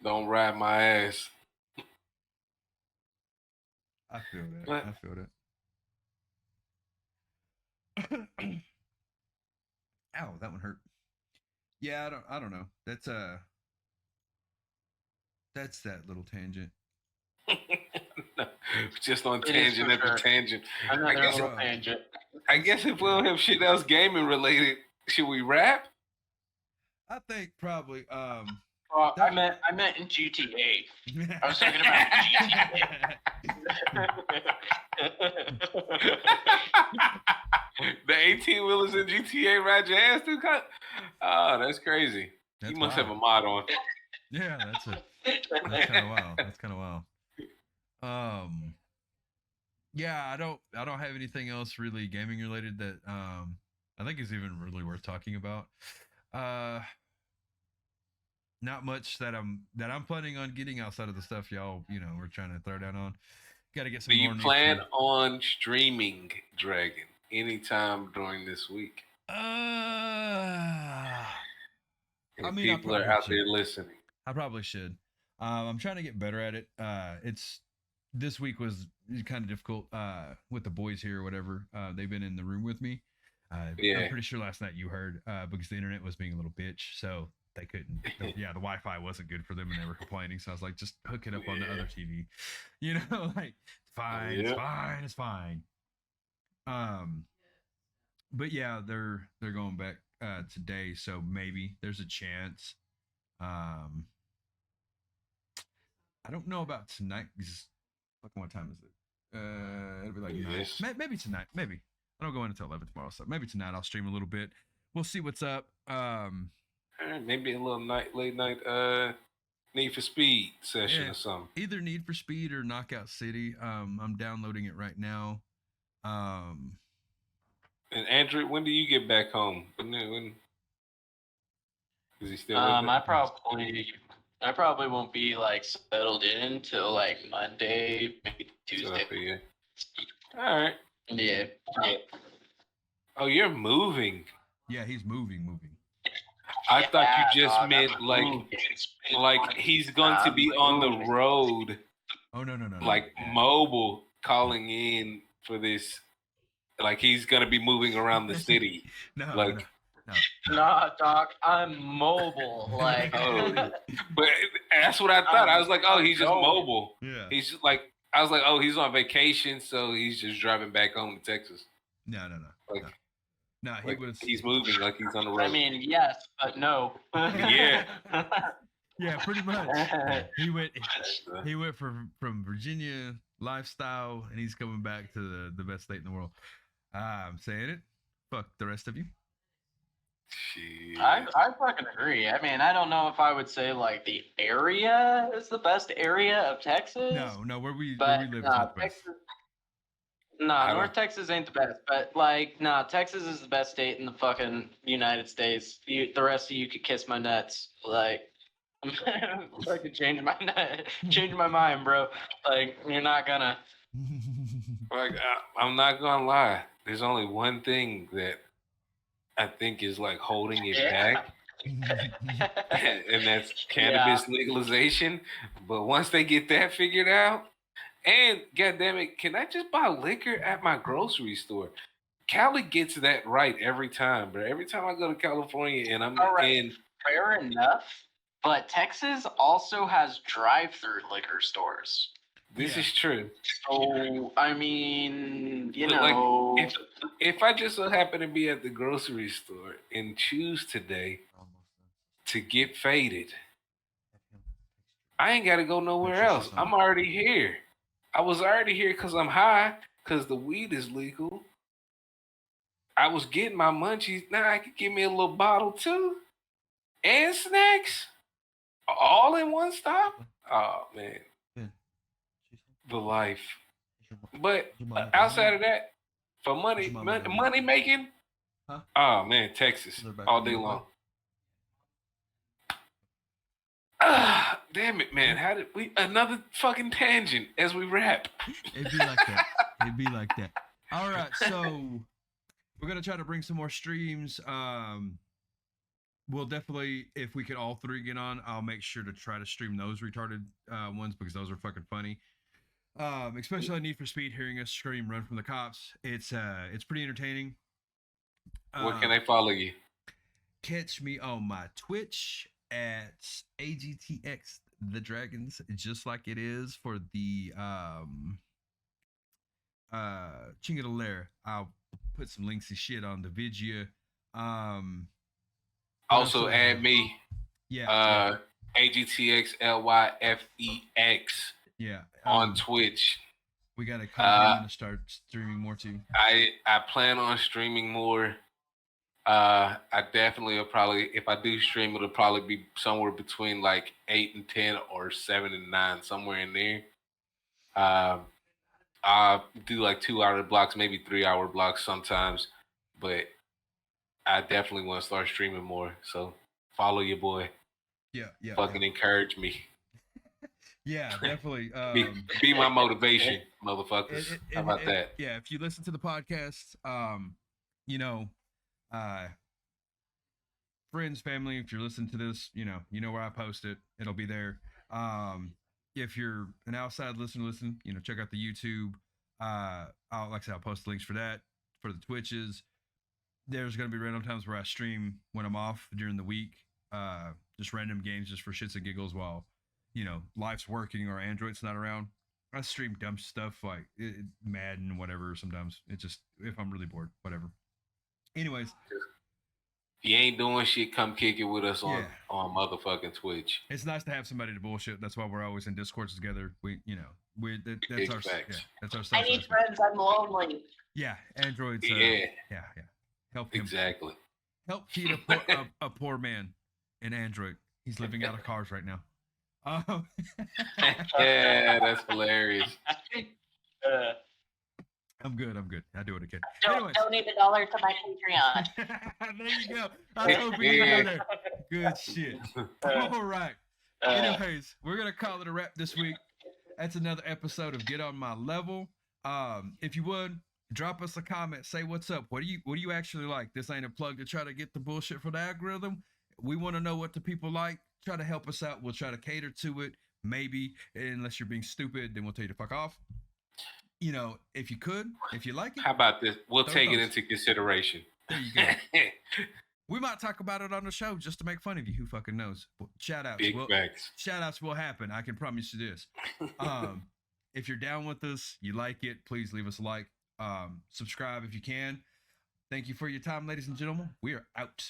Don't ride my ass. I feel that. Ow, that one hurt. Yeah, I don't know. That's that little tangent. No, just on tangent after tangent. I guess if we don't have shit else gaming related, should we rap? I think probably. I meant in GTA. I was talking about GTA. The 18-wheelers in GTA ride your ass through cut? Oh, that's crazy. You must have a mod on. Yeah, that's kind of wild. Yeah, I don't have anything else really gaming related that I think is even really worth talking about. Not much that I'm planning on getting outside of the stuff y'all, we're trying to throw down on. Got to get some. Do you plan on streaming Dragon anytime during this week? People are out there listening. I probably should. I'm trying to get better at it. This week was kind of difficult with the boys here or whatever. They've been in the room with me. I'm pretty sure last night you heard because the internet was being a little bitch, so they couldn't. The Wi-Fi wasn't good for them, and they were complaining. So I was like, just hook it up on the other TV. Like it's fine. But yeah, they're going back today, so maybe there's a chance. I don't know about tonight. What time is it? It'll be like 9. Maybe tonight. Maybe I don't go in until 11 tomorrow, so maybe tonight I'll stream a little bit. We'll see what's up. Maybe a little late night Need for Speed session or something. Either Need for Speed or Knockout City. I'm downloading it right now. And Andrew, when do you get back home? When is he still? I probably won't be like settled in till like Monday, maybe Tuesday. All right. Yeah. Oh, you're moving. Yeah, he's moving. I thought you just meant like he's going to be on the road. Oh no. Like mobile, calling in for this. Like he's gonna be moving around the city. No. Nah, Doc, I'm mobile. Like, but that's what I thought. I was like, oh, he's just mobile. Yeah. He's just like, I was like, oh, he's on vacation, so he's just driving back home to Texas. No. Like, no, he was. He's moving like he's on the road. I mean, yes, but no. Yeah. Yeah, pretty much. He went from Virginia lifestyle, and he's coming back to the best state in the world. I'm saying it. Fuck the rest of you. I fucking agree. I mean, I don't know if I would say like the area is the best area of Texas. No, where we live is not the best. North Texas ain't the best, but like, Texas is the best state in the fucking United States. The rest of you could kiss my nuts. Like, I could change my mind, bro. Like, you're not gonna. Like, I'm not gonna lie. There's only one thing that I think is like holding it back, and that's cannabis legalization. But once they get that figured out, and goddammit, can I just buy liquor at my grocery store? Cali gets that right every time, but every time I go to California and I'm in. Fair enough, but Texas also has drive-through liquor stores. This is true. So, I mean, like, if I just so happen to be at the grocery store and choose today to get faded, I ain't got to go nowhere else. I'm already here. I was already here because I'm high, because the weed is legal. I was getting my munchies. Now I could give me a little bottle too. And snacks. All in one stop. Oh, man. The life. But outside of that, for money making, oh man, Texas all day long. Damn it, man! How did we another fucking tangent as we wrap? It'd be like that. All right, so we're gonna try to bring some more streams. We'll definitely, if we could all three get on, I'll make sure to try to stream those retarded ones because those are fucking funny. Especially Need for Speed, hearing us scream "Run from the cops." It's pretty entertaining. Where can they follow you? Catch me on my Twitch at AGTX the Dragons, just like it is for the Chinga de Lair. I'll put some links and shit on the video. Also add me. Yeah. AGTX LYFEX. Yeah. On Twitch. We gotta come to start streaming more too. I plan on streaming more. I definitely will probably, if I do stream, it'll probably be somewhere between like 8 and 10 or 7 and 9, somewhere in there. I do like 2-hour blocks, maybe 3-hour blocks sometimes, but I definitely want to start streaming more. So follow your boy. Yeah. Fucking encourage me. Yeah, definitely. Be my motivation, motherfuckers. How about that? Yeah, if you listen to the podcast, friends, family, if you're listening to this, you know where I post it. It'll be there. If you're an outside listener, check out the YouTube. Like I said, I'll post links for that, for the Twitches. There's going to be random times where I stream when I'm off during the week. Just random games just for shits and giggles while life's working or Android's not around. I stream dumb stuff like Madden, whatever. Sometimes it's just if I'm really bored, whatever. Anyways, if you ain't doing shit, come kick it with us on motherfucking Twitch. It's nice to have somebody to bullshit. That's why we're always in Discords together. That's our. I need friends. I'm lonely. Yeah, Android's. Yeah. Help him. Exactly. Help feed a poor man in Android. He's living out of cars right now. Yeah, that's hilarious. I'm good. I do what I can. Donate $1 to my Patreon. There you go. I hope you know that. Good shit. All right. Anyways, we're gonna call it a wrap this week. That's another episode of Get On My Level. If you would drop us a comment, say what's up. What do you actually like? This ain't a plug to try to get the bullshit for the algorithm. We want to know what the people like. Try to help us out. We'll try to cater to it. Maybe, unless you're being stupid, then we'll tell you to fuck off. If you could, if you like it. How about this? We'll take it into consideration. There you go. We might talk about it on the show just to make fun of you. Who fucking knows? Shout outs. Big facts. Shout outs will happen. I can promise you this. If you're down with us, you like it, please leave us a like. Subscribe if you can. Thank you for your time, ladies and gentlemen. We are out.